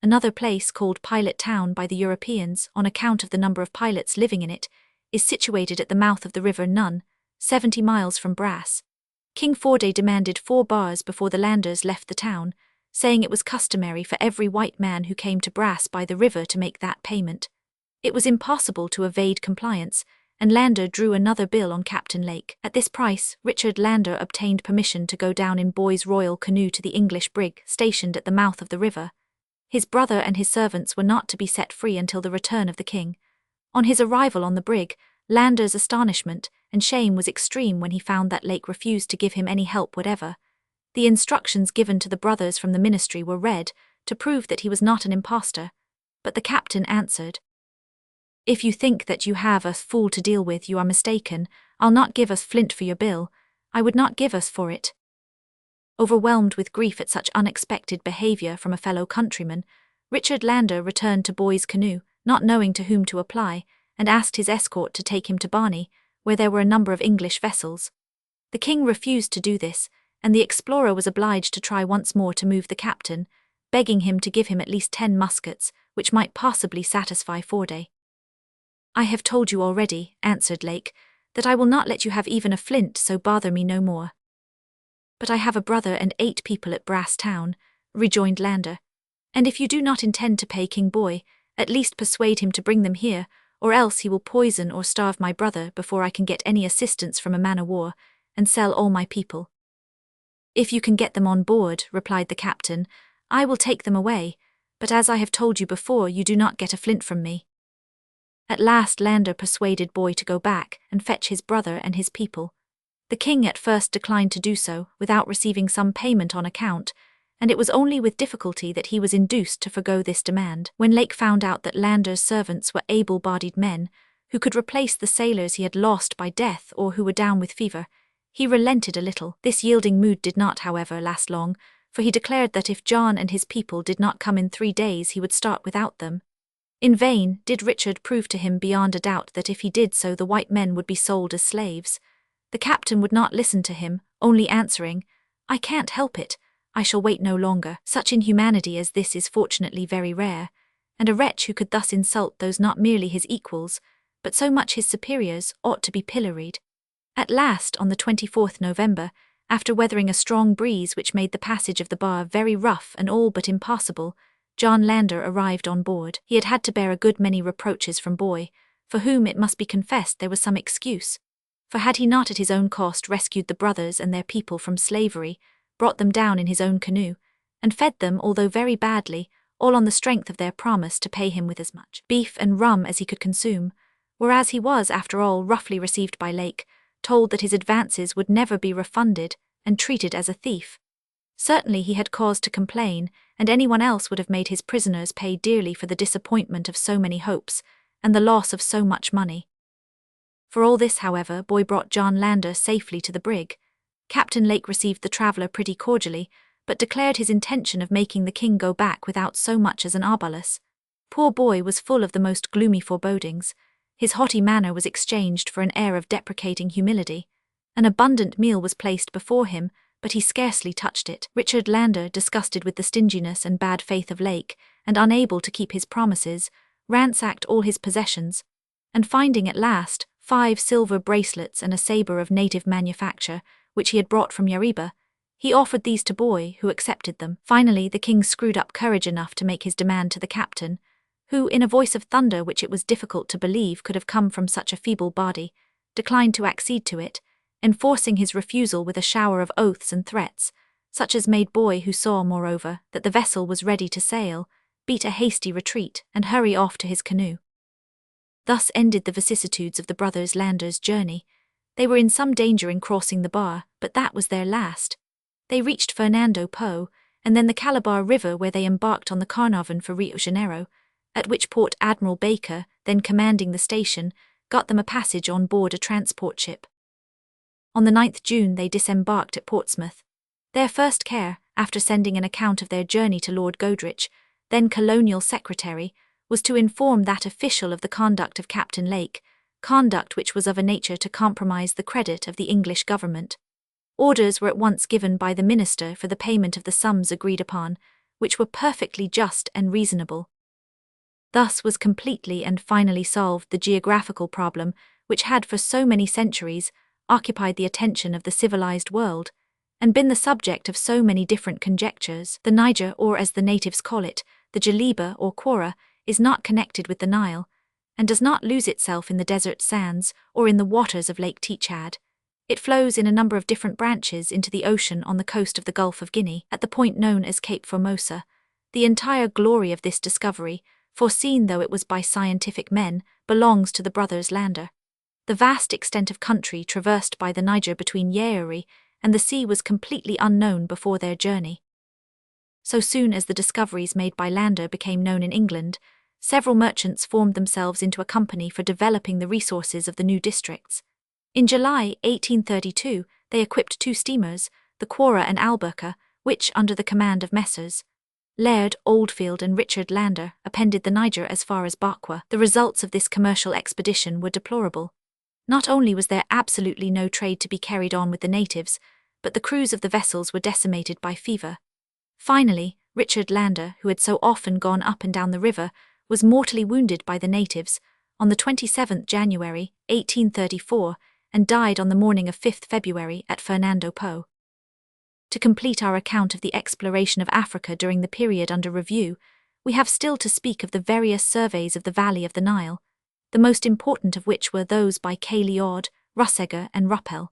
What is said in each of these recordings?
Another place called Pilot Town by the Europeans on account of the number of pilots living in it, is situated at the mouth of the river Nun, 70 miles from Brass. King Forday demanded 4 bars before the landers left the town, saying it was customary for every white man who came to Brass by the river to make that payment. It was impossible to evade compliance, and Lander drew another bill on Captain Lake. At this price, Richard Lander obtained permission to go down in Boy's royal canoe to the English brig stationed at the mouth of the river. His brother and his servants were not to be set free until the return of the king. On his arrival on the brig, Lander's astonishment and shame was extreme when he found that Lake refused to give him any help whatever. The instructions given to the brothers from the ministry were read, to prove that he was not an impostor, but the captain answered, "If you think that you have a fool to deal with, you are mistaken. I'll not give us flint for your bill. I would not give us for it." Overwhelmed with grief at such unexpected behavior from a fellow countryman, Richard Lander returned to Boy's canoe, not knowing to whom to apply, and asked his escort to take him to Barney, where there were a number of English vessels. The king refused to do this, and the explorer was obliged to try once more to move the captain, begging him to give him at least 10 muskets, which might possibly satisfy Forday. "I have told you already," answered Lake, "that I will not let you have even a flint, so bother me no more." "But I have a brother and 8 people at Brass Town," rejoined Lander, "and if you do not intend to pay King Boy, at least persuade him to bring them here, or else he will poison or starve my brother before I can get any assistance from a man-o'-war, and sell all my people." "If you can get them on board," replied the captain, "I will take them away, but as I have told you before, you do not get a flint from me." At last Lander persuaded Boy to go back and fetch his brother and his people. The king at first declined to do so without receiving some payment on account, and it was only with difficulty that he was induced to forgo this demand. When Lake found out that Lander's servants were able-bodied men, who could replace the sailors he had lost by death or who were down with fever, he relented a little. This yielding mood did not, however, last long, for he declared that if John and his people did not come in 3 days he would start without them. In vain did Richard prove to him beyond a doubt that if he did so the white men would be sold as slaves. The captain would not listen to him, only answering, "I can't help it, I shall wait no longer." Such inhumanity as this is fortunately very rare, and a wretch who could thus insult those not merely his equals, but so much his superiors, ought to be pilloried. At last, on the 24th November, after weathering a strong breeze which made the passage of the bar very rough and all but impossible, John Lander arrived on board. He had had to bear a good many reproaches from Boy, for whom it must be confessed there was some excuse. For had he not at his own cost rescued the brothers and their people from slavery, brought them down in his own canoe, and fed them, although very badly, all on the strength of their promise to pay him with as much beef and rum as he could consume, whereas he was, after all, roughly received by Lake, told that his advances would never be refunded, and treated as a thief. Certainly he had cause to complain, and anyone else would have made his prisoners pay dearly for the disappointment of so many hopes, and the loss of so much money. For all this, however, Boy brought John Lander safely to the brig. Captain Lake received the traveller pretty cordially, but declared his intention of making the king go back without so much as an arbalus. Poor Boy was full of the most gloomy forebodings. His haughty manner was exchanged for an air of deprecating humility. An abundant meal was placed before him, but he scarcely touched it. Richard Lander, disgusted with the stinginess and bad faith of Lake, and unable to keep his promises, ransacked all his possessions, and finding at last 5 silver bracelets and a sabre of native manufacture, which he had brought from Yariba, he offered these to Boy, who accepted them. Finally, the king screwed up courage enough to make his demand to the captain, who, in a voice of thunder which it was difficult to believe could have come from such a feeble body, declined to accede to it, enforcing his refusal with a shower of oaths and threats, such as made Boy, who saw, moreover, that the vessel was ready to sail, beat a hasty retreat and hurry off to his canoe. Thus ended the vicissitudes of the brothers Lander's journey. They were in some danger in crossing the bar, but that was their last. They reached Fernando Po, and then the Calabar River, where they embarked on the Carnarvon for Rio Janeiro, at which port Admiral Baker, then commanding the station, got them a passage on board a transport ship. On the 9th June they disembarked at Portsmouth. Their first care, after sending an account of their journey to Lord Goderich, then Colonial Secretary, was to inform that official of the conduct of Captain Lake, conduct which was of a nature to compromise the credit of the English government. Orders were at once given by the minister for the payment of the sums agreed upon, which were perfectly just and reasonable. Thus was completely and finally solved the geographical problem which had for so many centuries occupied the attention of the civilized world, and been the subject of so many different conjectures. The Niger, or as the natives call it, the Jaliba or Quora, is not connected with the Nile, and does not lose itself in the desert sands or in the waters of Lake Tchad. It flows in a number of different branches into the ocean on the coast of the Gulf of Guinea, at the point known as Cape Formosa. The entire glory of this discovery, foreseen though it was by scientific men, belongs to the brothers Lander. The vast extent of country traversed by the Niger between Yaouri and the sea was completely unknown before their journey. So soon as the discoveries made by Lander became known in England, several merchants formed themselves into a company for developing the resources of the new districts. In July 1832, they equipped 2 steamers, the Quora and Alberca, which, under the command of Messrs. Laird, Oldfield and Richard Lander, appended the Niger as far as Bakwa. The results of this commercial expedition were deplorable. Not only was there absolutely no trade to be carried on with the natives, but the crews of the vessels were decimated by fever. Finally, Richard Lander, who had so often gone up and down the river, was mortally wounded by the natives on the 27th January, 1834, and died on the morning of 5th February at Fernando Po. To complete our account of the exploration of Africa during the period under review, we have still to speak of the various surveys of the valley of the Nile, the most important of which were those by Cailliaud, Russegger and Ruppel.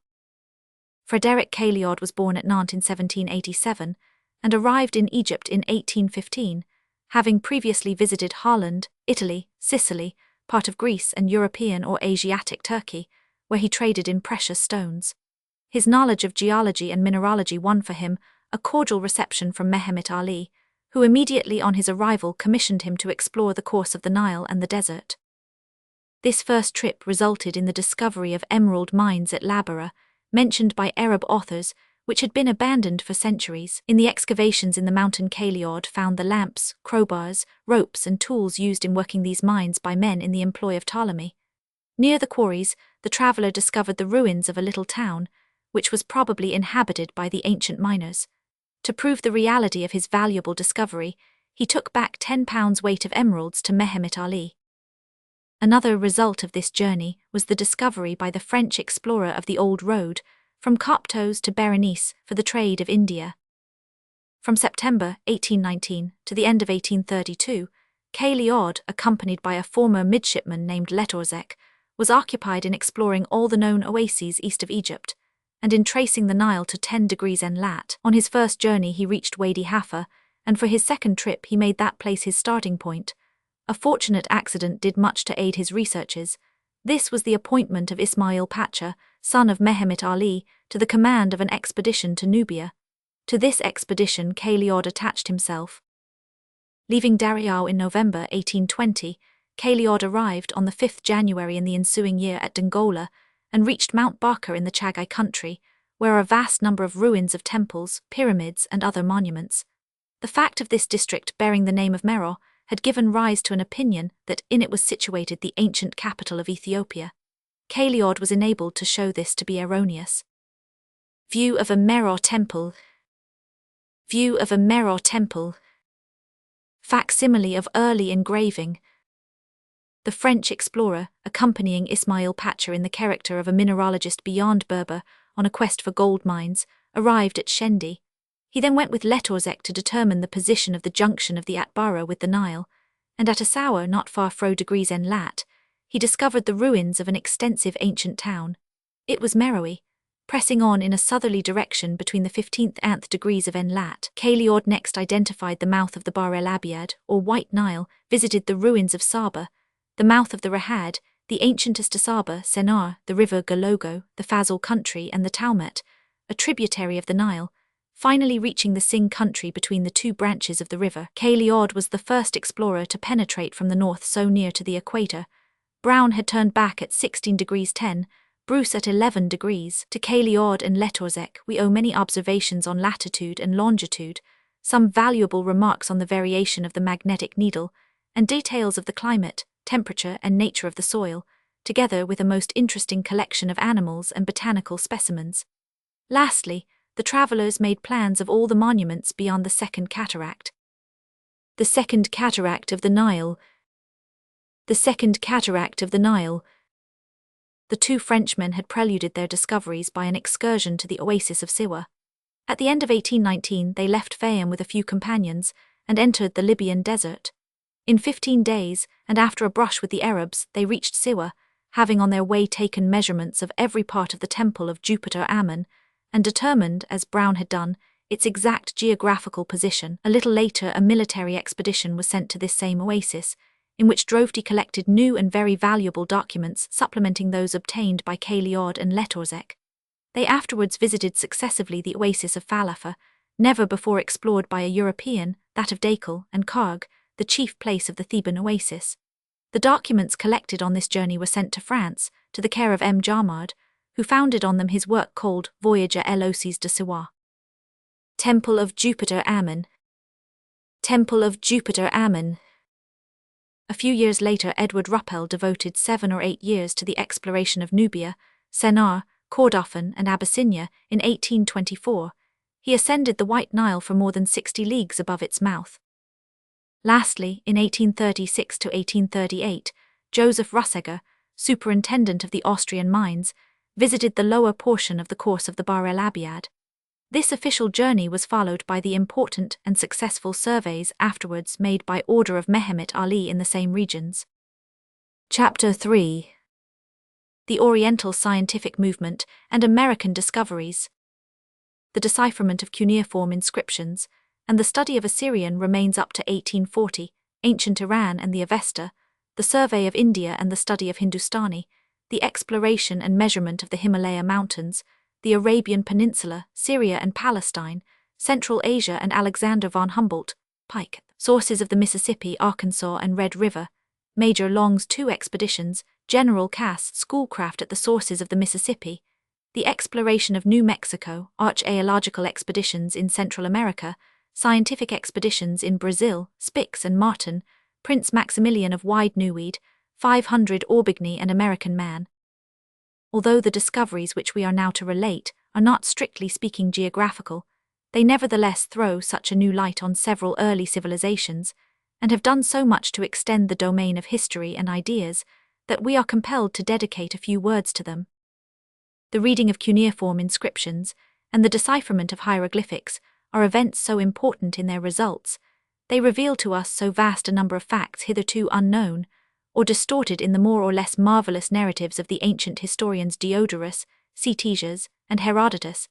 Frederick Cailliaud was born at Nantes in 1787 and arrived in Egypt in 1815, having previously visited Holland, Italy, Sicily, part of Greece and European or Asiatic Turkey, where he traded in precious stones. His knowledge of geology and mineralogy won for him a cordial reception from Mehemet Ali, who immediately on his arrival commissioned him to explore the course of the Nile and the desert. This first trip resulted in the discovery of emerald mines at Labara, mentioned by Arab authors, which had been abandoned for centuries. In the excavations in the mountain Cailliaud found the lamps, crowbars, ropes and tools used in working these mines by men in the employ of Ptolemy. Near the quarries, the traveller discovered the ruins of a little town, which was probably inhabited by the ancient miners. To prove the reality of his valuable discovery, he took back 10 pounds weight of emeralds to Mehemet Ali. Another result of this journey was the discovery by the French explorer of the Old Road, from Coptos to Berenice, for the trade of India. From September 1819 to the end of 1832, Cailliaud, accompanied by a former midshipman named Letorzec, was occupied in exploring all the known oases east of Egypt, and in tracing the Nile to 10 degrees en lat. On his first journey he reached Wadi Halfa, and for his second trip he made that place his starting point. A fortunate accident did much to aid his researches. This was the appointment of Ismail Pacha, son of Mehemet Ali, to the command of an expedition to Nubia. To this expedition Cailliaud attached himself. Leaving Dariao in November 1820, Cailliaud arrived on the 5th January in the ensuing year at Dongola, and reached Mount Barker in the Chagai country, where are a vast number of ruins of temples, pyramids and other monuments. The fact of this district bearing the name of Meroe had given rise to an opinion that in it was situated the ancient capital of Ethiopia. Cailliaud was enabled to show this to be erroneous. View of a Meroe temple. View of a Meroe temple. Facsimile of early engraving. The French explorer, accompanying Ismail Pacha in the character of a mineralogist beyond Berber on a quest for gold mines, arrived at Shendi. He then went with Letorzec to determine the position of the junction of the Atbara with the Nile, and at Essaouira, not far from degrees en lat, he discovered the ruins of an extensive ancient town. It was Meroe. Pressing on in a southerly direction between the 15th and nth degrees of en lat, Cailliaud next identified the mouth of the Bahr el Abiad, or White Nile, visited the ruins of Saba, the mouth of the Rahad, the ancientest Saba, Sennar, the river Gologo, the Fazal country and the Taumet, a tributary of the Nile, finally reaching the Sing country between the 2 branches of the river. Cailliaud was the first explorer to penetrate from the north so near to the equator. Brown had turned back at 16 degrees 10, Bruce at 11 degrees. To Cailliaud and Letorzec we owe many observations on latitude and longitude, some valuable remarks on the variation of the magnetic needle, and details of the climate, temperature and nature of the soil, together with a most interesting collection of animals and botanical specimens. Lastly, the travellers made plans of all the monuments beyond the Second Cataract. The Second Cataract of the Nile. The Second Cataract of the Nile. The two Frenchmen had preluded their discoveries by an excursion to the oasis of Siwa. At the end of 1819 they left Fayum with a few companions and entered the Libyan desert. In 15 days, and after a brush with the Arabs, they reached Siwa, having on their way taken measurements of every part of the temple of Jupiter Ammon, and determined, as Brown had done, its exact geographical position. A little later a military expedition was sent to this same oasis, in which Drovty collected new and very valuable documents supplementing those obtained by Cailliaud and Letorzec. They afterwards visited successively the oasis of Falafa, never before explored by a European, that of Dakel, and Karg, the chief place of the Theban oasis. The documents collected on this journey were sent to France, to the care of M. Jarmard, who founded on them his work called Voyage à l'Oasis de Siwa. Temple of Jupiter Ammon. Temple of Jupiter Ammon. A few years later Edward Ruppel devoted 7 or 8 years to the exploration of Nubia, Sennaar, Kordofan and Abyssinia in 1824. He ascended the White Nile for more than 60 leagues above its mouth. Lastly, in 1836 to 1838, Joseph Russegger, superintendent of the Austrian mines, visited the lower portion of the course of the Bahr el Abiad. This official journey was followed by the important and successful surveys afterwards made by order of Mehemet Ali in the same regions. Chapter 3. The Oriental Scientific Movement and American Discoveries. The decipherment of cuneiform inscriptions and the study of Assyrian remains up to 1840, ancient Iran and the Avesta, the survey of India and the study of Hindustani, the exploration and measurement of the Himalaya Mountains, the Arabian Peninsula, Syria and Palestine, Central Asia and Alexander von Humboldt, Pike, sources of the Mississippi, Arkansas and Red River, Major Long's 2 expeditions, General Cass' schoolcraft at the sources of the Mississippi, the exploration of New Mexico, archaeological expeditions in Central America, scientific expeditions in Brazil, Spix and Martin, Prince Maximilian of Wide Neuwied, 500 Aubigny and American Man. Although the discoveries which we are now to relate are not strictly speaking geographical, they nevertheless throw such a new light on several early civilizations, and have done so much to extend the domain of history and ideas, that we are compelled to dedicate a few words to them. The reading of cuneiform inscriptions and the decipherment of hieroglyphics are events so important in their results. They reveal to us so vast a number of facts hitherto unknown, or distorted in the more or less marvelous narratives of the ancient historians Diodorus, Ctesias, and Herodotus,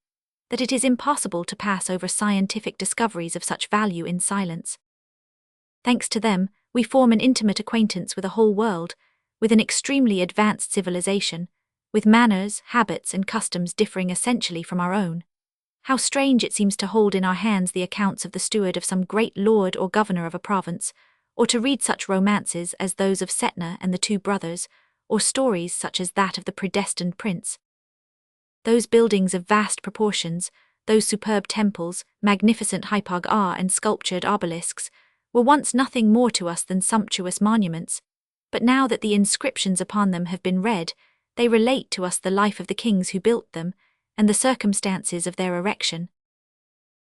that it is impossible to pass over scientific discoveries of such value in silence. Thanks to them, we form an intimate acquaintance with a whole world, with an extremely advanced civilization, with manners, habits, and customs differing essentially from our own. How strange it seems to hold in our hands the accounts of the steward of some great lord or governor of a province, or to read such romances as those of Setna and the 2 brothers, or stories such as that of the predestined prince. Those buildings of vast proportions, those superb temples, magnificent hypog-ah and sculptured obelisks, were once nothing more to us than sumptuous monuments, but now that the inscriptions upon them have been read, they relate to us the life of the kings who built them, and the circumstances of their erection.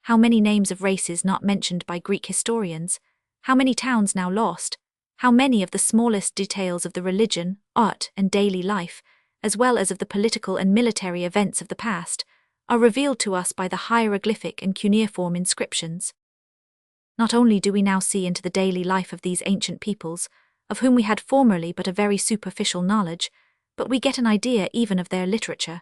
How many names of races not mentioned by Greek historians, how many towns now lost, how many of the smallest details of the religion, art, and daily life, as well as of the political and military events of the past, are revealed to us by the hieroglyphic and cuneiform inscriptions. Not only do we now see into the daily life of these ancient peoples, of whom we had formerly but a very superficial knowledge, but we get an idea even of their literature.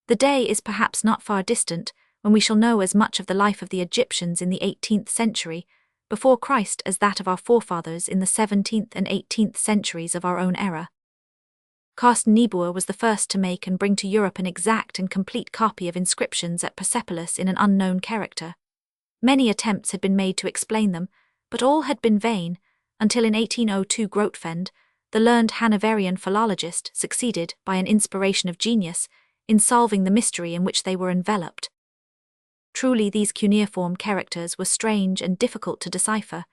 The day is perhaps not far distant when we shall know as much of the life of the Egyptians in the 18th century, before Christ, as that of our forefathers in the 17th and 18th centuries of our own era. Carsten Niebuhr was the first to make and bring to Europe an exact and complete copy of inscriptions at Persepolis in an unknown character. Many attempts had been made to explain them, but all had been vain, until in 1802 Grotefend, the learned Hanoverian philologist, succeeded, by an inspiration of genius, in solving the mystery in which they were enveloped. Truly these cuneiform characters were strange and difficult to decipher.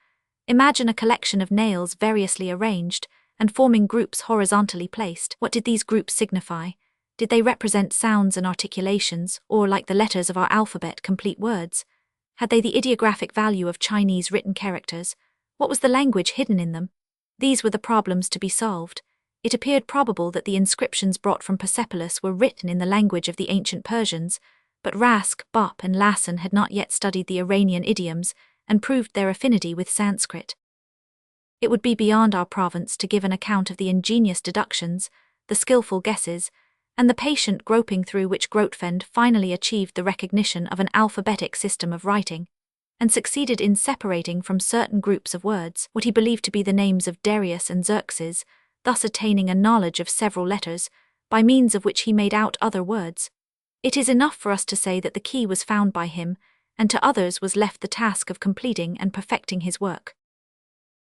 Imagine a collection of nails variously arranged, and forming groups horizontally placed. What did these groups signify? Did they represent sounds and articulations, or, like the letters of our alphabet, complete words? Had they the ideographic value of Chinese written characters, What was the language hidden in them? These were the problems to be solved. It appeared probable that the inscriptions brought from Persepolis were written in the language of the ancient Persians, but Rask, Bopp, and Lassen had not yet studied the Iranian idioms and proved their affinity with Sanskrit. It would be beyond our province to give an account of the ingenious deductions, the skillful guesses, and the patient groping through which Grotefend finally achieved the recognition of an alphabetic system of writing, and succeeded in separating from certain groups of words what he believed to be the names of Darius and Xerxes, thus attaining a knowledge of several letters, by means of which he made out other words. It is enough for us to say that the key was found by him, and to others was left the task of completing and perfecting his work.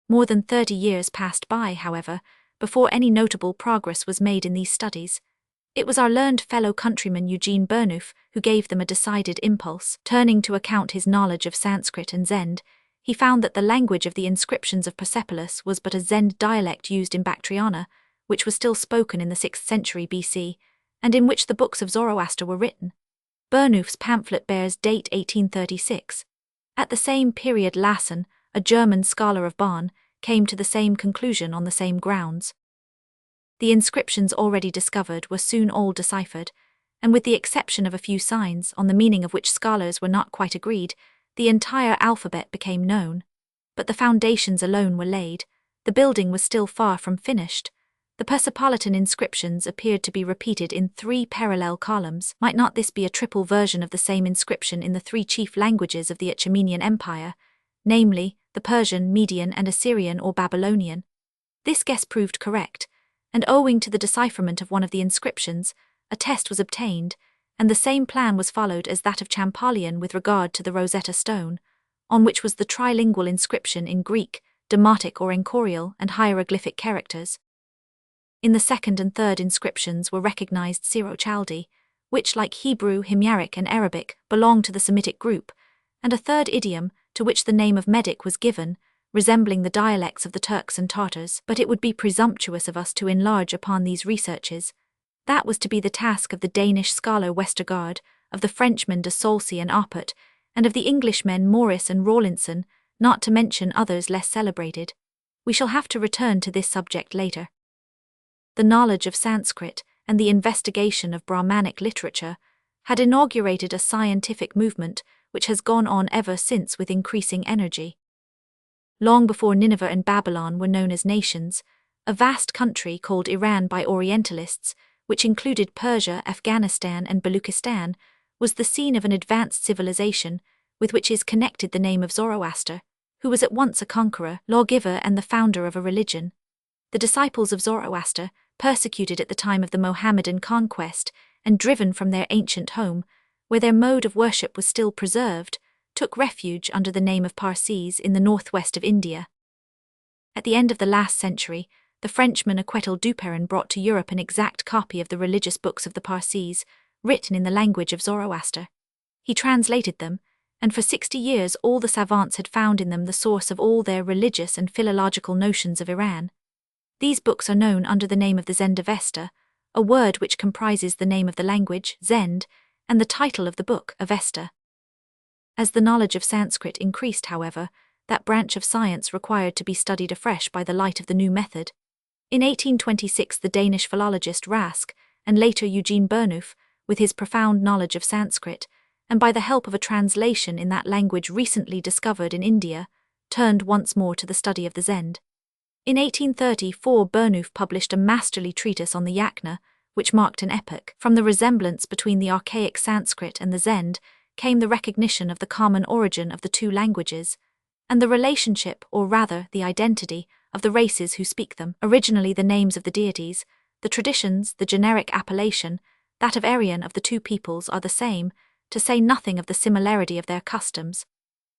More than 30 years passed by, however, before any notable progress was made in these studies. It was our learned fellow countryman Eugene Burnouf who gave them a decided impulse. Turning to account his knowledge of Sanskrit and Zend, he found that the language of the inscriptions of Persepolis was but a Zend dialect used in Bactriana, which was still spoken in the 6th century BC, and in which the books of Zoroaster were written. Burnouf's pamphlet bears date 1836. At the same period Lassen, a German scholar of Bonn, came to the same conclusion on the same grounds. The inscriptions already discovered were soon all deciphered, and with the exception of a few signs on the meaning of which scholars were not quite agreed, the entire alphabet became known. But the foundations alone were laid. The building was still far from finished. The Persepolitan inscriptions appeared to be repeated in 3 parallel columns. Might not this be a triple version of the same inscription in the 3 chief languages of the Achaemenian Empire, namely, the Persian, Median, and Assyrian or Babylonian? This guess proved correct, and owing to the decipherment of one of the inscriptions, a test was obtained, and the same plan was followed as that of Champollion with regard to the Rosetta Stone, on which was the trilingual inscription in Greek, Demotic or Enchorial, and hieroglyphic characters. In the 2nd and 3rd inscriptions were recognized Syro-Chaldee, which, like Hebrew, Himyaric, and Arabic, belonged to the Semitic group, and a 3rd idiom, to which the name of Medic was given, resembling the dialects of the Turks and Tartars. But it would be presumptuous of us to enlarge upon these researches. That was to be the task of the Danish scholar Westergaard, of the Frenchmen de Saulcy and Oppert, and of the Englishmen Morris and Rawlinson, not to mention others less celebrated. We shall have to return to this subject later. The knowledge of Sanskrit and the investigation of Brahmanic literature had inaugurated a scientific movement which has gone on ever since with increasing energy. Long before Nineveh and Babylon were known as nations, a vast country called Iran by Orientalists, which included Persia, Afghanistan, and Baluchistan, was the scene of an advanced civilization with which is connected the name of Zoroaster, who was at once a conqueror, lawgiver, and the founder of a religion. The disciples of Zoroaster, persecuted at the time of the Mohammedan conquest and driven from their ancient home, where their mode of worship was still preserved, took refuge under the name of Parsees in the northwest of India. At the end of the last century, the Frenchman Aquetil Duperron brought to Europe an exact copy of the religious books of the Parsees, written in the language of Zoroaster. He translated them, and for 60 years all the savants had found in them the source of all their religious and philological notions of Iran. These books are known under the name of the Zendavesta, a word which comprises the name of the language, Zend, and the title of the book, Avesta. As the knowledge of Sanskrit increased, however, that branch of science required to be studied afresh by the light of the new method. In 1826 the Danish philologist Rask, and later Eugene Burnouf, with his profound knowledge of Sanskrit, and by the help of a translation in that language recently discovered in India, turned once more to the study of the Zend. In 1834 Burnouf published a masterly treatise on the Yachna, which marked an epoch. From the resemblance between the archaic Sanskrit and the Zend came the recognition of the common origin of the two languages, and the relationship, or rather the identity, of the races who speak them. Originally the names of the deities, the traditions, the generic appellation, that of Aryan of the two peoples are the same, to say nothing of the similarity of their customs.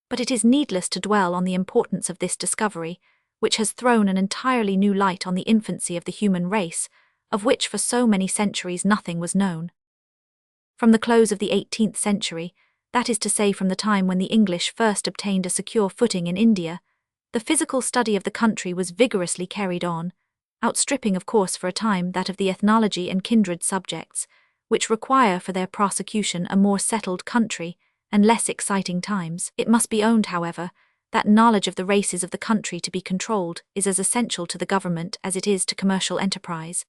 But it is needless to dwell on the importance of this discovery, which has thrown an entirely new light on the infancy of the human race, of which for so many centuries nothing was known. From the close of the 18th century, that is to say from the time when the English first obtained a secure footing in India, the physical study of the country was vigorously carried on, outstripping of course for a time that of the ethnology and kindred subjects, which require for their prosecution a more settled country and less exciting times. It must be owned, however, that knowledge of the races of the country to be controlled is as essential to the government as it is to commercial enterprise.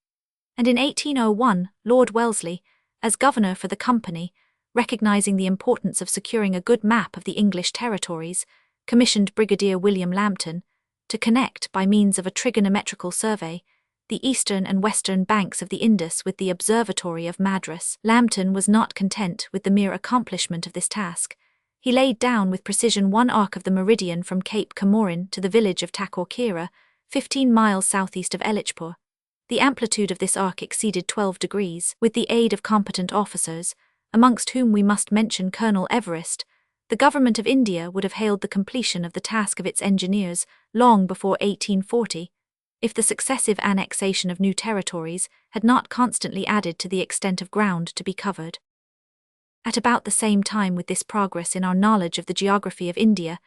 And in 1801, Lord Wellesley, as governor for the company, recognizing the importance of securing a good map of the English territories, commissioned Brigadier William Lambton to connect, by means of a trigonometrical survey, the eastern and western banks of the Indus with the observatory of Madras. Lambton was not content with the mere accomplishment of this task. He laid down with precision one arc of the meridian from Cape Comorin to the village of Takorkira, 15 miles southeast of Ellichpur. The amplitude of this arc exceeded 12 degrees. With the aid of competent officers, amongst whom we must mention Colonel Everest, the government of India would have hailed the completion of the task of its engineers long before 1840, if the successive annexation of new territories had not constantly added to the extent of ground to be covered. At about the same time with this progress in our knowledge of the geography of India,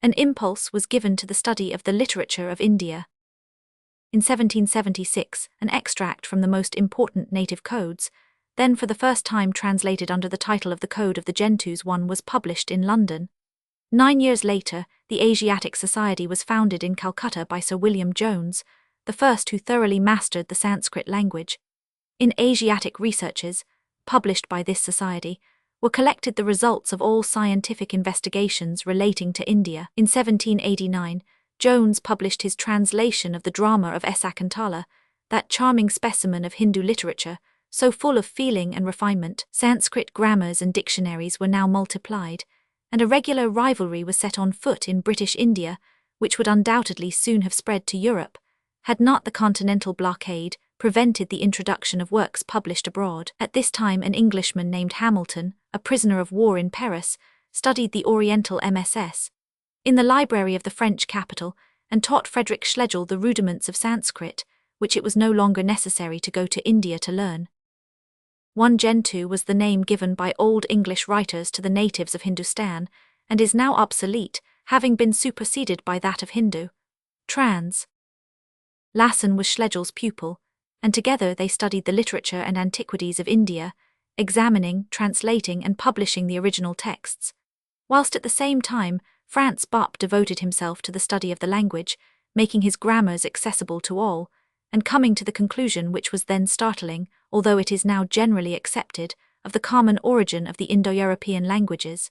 an impulse was given to the study of the literature of India. In 1776, an extract from the most important native codes, then for the first time translated under the title of the Code of the Gentoos I, was published in London. 9 years later, the Asiatic Society was founded in Calcutta by Sir William Jones, the first who thoroughly mastered the Sanskrit language. In Asiatic Researches, published by this society, were collected the results of all scientific investigations relating to India. In 1789, Jones published his translation of the drama of Sakuntala, that charming specimen of Hindu literature, so full of feeling and refinement. Sanskrit grammars and dictionaries were now multiplied, and a regular rivalry was set on foot in British India, which would undoubtedly soon have spread to Europe, had not the continental blockade prevented the introduction of works published abroad. At this time an Englishman named Hamilton, a prisoner of war in Paris, studied the Oriental MSS in the library of the French capital and taught Frederick Schlegel the rudiments of Sanskrit, which it was no longer necessary to go to India to learn. One Gentoo was the name given by Old English writers to the natives of Hindustan, and is now obsolete, having been superseded by that of Hindu. Trans. Lassen was Schlegel's pupil, and together they studied the literature and antiquities of India, examining, translating and publishing the original texts. Whilst at the same time, Franz Bopp devoted himself to the study of the language, making his grammars accessible to all, and coming to the conclusion, which was then startling, although it is now generally accepted, of the common origin of the Indo-European languages.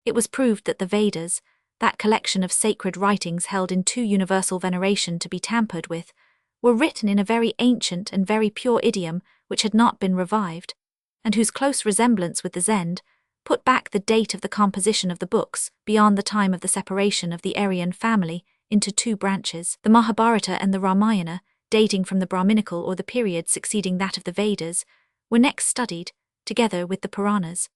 It was proved that the Vedas, that collection of sacred writings held in too universal veneration to be tampered with, were written in a very ancient and very pure idiom which had not been revived, and whose close resemblance with the Zend put back the date of the composition of the books beyond the time of the separation of the Aryan family into two branches. The Mahabharata and the Ramayana, dating from the Brahminical or the period succeeding that of the Vedas, were next studied, together with the Puranas.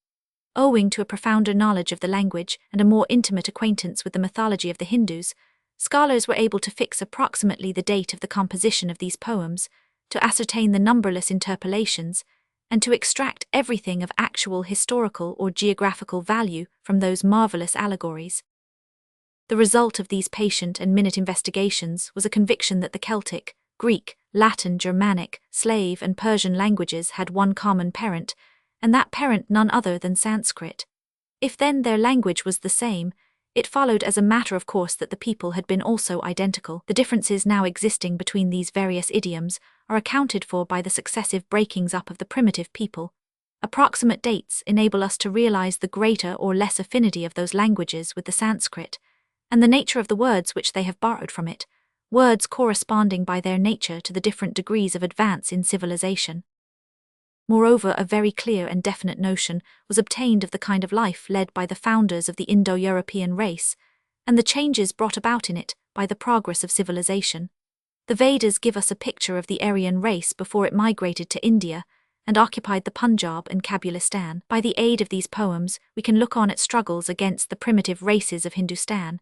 Owing to a profounder knowledge of the language and a more intimate acquaintance with the mythology of the Hindus, scholars were able to fix approximately the date of the composition of these poems, to ascertain the numberless interpolations, and to extract everything of actual historical or geographical value from those marvelous allegories. The result of these patient and minute investigations was a conviction that the Celtic, Greek, Latin, Germanic, Slave and Persian languages had one common parent, and that parent none other than Sanskrit. If then their language was the same, it followed as a matter of course that the people had been also identical. The differences now existing between these various idioms are accounted for by the successive breakings up of the primitive people. Approximate dates enable us to realize the greater or less affinity of those languages with the Sanskrit, and the nature of the words which they have borrowed from it, words corresponding by their nature to the different degrees of advance in civilization. Moreover, a very clear and definite notion was obtained of the kind of life led by the founders of the Indo-European race, and the changes brought about in it by the progress of civilization. The Vedas give us a picture of the Aryan race before it migrated to India and occupied the Punjab and Kabulistan. By the aid of these poems, we can look on at struggles against the primitive races of Hindustan,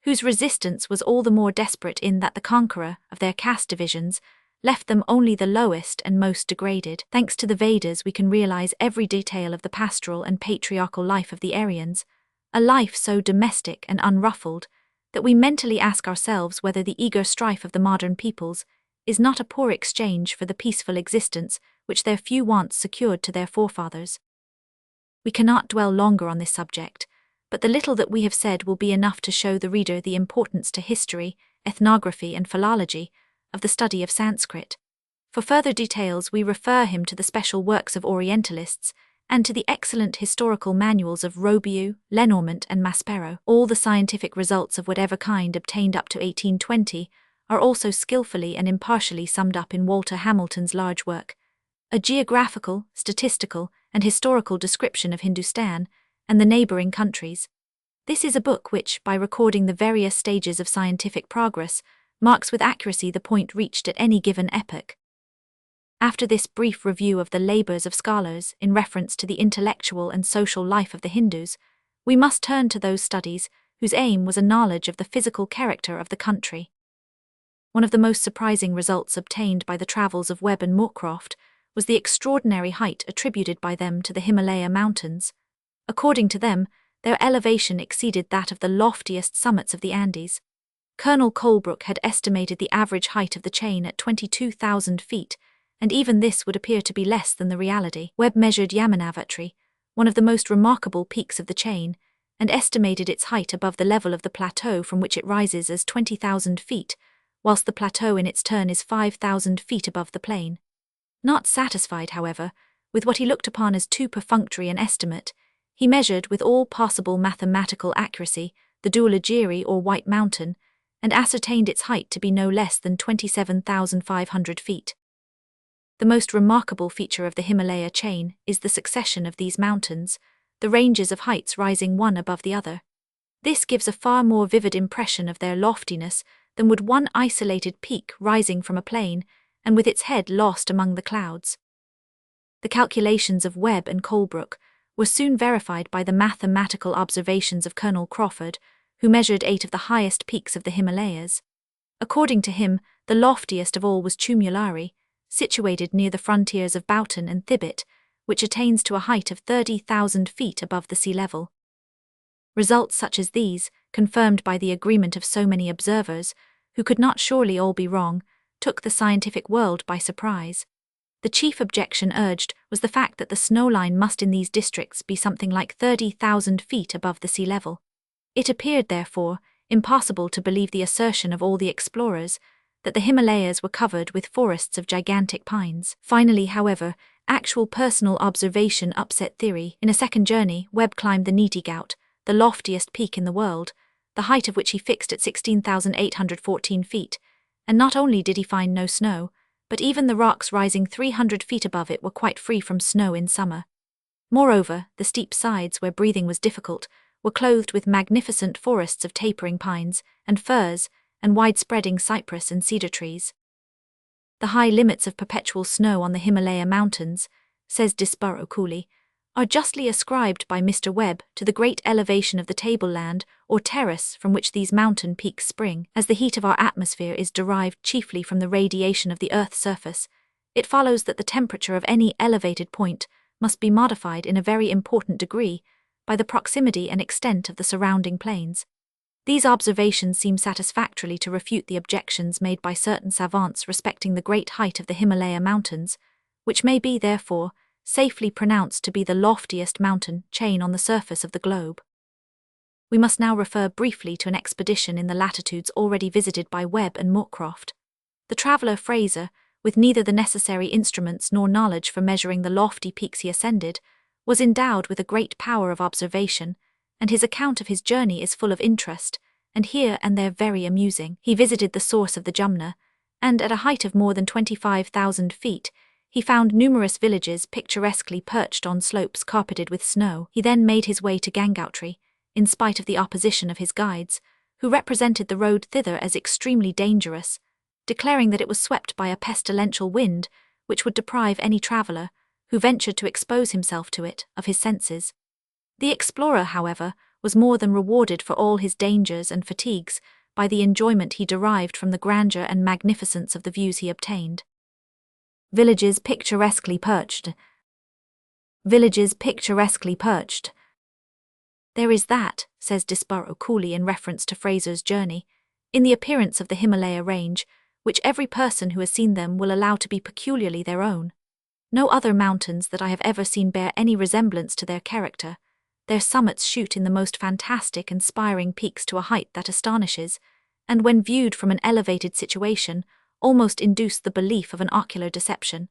whose resistance was all the more desperate in that the conqueror of their caste divisions left them only the lowest and most degraded. Thanks to the Vedas we can realize every detail of the pastoral and patriarchal life of the Aryans, a life so domestic and unruffled that we mentally ask ourselves whether the eager strife of the modern peoples is not a poor exchange for the peaceful existence which their few wants secured to their forefathers. We cannot dwell longer on this subject, but the little that we have said will be enough to show the reader the importance to history, ethnography, and philology of the study of Sanskrit. For further details, we refer him to the special works of Orientalists and to the excellent historical manuals of Robiou, Lenormant, and Maspero. All the scientific results of whatever kind obtained up to 1820 are also skillfully and impartially summed up in Walter Hamilton's large work, A Geographical, Statistical, and Historical Description of Hindustan and the Neighbouring Countries. This is a book which, by recording the various stages of scientific progress, marks with accuracy the point reached at any given epoch. After this brief review of the labours of scholars in reference to the intellectual and social life of the Hindus, we must turn to those studies whose aim was a knowledge of the physical character of the country. One of the most surprising results obtained by the travels of Webb and Moorcroft was the extraordinary height attributed by them to the Himalaya mountains. According to them, their elevation exceeded that of the loftiest summits of the Andes. Colonel Colebrook had estimated the average height of the chain at 22,000 feet, and even this would appear to be less than the reality. Webb measured Yamunavutri, one of the most remarkable peaks of the chain, and estimated its height above the level of the plateau from which it rises as 20,000 feet, whilst the plateau in its turn is 5,000 feet above the plain. Not satisfied, however, with what he looked upon as too perfunctory an estimate, he measured with all possible mathematical accuracy the Dhaulagiri or White Mountain, and ascertained its height to be no less than 27,500 feet. The most remarkable feature of the Himalaya chain is the succession of these mountains, the ranges of heights rising one above the other. This gives a far more vivid impression of their loftiness than would one isolated peak rising from a plain and with its head lost among the clouds. The calculations of Webb and Colebrook were soon verified by the mathematical observations of Colonel Crawford, who measured 8 of the highest peaks of the Himalayas. According to him, the loftiest of all was Tumulari, situated near the frontiers of Bhutan and Tibet, which attains to a height of 30,000 feet above the sea level. Results such as these, confirmed by the agreement of so many observers, who could not surely all be wrong, took the scientific world by surprise. The chief objection urged was the fact that the snow line must in these districts be something like 30,000 feet above the sea level. It appeared, therefore, impossible to believe the assertion of all the explorers that the Himalayas were covered with forests of gigantic pines. Finally, however, actual personal observation upset theory. In a second journey, Webb climbed the Niti Ghaut, the loftiest peak in the world, the height of which he fixed at 16,814 feet, and not only did he find no snow, but even the rocks rising 300 feet above it were quite free from snow in summer. Moreover, the steep sides, where breathing was difficult, were clothed with magnificent forests of tapering pines and firs, and wide-spreading cypress and cedar trees. The high limits of perpetual snow on the Himalaya mountains, says Disborough Cooley, are justly ascribed by Mr. Webb to the great elevation of the tableland or terrace from which these mountain peaks spring. As the heat of our atmosphere is derived chiefly from the radiation of the Earth's surface, it follows that the temperature of any elevated point must be modified in a very important degree by the proximity and extent of the surrounding plains. These observations seem satisfactorily to refute the objections made by certain savants respecting the great height of the Himalaya mountains, which may be, therefore, safely pronounced to be the loftiest mountain chain on the surface of the globe. We must now refer briefly to an expedition in the latitudes already visited by Webb and Moorcroft. The traveller Fraser, with neither the necessary instruments nor knowledge for measuring the lofty peaks he ascended, was endowed with a great power of observation, and his account of his journey is full of interest, and here and there very amusing. He visited the source of the Jumna, and at a height of more than 25,000 feet, he found numerous villages picturesquely perched on slopes carpeted with snow. He then made his way to Gangoutri, in spite of the opposition of his guides, who represented the road thither as extremely dangerous, declaring that it was swept by a pestilential wind which would deprive any traveller, who ventured to expose himself to it, of his senses. The explorer, however, was more than rewarded for all his dangers and fatigues by the enjoyment he derived from the grandeur and magnificence of the views he obtained. Villages picturesquely perched. Villages picturesquely perched. There is that, says Disborough Cooley in reference to Fraser's journey, in the appearance of the Himalaya range, which every person who has seen them will allow to be peculiarly their own. No other mountains that I have ever seen bear any resemblance to their character, Their summits shoot in the most fantastic and spiraling peaks to a height that astonishes, and when viewed from an elevated situation, almost induce the belief of an ocular deception.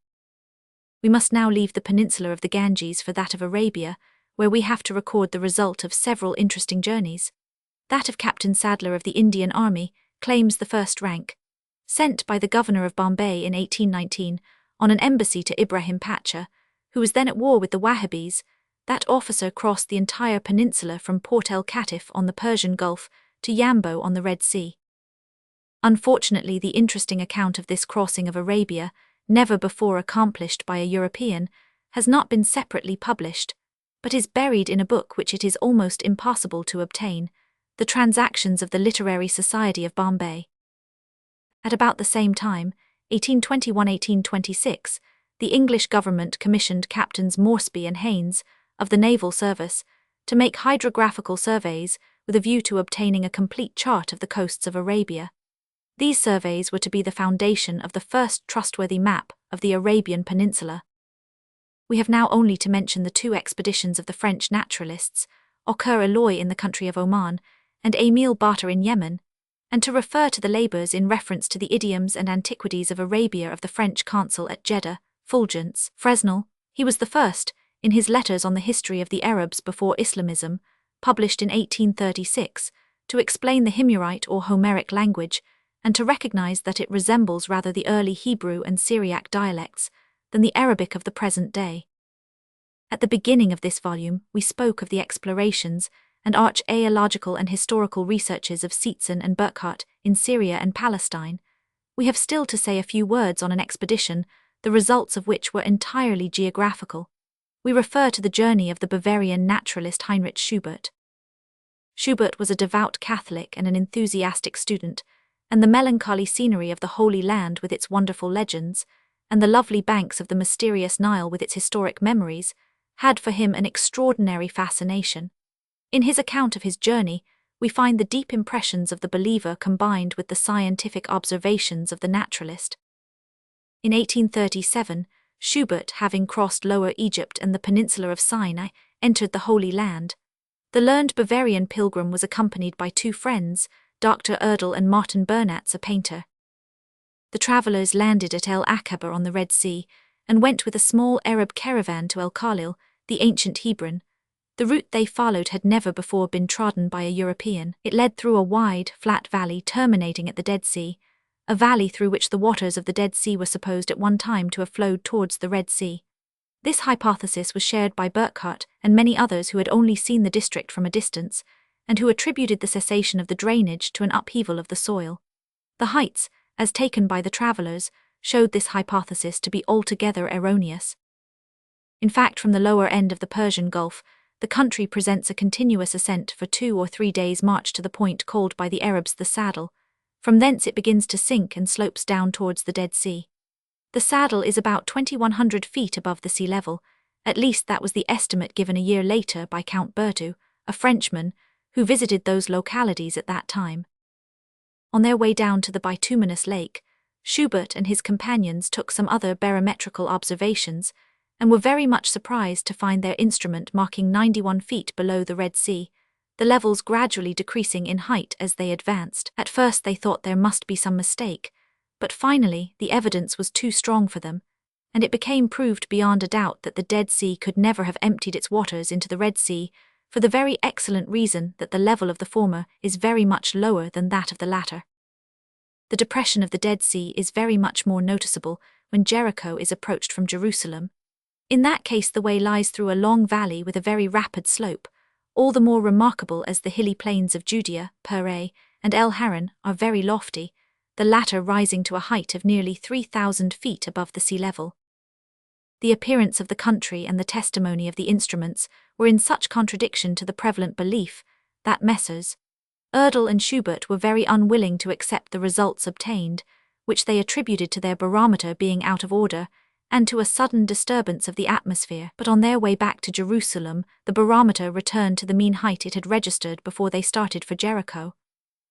We must now leave the peninsula of the Ganges for that of Arabia, where we have to record the result of several interesting journeys. That of Captain Sadler of the Indian Army claims the first rank. Sent by the governor of Bombay in 1819 on an embassy to Ibrahim Pacha, who was then at war with the Wahhabis, that officer crossed the entire peninsula from Port El Katif on the Persian Gulf to Yambo on the Red Sea. Unfortunately, the interesting account of this crossing of Arabia, never before accomplished by a European, has not been separately published, but is buried in a book which it is almost impossible to obtain, The Transactions of the Literary Society of Bombay. At about the same time, 1821–1826, the English government commissioned Captains Moresby and Haynes, of the Naval Service, to make hydrographical surveys with a view to obtaining a complete chart of the coasts of Arabia. These surveys were to be the foundation of the first trustworthy map of the Arabian Peninsula. We have now only to mention the two expeditions of the French naturalists, Aucur Eloy in the country of Oman, and Émile Barter in Yemen, and to refer to the labours in reference to the idioms and antiquities of Arabia of the French consul at Jeddah, Fulgence, Fresnel. He was the first, in his Letters on the History of the Arabs Before Islamism, published in 1836, to explain the Himyarite or Homeric language, and to recognize that it resembles rather the early Hebrew and Syriac dialects than the Arabic of the present day. At the beginning of this volume, we spoke of the explorations and archaeological and historical researches of Seetzen and Burckhardt in Syria and Palestine. We have still to say a few words on an expedition, the results of which were entirely geographical. We refer to the journey of the Bavarian naturalist Heinrich Schubert. Schubert was a devout Catholic and an enthusiastic student, and the melancholy scenery of the Holy Land with its wonderful legends, and the lovely banks of the mysterious Nile with its historic memories, had for him an extraordinary fascination. In his account of his journey, we find the deep impressions of the believer combined with the scientific observations of the naturalist. In 1837, Schubert, having crossed Lower Egypt and the peninsula of Sinai, entered the Holy Land. The learned Bavarian pilgrim was accompanied by two friends, Dr. Erdel and Martin Bernatz, a painter. The travellers landed at El Aqaba on the Red Sea, and went with a small Arab caravan to El Khalil, the ancient Hebron. The route they followed had never before been trodden by a European. It led through a wide, flat valley terminating at the Dead Sea, a valley through which the waters of the Dead Sea were supposed at one time to have flowed towards the Red Sea. This hypothesis was shared by Burckhardt and many others who had only seen the district from a distance, and who attributed the cessation of the drainage to an upheaval of the soil. The heights, as taken by the travellers, showed this hypothesis to be altogether erroneous. In fact, from the lower end of the Persian Gulf, the country presents a continuous ascent for 2 or 3 days' march to the point called by the Arabs the Saddle. From thence it begins to sink and slopes down towards the Dead Sea. The Saddle is about 2,100 feet above the sea level, at least that was the estimate given a year later by Count Berthoud, a Frenchman, who visited those localities at that time. On their way down to the bituminous lake, Schubert and his companions took some other barometrical observations, and were very much surprised to find their instrument marking 91 feet below the Red Sea, the levels gradually decreasing in height as they advanced. At first they thought there must be some mistake, but finally the evidence was too strong for them, and it became proved beyond a doubt that the Dead Sea could never have emptied its waters into the Red Sea, for the very excellent reason that the level of the former is very much lower than that of the latter. The depression of the Dead Sea is very much more noticeable when Jericho is approached from Jerusalem. In that case the way lies through a long valley with a very rapid slope, all the more remarkable as the hilly plains of Judea, Pere, and El Haran are very lofty, the latter rising to a height of nearly 3,000 feet above the sea level. The appearance of the country and the testimony of the instruments were in such contradiction to the prevalent belief that Messrs. Erdel and Schubert were very unwilling to accept the results obtained, which they attributed to their barometer being out of order, and to a sudden disturbance of the atmosphere. But on their way back to Jerusalem, the barometer returned to the mean height it had registered before they started for Jericho.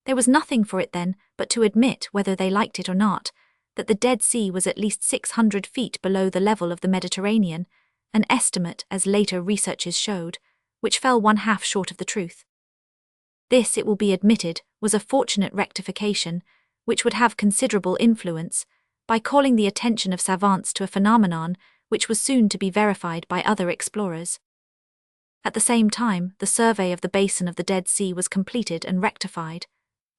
There was nothing for it then but to admit, whether they liked it or not, that the Dead Sea was at least 600 feet below the level of the Mediterranean, an estimate, as later researches showed, which fell one half short of the truth. This, it will be admitted, was a fortunate rectification, which would have considerable influence, by calling the attention of savants to a phenomenon which was soon to be verified by other explorers. At the same time, the survey of the basin of the Dead Sea was completed and rectified.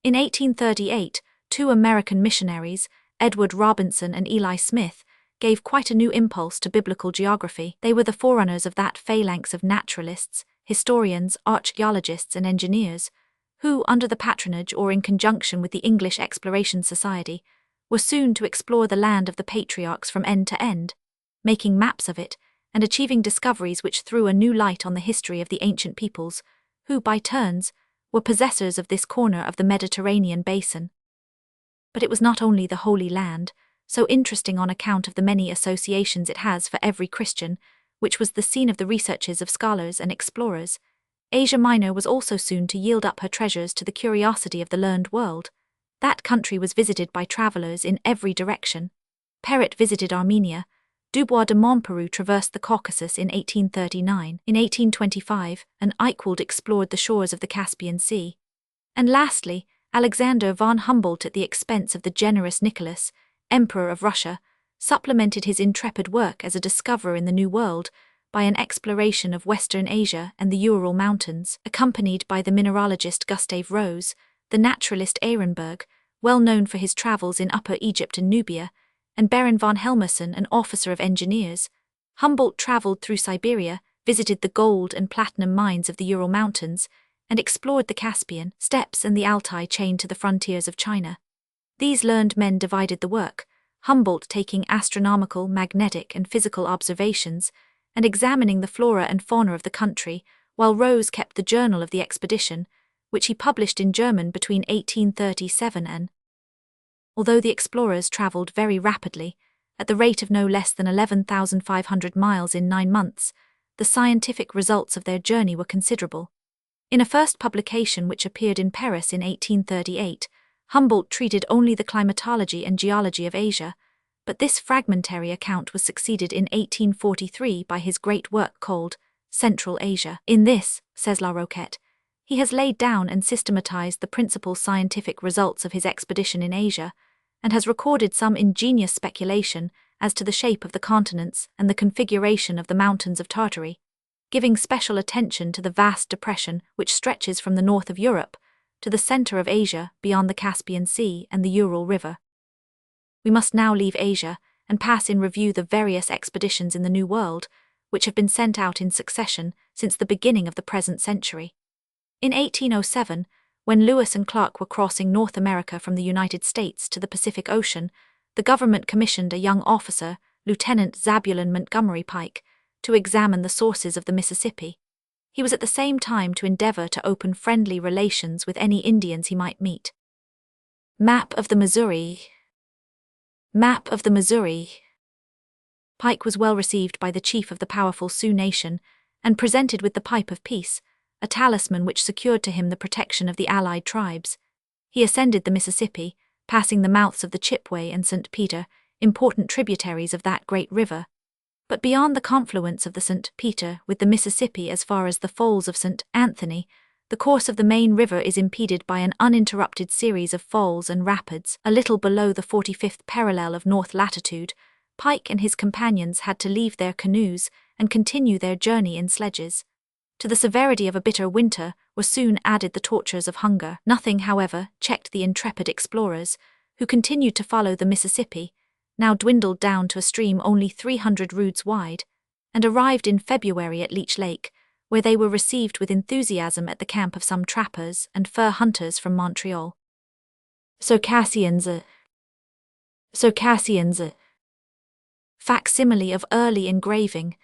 In 1838, two American missionaries, Edward Robinson and Eli Smith, gave quite a new impulse to biblical geography. They were the forerunners of that phalanx of naturalists, historians, archaeologists, and engineers, who, under the patronage or in conjunction with the English Exploration Society, were soon to explore the land of the patriarchs from end to end, making maps of it, and achieving discoveries which threw a new light on the history of the ancient peoples, who, by turns, were possessors of this corner of the Mediterranean basin. But it was not only the Holy Land, so interesting on account of the many associations it has for every Christian, which was the scene of the researches of scholars and explorers. Asia Minor was also soon to yield up her treasures to the curiosity of the learned world. That country was visited by travellers in every direction. Perret visited Armenia, Dubois de Montperu traversed the Caucasus in 1839. In 1825, an Eichwald explored the shores of the Caspian Sea. And lastly, Alexander von Humboldt, at the expense of the generous Nicholas, Emperor of Russia, supplemented his intrepid work as a discoverer in the New World by an exploration of Western Asia and the Ural Mountains, accompanied by the mineralogist Gustave Rose, the naturalist Ehrenberg, well known for his travels in Upper Egypt and Nubia, and Baron von Helmersen, an officer of engineers. Humboldt travelled through Siberia, visited the gold and platinum mines of the Ural Mountains, and explored the Caspian steppes and the Altai chain to the frontiers of China. These learned men divided the work, Humboldt taking astronomical, magnetic, and physical observations, and examining the flora and fauna of the country, while Rose kept the journal of the expedition, which he published in German between 1837 and. Although the explorers travelled very rapidly, at the rate of no less than 11,500 miles in 9 months, the scientific results of their journey were considerable. In a first publication which appeared in Paris in 1838, Humboldt treated only the climatology and geology of Asia, but this fragmentary account was succeeded in 1843 by his great work called Central Asia. In this, says La Roquette, he has laid down and systematized the principal scientific results of his expedition in Asia, and has recorded some ingenious speculation as to the shape of the continents and the configuration of the mountains of Tartary, giving special attention to the vast depression which stretches from the north of Europe to the center of Asia beyond the Caspian Sea and the Ural River. We must now leave Asia and pass in review the various expeditions in the New World, which have been sent out in succession since the beginning of the present century. In 1807, when Lewis and Clark were crossing North America from the United States to the Pacific Ocean, the government commissioned a young officer, Lieutenant Zabulon Montgomery Pike, to examine the sources of the Mississippi. He was at the same time to endeavor to open friendly relations with any Indians he might meet. Map of the Missouri. Map of the Missouri. Pike was well received by the chief of the powerful Sioux nation, and presented with the pipe of peace, a talisman which secured to him the protection of the allied tribes. He ascended the Mississippi, passing the mouths of the Chippewa and St. Peter, important tributaries of that great river. But beyond the confluence of the St. Peter with the Mississippi as far as the falls of St. Anthony, the course of the main river is impeded by an uninterrupted series of falls and rapids. A little below the 45th parallel of north latitude, Pike and his companions had to leave their canoes and continue their journey in sledges. To the severity of a bitter winter were soon added the tortures of hunger. Nothing, however, checked the intrepid explorers, who continued to follow the Mississippi, now dwindled down to a stream only 300 roods wide, and arrived in February at Leech Lake, where they were received with enthusiasm at the camp of some trappers and fur hunters from Montreal. Circassians. Facsimile of early engraving.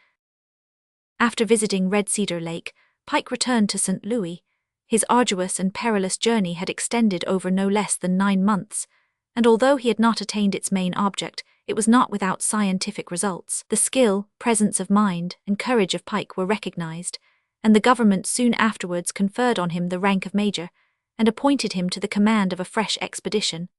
After visiting Red Cedar Lake, Pike returned to St. Louis. His arduous and perilous journey had extended over no less than 9 months, and although he had not attained its main object, it was not without scientific results. The skill, presence of mind, and courage of Pike were recognized, and the government soon afterwards conferred on him the rank of major, and appointed him to the command of a fresh expedition.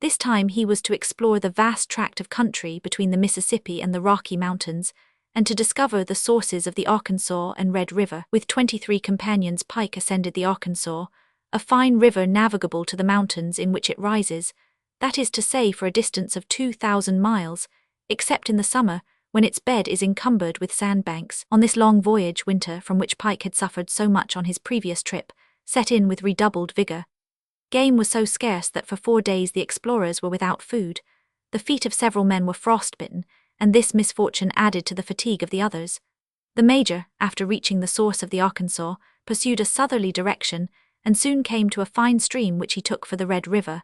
This time he was to explore the vast tract of country between the Mississippi and the Rocky Mountains, and to discover the sources of the Arkansas and Red River. With 23 companions, Pike ascended the Arkansas, a fine river navigable to the mountains in which it rises, that is to say for a distance of 2,000 miles, except in the summer, when its bed is encumbered with sandbanks. On this long voyage, winter, from which Pike had suffered so much on his previous trip, set in with redoubled vigor. Game was so scarce that for 4 days the explorers were without food. The feet of several men were frostbitten, and this misfortune added to the fatigue of the others. The major, after reaching the source of the Arkansas, pursued a southerly direction and soon came to a fine stream which he took for the Red River.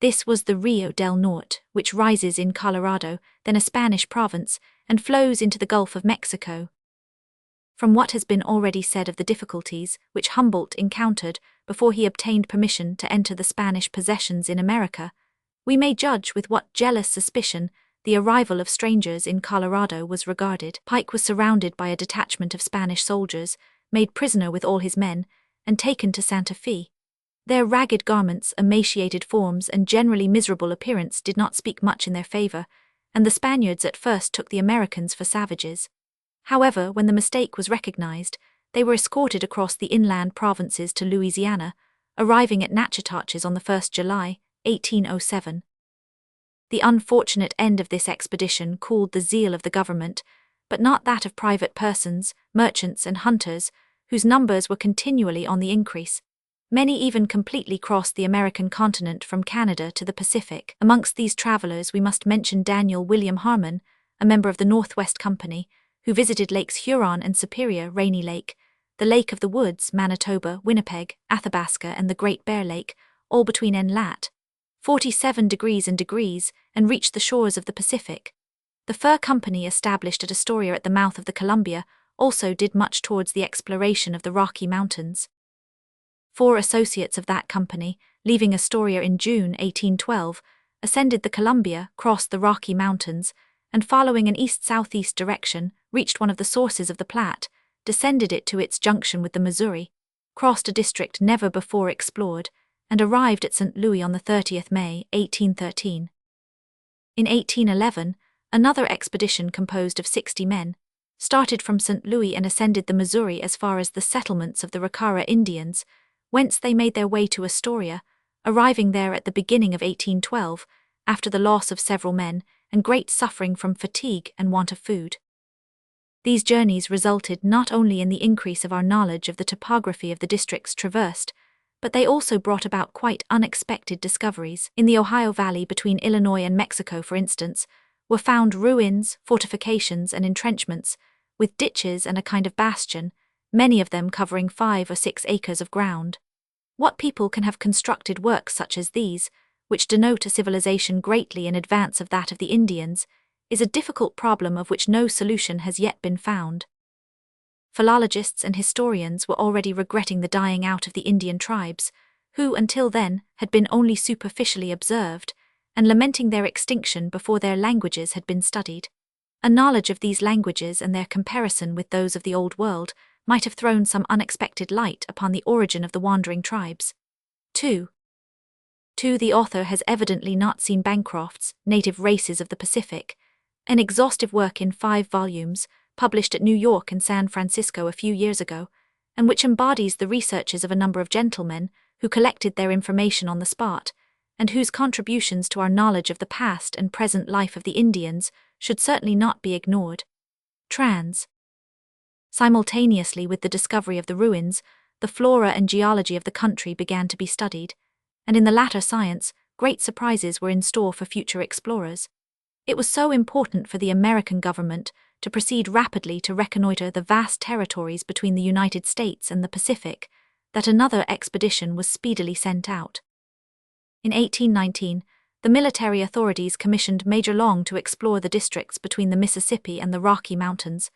This was the Rio del Norte, which rises in Colorado, then a Spanish province, and flows into the Gulf of Mexico. From what has been already said of the difficulties which Humboldt encountered before he obtained permission to enter the Spanish possessions in America, we may judge with what jealous suspicion the arrival of strangers in Colorado was regarded. Pike was surrounded by a detachment of Spanish soldiers, made prisoner with all his men, and taken to Santa Fe. Their ragged garments, emaciated forms, and generally miserable appearance did not speak much in their favor, and the Spaniards at first took the Americans for savages. However, when the mistake was recognized, they were escorted across the inland provinces to Louisiana, arriving at Natchitoches on the 1st July, 1807. The unfortunate end of this expedition cooled the zeal of the government, but not that of private persons, merchants, and hunters, whose numbers were continually on the increase. Many even completely crossed the American continent from Canada to the Pacific. Amongst these travelers we must mention Daniel William Harmon, a member of the Northwest Company, who visited Lakes Huron and Superior, Rainy Lake, the Lake of the Woods, Manitoba, Winnipeg, Athabasca, and the Great Bear Lake, all between N-lat. 47 degrees and reached the shores of the Pacific. The Fur Company, established at Astoria at the mouth of the Columbia, also did much towards the exploration of the Rocky Mountains. 4 associates of that company, leaving Astoria in June 1812, ascended the Columbia, crossed the Rocky Mountains, and following an east-southeast direction, reached one of the sources of the Platte, descended it to its junction with the Missouri, crossed a district never before explored, and arrived at St. Louis on the 30th May, 1813. In 1811, another expedition composed of 60 men started from St. Louis and ascended the Missouri as far as the settlements of the Ricara Indians, whence they made their way to Astoria, arriving there at the beginning of 1812, after the loss of several men and great suffering from fatigue and want of food. These journeys resulted not only in the increase of our knowledge of the topography of the districts traversed, but they also brought about quite unexpected discoveries. In the Ohio Valley between Illinois and Mexico, for instance, were found ruins, fortifications, and entrenchments, with ditches and a kind of bastion, many of them covering 5 or 6 acres of ground. What people can have constructed works such as these, which denote a civilization greatly in advance of that of the Indians, is a difficult problem of which no solution has yet been found. Philologists and historians were already regretting the dying out of the Indian tribes, who until then had been only superficially observed, and lamenting their extinction before their languages had been studied. A knowledge of these languages and their comparison with those of the Old World might have thrown some unexpected light upon the origin of the wandering tribes. 2. The author has evidently not seen Bancroft's Native Races of the Pacific, an exhaustive work in 5 volumes, published at New York and San Francisco a few years ago, and which embodies the researches of a number of gentlemen who collected their information on the spot, and whose contributions to our knowledge of the past and present life of the Indians should certainly not be ignored. Trans. Simultaneously with the discovery of the ruins, the flora and geology of the country began to be studied, and in the latter science, great surprises were in store for future explorers. It was so important for the American government to proceed rapidly to reconnoiter the vast territories between the United States and the Pacific that another expedition was speedily sent out. In 1819, the military authorities commissioned Major Long to explore the districts between the Mississippi and the Rocky Mountains,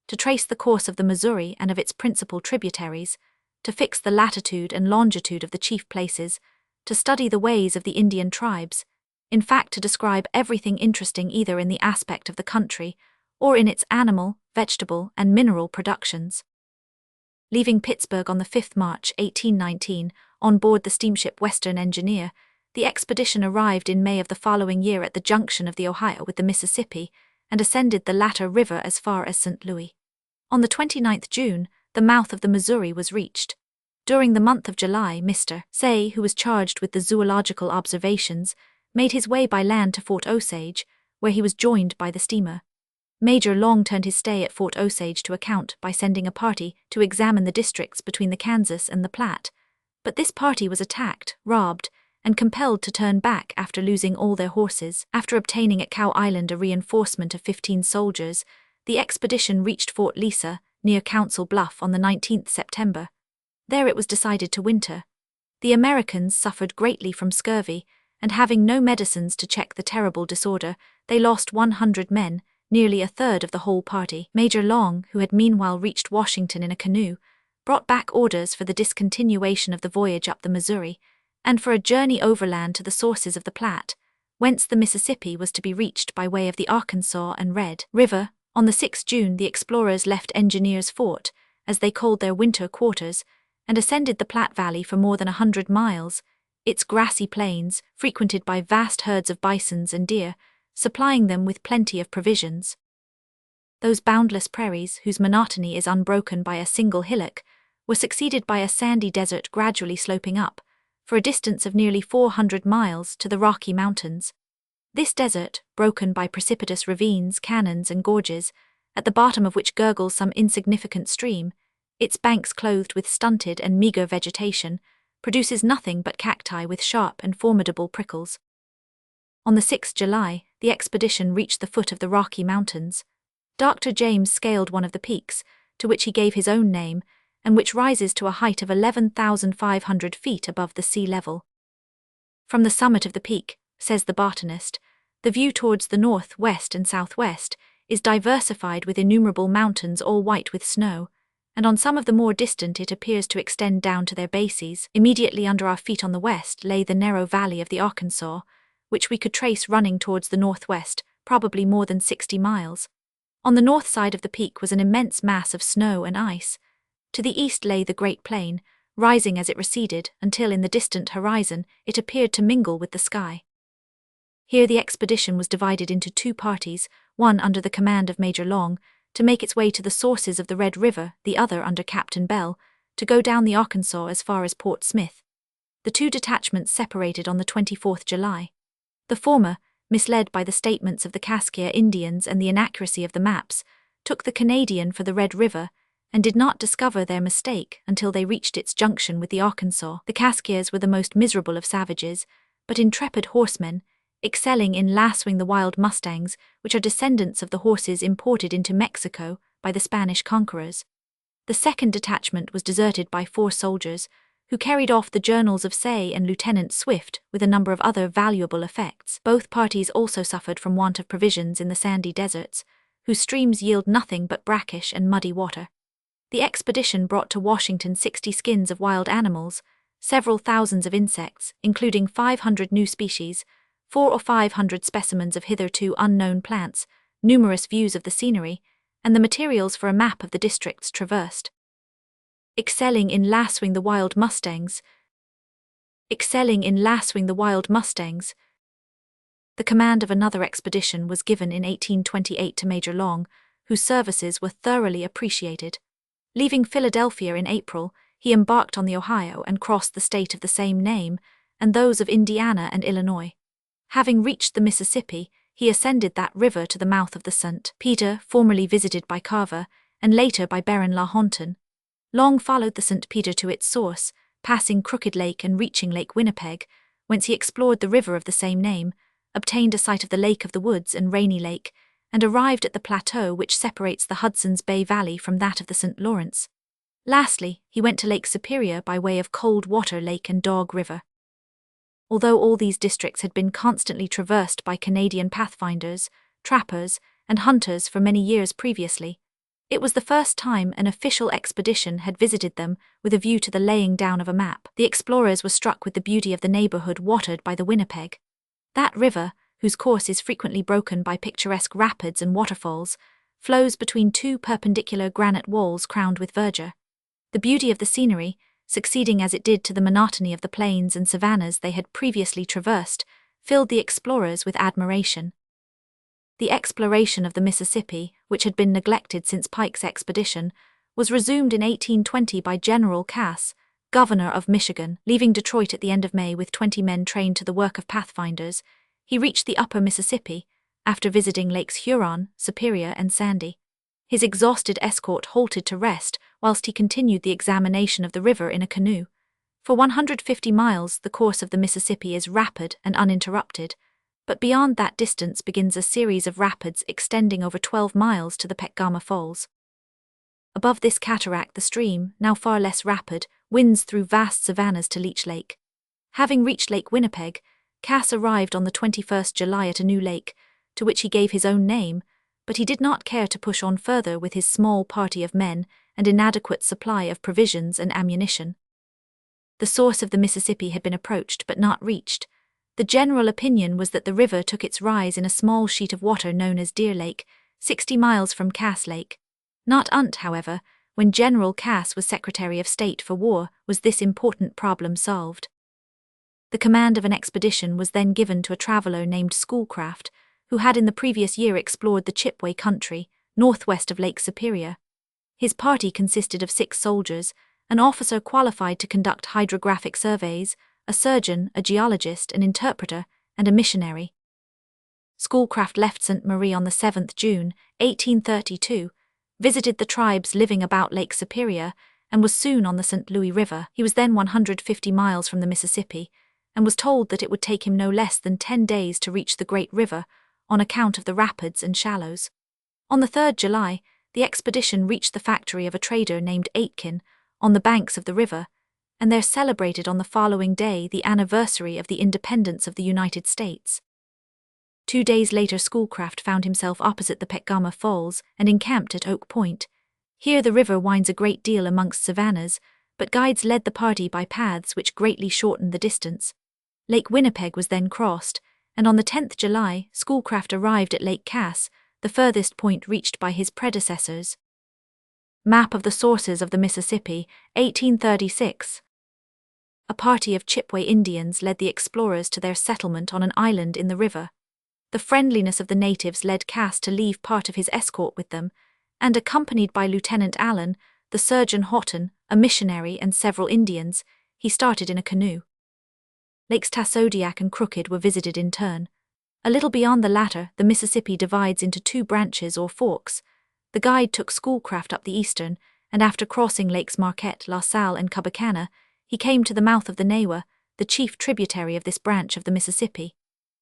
to trace the course of the Missouri and of its principal tributaries, to fix the latitude and longitude of the chief places, to study the ways of the Indian tribes, in fact to describe everything interesting either in the aspect of the country or in its animal, vegetable, and mineral productions. Leaving Pittsburgh on the 5th March, 1819, on board the steamship Western Engineer, the expedition arrived in May of the following year at the junction of the Ohio with the Mississippi, and ascended the latter river as far as St. Louis. On the 29th June, the mouth of the Missouri was reached. During the month of July, Mr. Say, who was charged with the zoological observations, made his way by land to Fort Osage, where he was joined by the steamer. Major Long turned his stay at Fort Osage to account by sending a party to examine the districts between the Kansas and the Platte, but this party was attacked, robbed, and compelled to turn back after losing all their horses. After obtaining at Cow Island a reinforcement of 15 soldiers, the expedition reached Fort Lisa, near Council Bluff, on the 19th September. There it was decided to winter. The Americans suffered greatly from scurvy, and having no medicines to check the terrible disorder, they lost 100 men, nearly a third of the whole party. Major Long, who had meanwhile reached Washington in a canoe, brought back orders for the discontinuation of the voyage up the Missouri, and for a journey overland to the sources of the Platte, whence the Mississippi was to be reached by way of the Arkansas and Red River. On the 6th June the explorers left Engineers Fort, as they called their winter quarters, and ascended the Platte Valley for more than 100 miles, its grassy plains, frequented by vast herds of bisons and deer, supplying them with plenty of provisions. Those boundless prairies, whose monotony is unbroken by a single hillock, were succeeded by a sandy desert gradually sloping up, for a distance of nearly 400 miles, to the Rocky Mountains. This desert, broken by precipitous ravines, canyons, and gorges, at the bottom of which gurgles some insignificant stream, its banks clothed with stunted and meager vegetation, produces nothing but cacti with sharp and formidable prickles. On the 6th July, the expedition reached the foot of the Rocky Mountains. Dr. James scaled one of the peaks, to which he gave his own name, and which rises to a height of 11,500 feet above the sea level. From the summit of the peak, says the botanist, the view towards the north, west, and southwest is diversified with innumerable mountains all white with snow, and on some of the more distant it appears to extend down to their bases. Immediately under our feet on the west lay the narrow valley of the Arkansas, which we could trace running towards the northwest, probably more than 60 miles. On the north side of the peak was an immense mass of snow and ice. To the east lay the Great Plain, rising as it receded, until in the distant horizon it appeared to mingle with the sky. Here the expedition was divided into two parties, one under the command of Major Long, to make its way to the sources of the Red River, the other under Captain Bell, to go down the Arkansas as far as Port Smith. The two detachments separated on the 24th July. The former, misled by the statements of the Kaskiyia Indians and the inaccuracy of the maps, took the Canadian for the Red River, and did not discover their mistake until they reached its junction with the Arkansas. The Kaskias were the most miserable of savages, but intrepid horsemen, excelling in lassoing the wild mustangs, which are descendants of the horses imported into Mexico by the Spanish conquerors. The second detachment was deserted by 4 soldiers, who carried off the journals of Say and Lieutenant Swift with a number of other valuable effects. Both parties also suffered from want of provisions in the sandy deserts, whose streams yield nothing but brackish and muddy water. The expedition brought to Washington 60 skins of wild animals, several thousands of insects, including 500 new species, 400 or 500 specimens of hitherto unknown plants, numerous views of the scenery, and the materials for a map of the districts traversed. Excelling in lassoing the wild mustangs. The command of another expedition was given in 1828 to Major Long, whose services were thoroughly appreciated. Leaving Philadelphia in April, he embarked on the Ohio and crossed the state of the same name, and those of Indiana and Illinois. Having reached the Mississippi, he ascended that river to the mouth of the St. Peter, formerly visited by Carver, and later by Baron La Hontan. Long followed the St. Peter to its source, passing Crooked Lake and reaching Lake Winnipeg, whence he explored the river of the same name, obtained a sight of the Lake of the Woods and Rainy Lake, and arrived at the plateau which separates the Hudson's Bay Valley from that of the St. Lawrence. Lastly, he went to Lake Superior by way of Cold Water Lake and Dog River. Although all these districts had been constantly traversed by Canadian pathfinders, trappers, and hunters for many years previously, it was the first time an official expedition had visited them with a view to the laying down of a map. The explorers were struck with the beauty of the neighborhood watered by the Winnipeg. That river, whose course is frequently broken by picturesque rapids and waterfalls, flows between 2 perpendicular granite walls crowned with verdure. The beauty of the scenery, succeeding as it did to the monotony of the plains and savannas they had previously traversed, filled the explorers with admiration. the exploration of the Mississippi, which had been neglected since Pike's expedition, was resumed in 1820 by General Cass, governor of Michigan. Leaving Detroit at the end of May with 20 men trained to the work of pathfinders, he reached the upper Mississippi, after visiting Lakes Huron, Superior, and Sandy. His exhausted escort halted to rest whilst he continued the examination of the river in a canoe. For 150 miles, the course of the Mississippi is rapid and uninterrupted, but beyond that distance begins a series of rapids extending over 12 miles to the Peckhama Falls. Above this cataract, the stream, now far less rapid, winds through vast savannas to Leech Lake. Having reached Lake Winnipeg, Cass arrived on the 21st July at a new lake, to which he gave his own name, but he did not care to push on further with his small party of men and inadequate supply of provisions and ammunition. The source of the Mississippi had been approached but not reached. The general opinion was that the river took its rise in a small sheet of water known as Deer Lake, 60 miles from Cass Lake. Not however, when General Cass was Secretary of State for War, was this important problem solved. The command of an expedition was then given to a traveler named Schoolcraft, who had in the previous year explored the Chippewa country, northwest of Lake Superior. His party consisted of 6 soldiers, an officer qualified to conduct hydrographic surveys, a surgeon, a geologist, an interpreter, and a missionary. Schoolcraft left St. Marie on the 7th June, 1832, visited the tribes living about Lake Superior, and was soon on the St. Louis River. He was then 150 miles from the Mississippi, and was told that it would take him no less than 10 days to reach the Great River, on account of the rapids and shallows. On the 3rd July, the expedition reached the factory of a trader named Aitken, on the banks of the river, and there celebrated on the following day the anniversary of the independence of the United States. 2 days later, Schoolcraft found himself opposite the Peckhama Falls and encamped at Oak Point. Here the river winds a great deal amongst savannas, but guides led the party by paths which greatly shortened the distance. Lake Winnipeg was then crossed, and on the 10th July, Schoolcraft arrived at Lake Cass, the furthest point reached by his predecessors. Map of the sources of the Mississippi, 1836. A party of Chippewa Indians led the explorers to their settlement on an island in the river. The friendliness of the natives led Cass to leave part of his escort with them, and accompanied by Lieutenant Allen, the surgeon Houghton, a missionary, and several Indians, he started in a canoe. Lakes Tassodiac and Crooked were visited in turn. A little beyond the latter, the Mississippi divides into 2 branches or forks. The guide took Schoolcraft up the eastern, and after crossing Lakes Marquette, La Salle, and Cubacana, he came to the mouth of the Newa, the chief tributary of this branch of the Mississippi.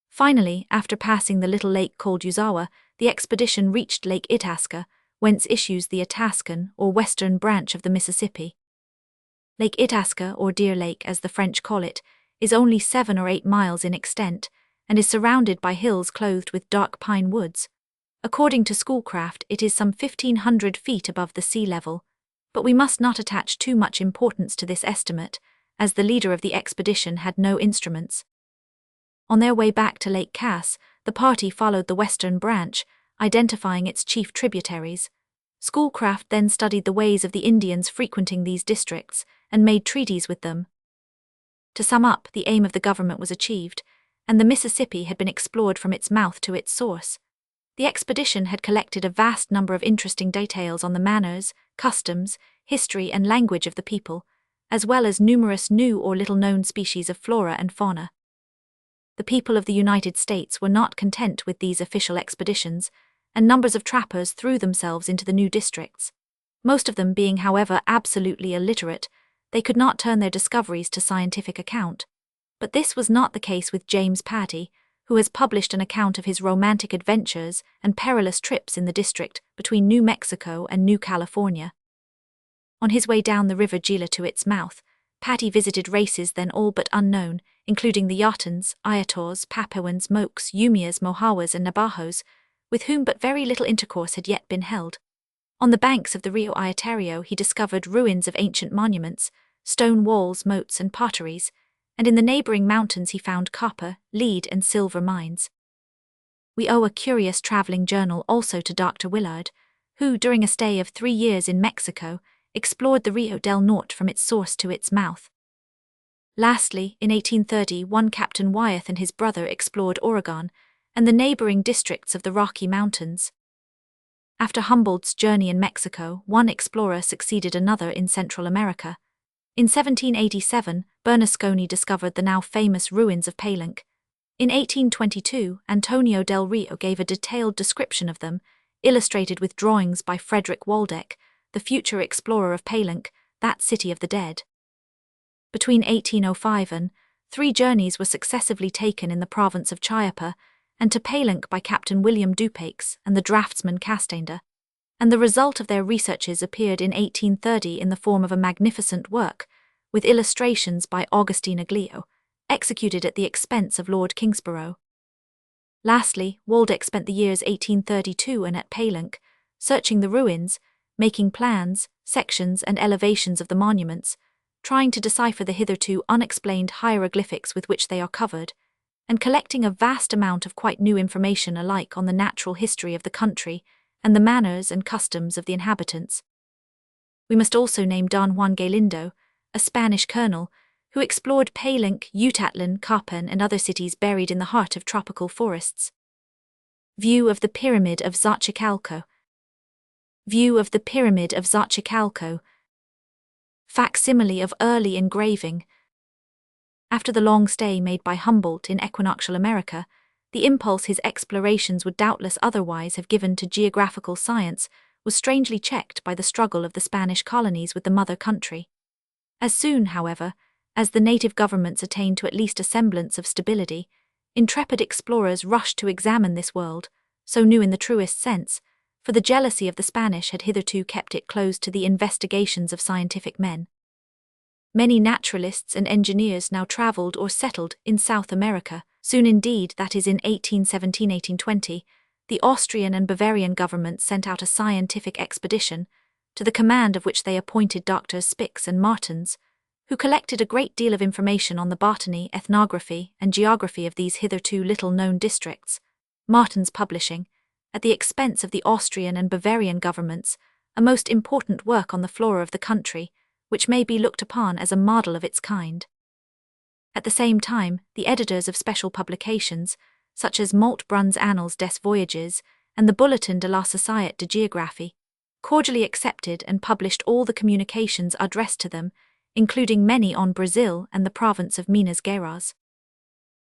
Finally, after passing the little lake called Uzawa, the expedition reached Lake Itasca, whence issues the Itascan, or western branch of the Mississippi. Lake Itasca, or Deer Lake as the French call it, is only 7 or 8 miles in extent, and is surrounded by hills clothed with dark pine woods. According to Schoolcraft, it is some 1,500 feet above the sea level, but we must not attach too much importance to this estimate, as the leader of the expedition had no instruments. On their way back to Lake Cass, the party followed the western branch, identifying its chief tributaries. Schoolcraft then studied the ways of the Indians frequenting these districts, and made treaties with them. To sum up, the aim of the government was achieved, and the Mississippi had been explored from its mouth to its source. The expedition had collected a vast number of interesting details on the manners, customs, history, and language of the people, as well as numerous new or little-known species of flora and fauna. The people of the United States were not content with these official expeditions, and numbers of trappers threw themselves into the new districts. Most of them being, however, absolutely illiterate, they could not turn their discoveries to scientific account. But this was not the case with James Patty, who has published an account of his romantic adventures and perilous trips in the district between New Mexico and New California. On his way down the river Gila to its mouth, Patty visited races then all but unknown, including the Yatans, Iators, Papuans, Moks, Umias, Mohawas, and Navajos, with whom but very little intercourse had yet been held. On the banks of the Rio Iatario he discovered ruins of ancient monuments, stone walls, moats, and potteries, and in the neighboring mountains he found copper, lead, and silver mines. We owe a curious traveling journal also to Dr. Willard, who, during a stay of 3 years in Mexico, explored the Rio del Norte from its source to its mouth. Lastly, in 1830, one Captain Wyeth and his brother explored Oregon, and the neighboring districts of the Rocky Mountains. After Humboldt's journey in Mexico, one explorer succeeded another in Central America. In 1787, Bernasconi discovered the now famous ruins of Palenque. In 1822, Antonio del Rio gave a detailed description of them, illustrated with drawings by Frederick Waldeck, the future explorer of Palenque, that city of the dead. Between 1805 and 3 journeys were successively taken in the province of Chiapa and to Palenque by Captain William Dupaix and the draftsman Castander, and the result of their researches appeared in 1830 in the form of a magnificent work, with illustrations by Augustine Aglio, executed at the expense of Lord Kingsborough. Lastly, Waldeck spent the years 1832 and at Palenque, searching the ruins, making plans, sections and elevations of the monuments, trying to decipher the hitherto unexplained hieroglyphics with which they are covered, and collecting a vast amount of quite new information alike on the natural history of the country and the manners and customs of the inhabitants. We must also name Don Juan Galindo, a Spanish colonel, who explored Palenque, Yucatán, Capan and other cities buried in the heart of tropical forests. View of the Pyramid of Xochicalco. View of the Pyramid of Xochicalco. Facsimile of early engraving. After the long stay made by Humboldt in equinoctial America, the impulse his explorations would doubtless otherwise have given to geographical science was strangely checked by the struggle of the Spanish colonies with the mother country. As soon, however, as the native governments attained to at least a semblance of stability, intrepid explorers rushed to examine this world, so new in the truest sense, for the jealousy of the Spanish had hitherto kept it closed to the investigations of scientific men. Many naturalists and engineers now travelled or settled in South America. Soon indeed, that is in 1817-1820, the Austrian and Bavarian governments sent out a scientific expedition, to the command of which they appointed Doctors Spix and Martens, who collected a great deal of information on the botany, ethnography, and geography of these hitherto little-known districts, Martens publishing, at the expense of the Austrian and Bavarian governments, a most important work on the flora of the country, which may be looked upon as a model of its kind. At the same time, the editors of special publications, such as Moltbrun's Annales des Voyages and the Bulletin de la Société de Géographie, cordially accepted and published all the communications addressed to them, including many on Brazil and the province of Minas Gerais.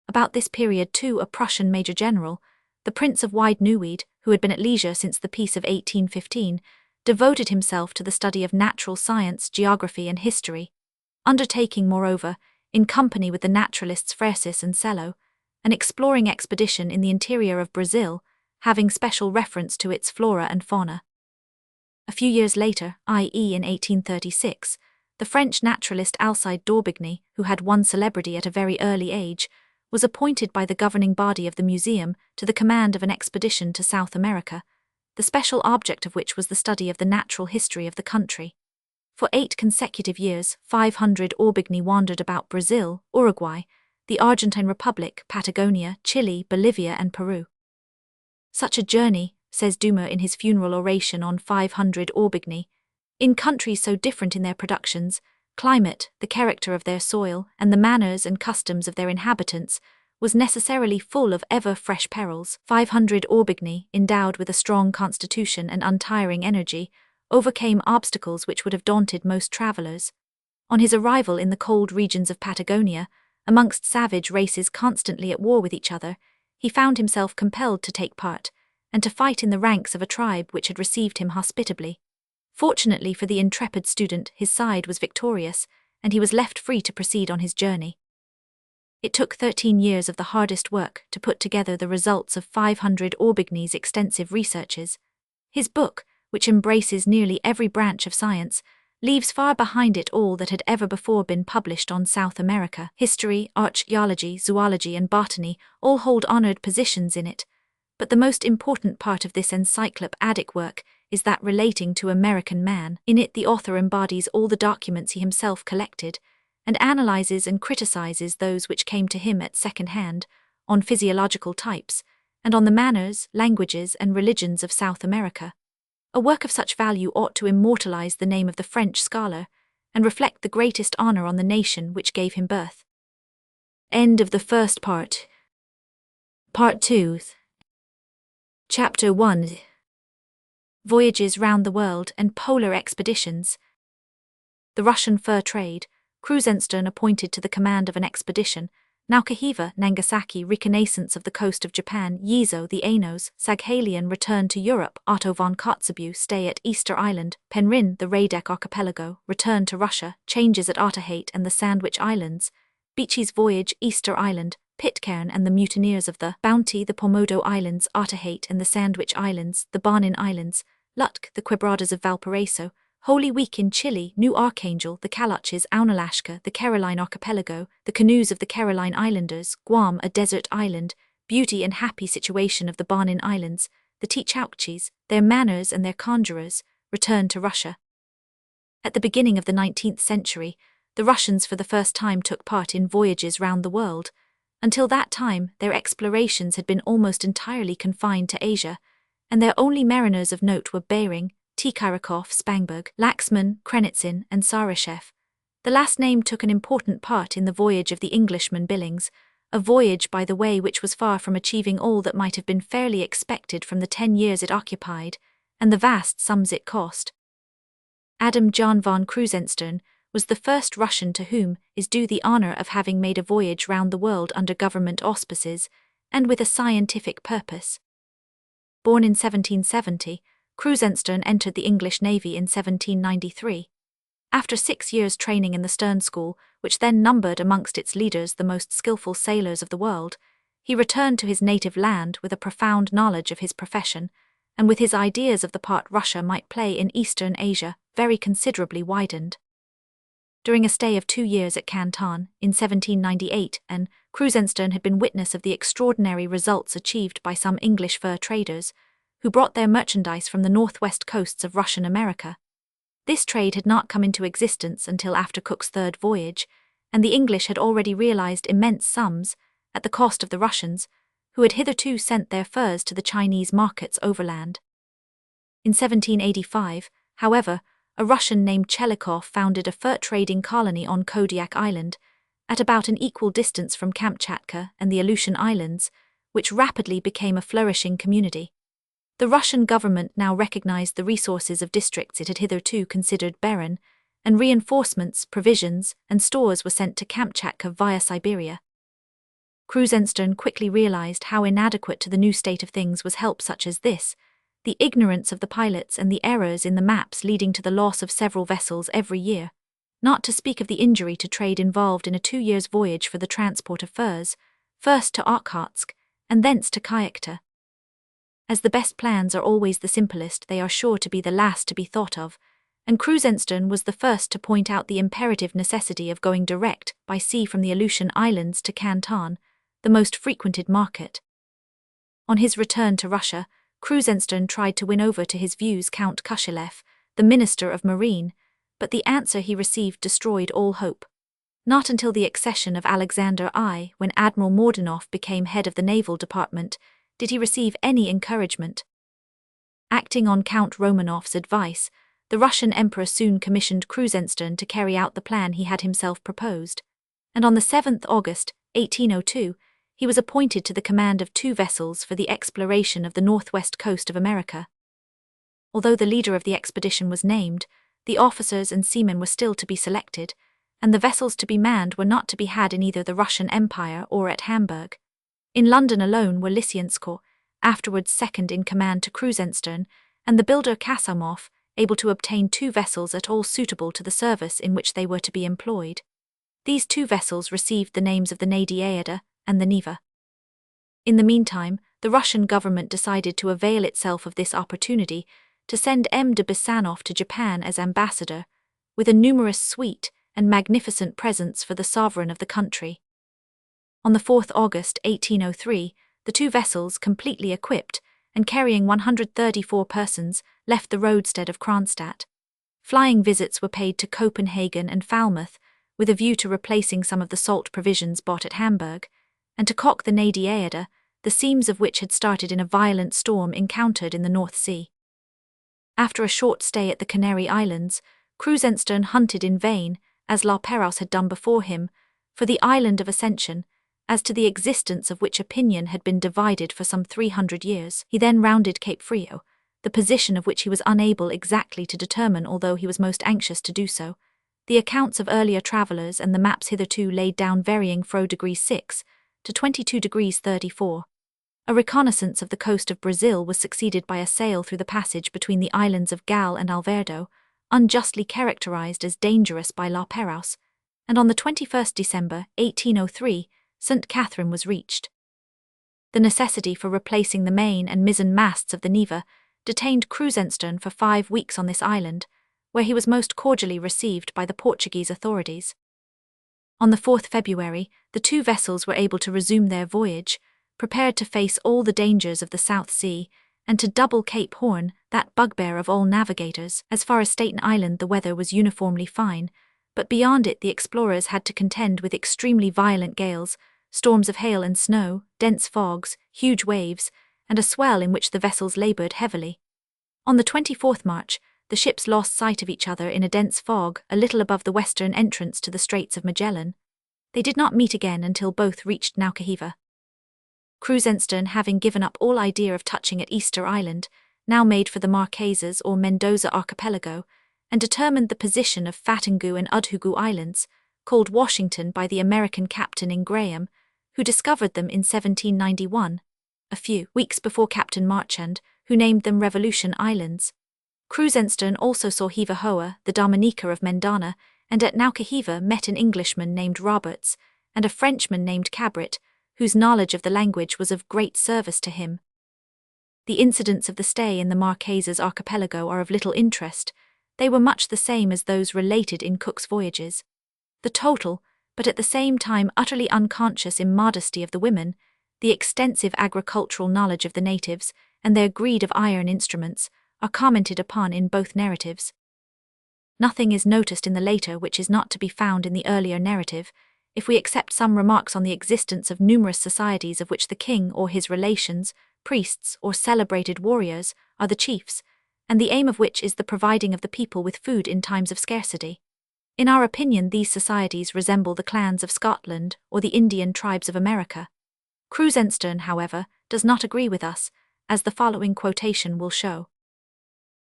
About this period too a Prussian Major General, the Prince of Wide Neuwied, who had been at leisure since the peace of 1815, devoted himself to the study of natural science, geography and history, undertaking, moreover, in company with the naturalists Freycis and Sello, an exploring expedition in the interior of Brazil, having special reference to its flora and fauna. A few years later, i.e. in 1836, the French naturalist Alcide d'Aubigny, who had won celebrity at a very early age, was appointed by the governing body of the museum to the command of an expedition to South America, the special object of which was the study of the natural history of the country. For 8 consecutive years, 500 Aubigny wandered about Brazil, Uruguay, the Argentine Republic, Patagonia, Chile, Bolivia and Peru. Such a journey, says Dumas in his funeral oration on 500 Aubigny, in countries so different in their productions, climate, the character of their soil, and the manners and customs of their inhabitants, was necessarily full of ever-fresh perils. 500 Aubigny, endowed with a strong constitution and untiring energy, overcame obstacles which would have daunted most travellers. On his arrival in the cold regions of Patagonia, amongst savage races constantly at war with each other, he found himself compelled to take part, and to fight in the ranks of a tribe which had received him hospitably. Fortunately for the intrepid student, his side was victorious, and he was left free to proceed on his journey. It took 13 years of the hardest work to put together the results of 500 Aubigny's extensive researches. His book, which embraces nearly every branch of science, leaves far behind it all that had ever before been published on South America. History, archaeology, zoology and botany all hold honored positions in it, but the most important part of this encyclopedic work is that relating to American man. In it the author embodies all the documents he himself collected, and analyzes and criticizes those which came to him at second hand, on physiological types, and on the manners, languages and religions of South America. A work of such value ought to immortalize the name of the French scholar, and reflect the greatest honor on the nation which gave him birth. End of the first part. Part 2. Chapter 1. Voyages round the world and polar expeditions. The Russian fur trade. Krusenstern appointed to the command of an expedition. Naukaheva, Nagasaki, reconnaissance of the coast of Japan. Yizo, the Ainos, Saghalian, return to Europe. Otto von Kotzebue, stay at Easter Island. Penryn, the Radek archipelago, return to Russia. Changes at Otaheite and the Sandwich Islands. Beechey's voyage, Easter Island. Pitcairn and the mutineers of the Bounty, the Pomodo Islands, Otaheite and the Sandwich Islands, the Barnin Islands, Lutk, the Quebradas of Valparaiso, Holy Week in Chile, New Archangel, the Kaloches, Aunalaska, the Caroline Archipelago, the canoes of the Caroline Islanders, Guam, a desert island, beauty and happy situation of the Barnin Islands, the Teachauchis, their manners and their conjurers, return to Russia. At the beginning of the 19th century, the Russians for the first time took part in voyages round the world. Until that time, their explorations had been almost entirely confined to Asia, and their only mariners of note were Bering, Tikhyrikov, Spangberg, Laxman, Krenitsyn, and Sarashev. The last named took an important part in the voyage of the Englishman Billings, a voyage, by the way, which was far from achieving all that might have been fairly expected from the 10 years it occupied, and the vast sums it cost. Adam John von Krusenstern was the first Russian to whom is due the honor of having made a voyage round the world under government auspices, and with a scientific purpose. Born in 1770, Krusenstern entered the English Navy in 1793. After 6 years' training in the Stern School, which then numbered amongst its leaders the most skillful sailors of the world, he returned to his native land with a profound knowledge of his profession, and with his ideas of the part Russia might play in Eastern Asia very considerably widened. During a stay of 2 years at Canton, in 1798, Krusenstern had been witness of the extraordinary results achieved by some English fur traders, who brought their merchandise from the northwest coasts of Russian America. This trade had not come into existence until after Cook's third voyage, and the English had already realized immense sums, at the cost of the Russians, who had hitherto sent their furs to the Chinese markets overland. In 1785, however, a Russian named Chelikov founded a fur trading colony on Kodiak Island, at about an equal distance from Kamchatka and the Aleutian Islands, which rapidly became a flourishing community. The Russian government now recognized the resources of districts it had hitherto considered barren, and reinforcements, provisions, and stores were sent to Kamchatka via Siberia. Krusenstern quickly realized how inadequate to the new state of things was help such as this, the ignorance of the pilots and the errors in the maps leading to the loss of several vessels every year, not to speak of the injury to trade involved in a 2 years' voyage for the transport of furs, first to Okhotsk, and thence to Kayakta. As the best plans are always the simplest, they are sure to be the last to be thought of, and Krusenstern was the first to point out the imperative necessity of going direct by sea from the Aleutian Islands to Canton, the most frequented market. On his return to Russia, Krusenstern tried to win over to his views Count Kushilev, the Minister of Marine, but the answer he received destroyed all hope. Not until the accession of Alexander I, when Admiral Mordunov became head of the Naval Department, did he receive any encouragement. Acting on Count Romanov's advice, the Russian Emperor soon commissioned Krusenstern to carry out the plan he had himself proposed, and on the 7th August, 1802, he was appointed to the command of 2 vessels for the exploration of the northwest coast of America. Although the leader of the expedition was named, the officers and seamen were still to be selected, and the vessels to be manned were not to be had in either the Russian Empire or at Hamburg. In London alone were Lysiansko, afterwards second in command to Krusenstern, and the builder Kasamov, able to obtain 2 vessels at all suitable to the service in which they were to be employed. These 2 vessels received the names of the Nadezhda and the Neva. In the meantime, the Russian government decided to avail itself of this opportunity to send M. de Bisanov to Japan as ambassador, with a numerous suite and magnificent presents for the sovereign of the country. On the 4th August 1803, the 2 vessels, completely equipped and carrying 134 persons, left the roadstead of Kronstadt. Flying visits were paid to Copenhagen and Falmouth, with a view to replacing some of the salt provisions bought at Hamburg, and to caulk the Nadezhda, the seams of which had started in a violent storm encountered in the North Sea. After a short stay at the Canary Islands, Krusenstern hunted in vain, as La Pérouse had done before him, for the island of Ascension, as to the existence of which opinion had been divided for some 300 years. He then rounded Cape Frio, the position of which he was unable exactly to determine, although he was most anxious to do so. The accounts of earlier travellers and the maps hitherto laid down varying from degrees 6 to 22 degrees 34. A reconnaissance of the coast of Brazil was succeeded by a sail through the passage between the islands of Gal and Alverdo, unjustly characterized as dangerous by La Perouse, and on the 21st December, 1803, St. Catherine was reached. The necessity for replacing the main and mizzen masts of the Neva detained Krusenstern for 5 weeks on this island, where he was most cordially received by the Portuguese authorities. On the 4th February, the two vessels were able to resume their voyage, prepared to face all the dangers of the South Sea, and to double Cape Horn, that bugbear of all navigators. As far as Staten Island the weather was uniformly fine, but beyond it the explorers had to contend with extremely violent gales, storms of hail and snow, dense fogs, huge waves, and a swell in which the vessels laboured heavily. On the 24th March, the ships lost sight of each other in a dense fog a little above the western entrance to the Straits of Magellan. They did not meet again until both reached Naukahiva. Krusenstern, having given up all idea of touching at Easter Island, now made for the Marquesas or Mendoza archipelago, and determined the position of Fatingu and Udhugu Islands, called Washington by the American captain Ingraham, who discovered them in 1791, a few weeks before Captain Marchand, who named them Revolution Islands. Krusenstern also saw Hiva Hoa, the Dominica of Mendana, and at Naukahiva met an Englishman named Roberts, and a Frenchman named Cabrit, whose knowledge of the language was of great service to him. The incidents of the stay in the Marquesas archipelago are of little interest. They were much the same as those related in Cook's voyages. The total, but at the same time utterly unconscious immodesty of the women, the extensive agricultural knowledge of the natives, and their greed of iron instruments, are commented upon in both narratives. Nothing is noticed in the later which is not to be found in the earlier narrative, if we accept some remarks on the existence of numerous societies of which the king or his relations, priests or celebrated warriors, are the chiefs, and the aim of which is the providing of the people with food in times of scarcity. In our opinion, these societies resemble the clans of Scotland or the Indian tribes of America. Krusenstern, however, does not agree with us, as the following quotation will show.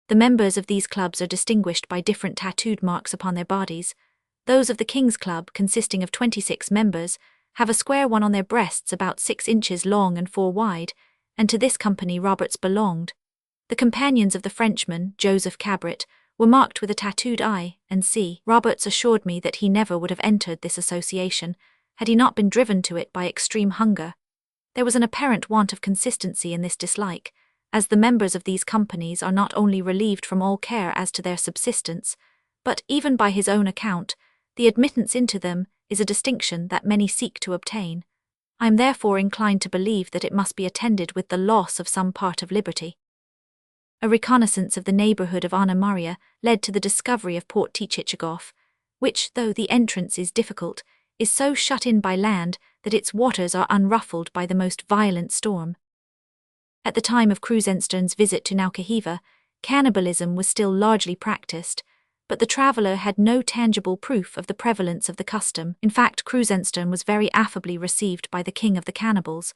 The members of these clubs are distinguished by different tattooed marks upon their bodies. Those of the King's Club, consisting of 26 members, have a square one on their breasts about 6 inches long and 4 wide, and to this company Roberts belonged. The companions of the Frenchman, Joseph Cabrit, were marked with a tattooed eye and C. Roberts assured me that he never would have entered this association, had he not been driven to it by extreme hunger. There was an apparent want of consistency in this dislike, as the members of these companies are not only relieved from all care as to their subsistence, but, even by his own account, the admittance into them is a distinction that many seek to obtain. I am therefore inclined to believe that it must be attended with the loss of some part of liberty. A reconnaissance of the neighbourhood of Anna Maria led to the discovery of Port Tchichagof, which, though the entrance is difficult, is so shut in by land that its waters are unruffled by the most violent storm. At the time of Krusenstern's visit to Naukahiva, cannibalism was still largely practiced, but the traveller had no tangible proof of the prevalence of the custom. In fact, Krusenstern was very affably received by the king of the cannibals,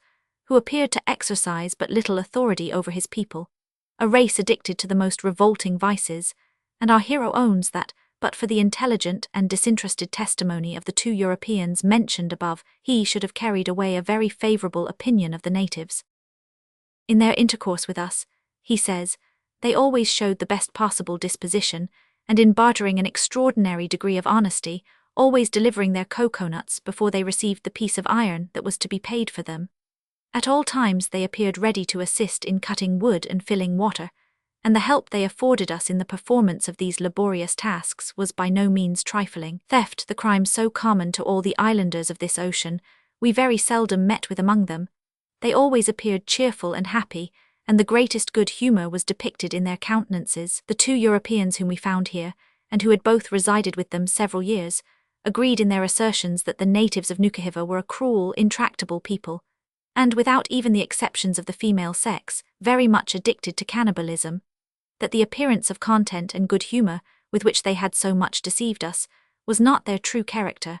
who appeared to exercise but little authority over his people, a race addicted to the most revolting vices, and our hero owns that, but for the intelligent and disinterested testimony of the 2 Europeans mentioned above, he should have carried away a very favourable opinion of the natives. In their intercourse with us, he says, they always showed the best possible disposition, and in bartering an extraordinary degree of honesty, always delivering their coconuts before they received the piece of iron that was to be paid for them. At all times they appeared ready to assist in cutting wood and filling water, and the help they afforded us in the performance of these laborious tasks was by no means trifling. Theft, the crime so common to all the islanders of this ocean, we very seldom met with among them. They always appeared cheerful and happy, and the greatest good humour was depicted in their countenances. The 2 Europeans whom we found here, and who had both resided with them several years, agreed in their assertions that the natives of Naukahiva were a cruel, intractable people, and without even the exceptions of the female sex, very much addicted to cannibalism, that the appearance of content and good humour, with which they had so much deceived us, was not their true character,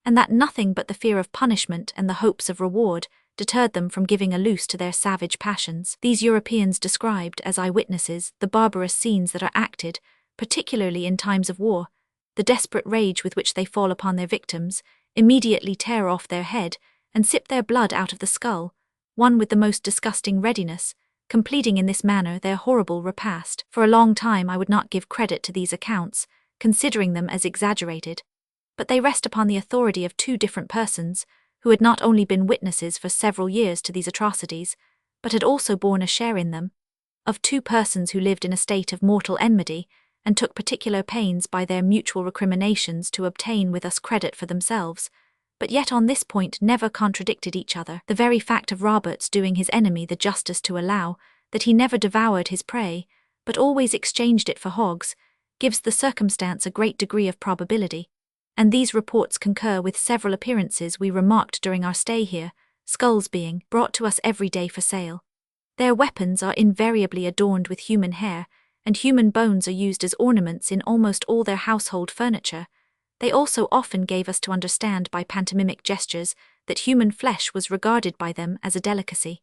and that nothing but the fear of punishment and the hopes of reward deterred them from giving a loose to their savage passions. These Europeans described as eyewitnesses the barbarous scenes that are acted, particularly in times of war, the desperate rage with which they fall upon their victims, immediately tear off their head, and sip their blood out of the skull, one with the most disgusting readiness, completing in this manner their horrible repast. For a long time I would not give credit to these accounts, considering them as exaggerated, but they rest upon the authority of two different persons, who had not only been witnesses for several years to these atrocities, but had also borne a share in them, of two persons who lived in a state of mortal enmity, and took particular pains by their mutual recriminations to obtain with us credit for themselves, but yet on this point never contradicted each other. The very fact of Robert's doing his enemy the justice to allow that he never devoured his prey, but always exchanged it for hogs, gives the circumstance a great degree of probability, and these reports concur with several appearances we remarked during our stay here, skulls being brought to us every day for sale. Their weapons are invariably adorned with human hair, and human bones are used as ornaments in almost all their household furniture. They also often gave us to understand by pantomimic gestures that human flesh was regarded by them as a delicacy.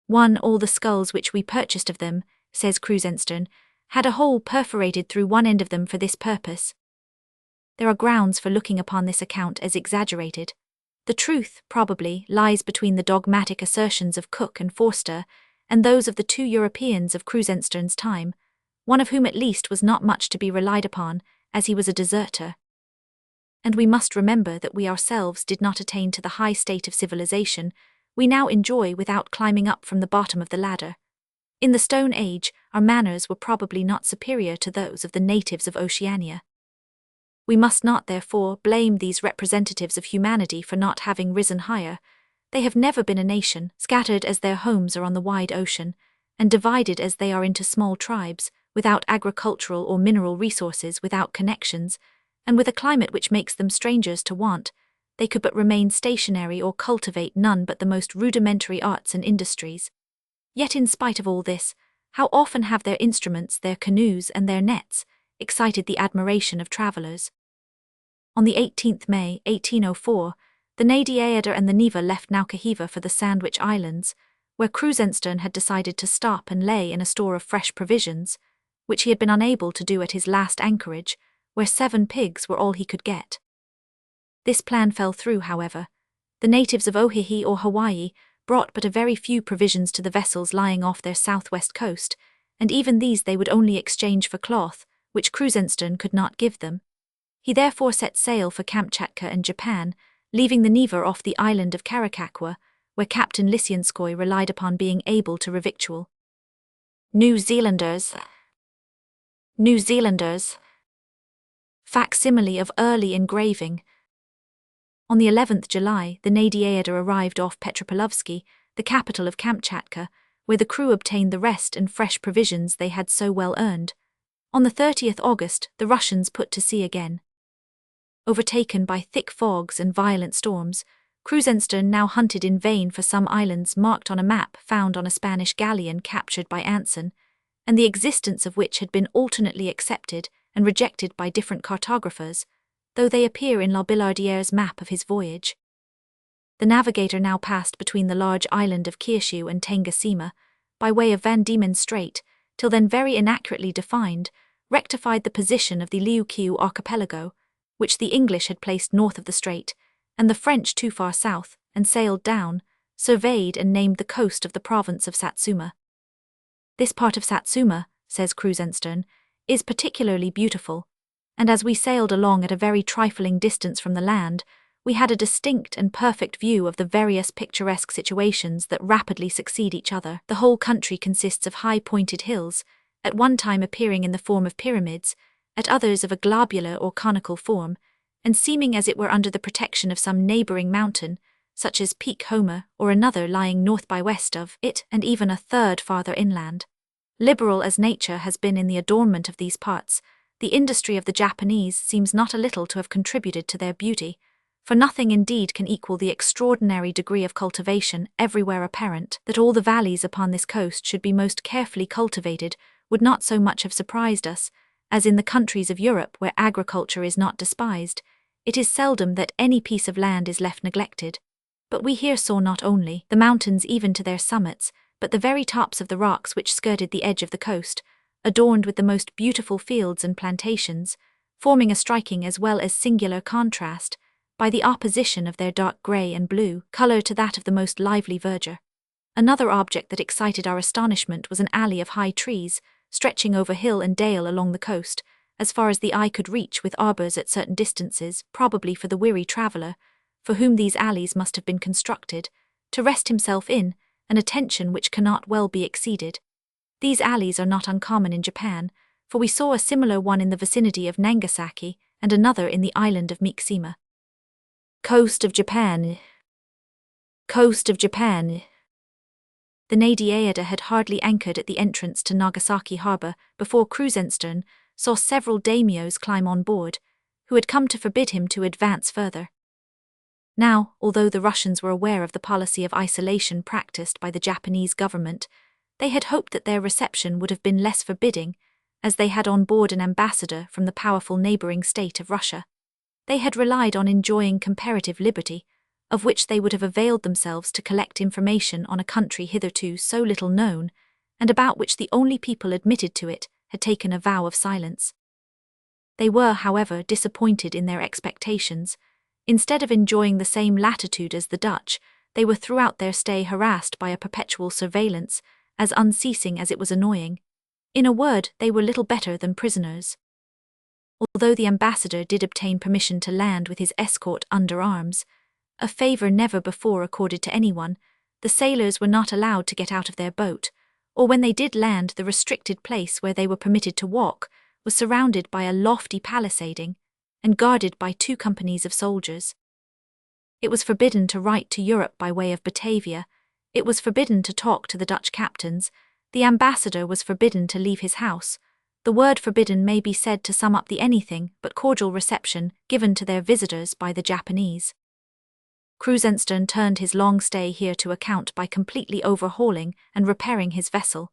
All the skulls which we purchased of them, says Krusenstern, had a hole perforated through one end of them for this purpose. There are grounds for looking upon this account as exaggerated. The truth, probably, lies between the dogmatic assertions of Cook and Forster and those of the two Europeans of Krusenstern's time, one of whom at least was not much to be relied upon, as he was a deserter. And we must remember that we ourselves did not attain to the high state of civilization we now enjoy without climbing up from the bottom of the ladder. In the Stone Age, our manners were probably not superior to those of the natives of Oceania. We must not, therefore, blame these representatives of humanity for not having risen higher. They have never been a nation, scattered as their homes are on the wide ocean, and divided as they are into small tribes, without agricultural or mineral resources, without connections, and with a climate which makes them strangers to want. They could but remain stationary or cultivate none but the most rudimentary arts and industries. Yet in spite of all this, how often have their instruments, their canoes, and their nets excited the admiration of travellers. On the 18th May, 1804, the Nadiader and the Neva left Naukahiva for the Sandwich Islands, where Krusenstern had decided to stop and lay in a store of fresh provisions, which he had been unable to do at his last anchorage, where 7 pigs were all he could get. This plan fell through, however. The natives of Ohihi or Hawaii brought but a very few provisions to the vessels lying off their southwest coast, and even these they would only exchange for cloth, which Krusenstern could not give them. He therefore set sail for Kamchatka and Japan, leaving the Neva off the island of Karakakwa, where Captain Lisianskoy relied upon being able to revictual. New Zealanders. Facsimile of early engraving. On the 11th July, the Nadiader arrived off Petropalovsky, the capital of Kamchatka, where the crew obtained the rest and fresh provisions they had so well earned. On the 30th August, the Russians put to sea again. Overtaken by thick fogs and violent storms, Krusenstern now hunted in vain for some islands marked on a map found on a Spanish galleon captured by Anson, and the existence of which had been alternately accepted and rejected by different cartographers, though they appear in La Billardiere's map of his voyage. The navigator now passed between the large island of Kyushu and Tangasima, by way of Van Diemen Strait, till then very inaccurately defined, rectified the position of the Liukiu archipelago, which the English had placed north of the strait, and the French too far south, and sailed down, surveyed and named the coast of the province of Satsuma. This part of Satsuma, says Krusenstern, is particularly beautiful, and as we sailed along at a very trifling distance from the land, we had a distinct and perfect view of the various picturesque situations that rapidly succeed each other. The whole country consists of high pointed hills, at one time appearing in the form of pyramids, at others of a globular or conical form, and seeming as it were under the protection of some neighbouring mountain, such as Peak Homer, or another lying north by west of it, and even a third farther inland. Liberal as nature has been in the adornment of these parts, the industry of the Japanese seems not a little to have contributed to their beauty, for nothing indeed can equal the extraordinary degree of cultivation everywhere apparent. That all the valleys upon this coast should be most carefully cultivated would not so much have surprised us, as in the countries of Europe where agriculture is not despised, It is seldom that any piece of land is left neglected. But we here saw not only the mountains even to their summits, but the very tops of the rocks which skirted the edge of the coast, adorned with the most beautiful fields and plantations, forming a striking as well as singular contrast, by the opposition of their dark grey and blue colour to that of the most lively verdure. Another object that excited our astonishment was an alley of high trees, stretching over hill and dale along the coast, as far as the eye could reach, with arbours at certain distances, probably for the weary traveller, for whom these alleys must have been constructed, to rest himself in, an attention which cannot well be exceeded. These alleys are not uncommon in Japan, for we saw a similar one in the vicinity of Nagasaki and another in the island of Mixima. Coast of Japan. Coast of Japan. The Nadiaida had hardly anchored at the entrance to Nagasaki harbour before Krusenstern saw several daimyos climb on board, who had come to forbid him to advance further. Now, although the Russians were aware of the policy of isolation practiced by the Japanese government, they had hoped that their reception would have been less forbidding, as they had on board an ambassador from the powerful neighbouring state of Russia. They had relied on enjoying comparative liberty, of which they would have availed themselves to collect information on a country hitherto so little known, and about which the only people admitted to it had taken a vow of silence. They were, however, disappointed in their expectations. Instead of enjoying the same latitude as the Dutch, they were throughout their stay harassed by a perpetual surveillance, as unceasing as it was annoying. In a word, they were little better than prisoners. Although the ambassador did obtain permission to land with his escort under arms, a favour never before accorded to anyone, the sailors were not allowed to get out of their boat, or when they did land, the restricted place where they were permitted to walk was surrounded by a lofty palisading and guarded by 2 companies of soldiers. It was forbidden to write to Europe by way of Batavia, it was forbidden to talk to the Dutch captains, the ambassador was forbidden to leave his house. The word forbidden may be said to sum up the anything but cordial reception given to their visitors by the Japanese. Krusenstern turned his long stay here to account by completely overhauling and repairing his vessel.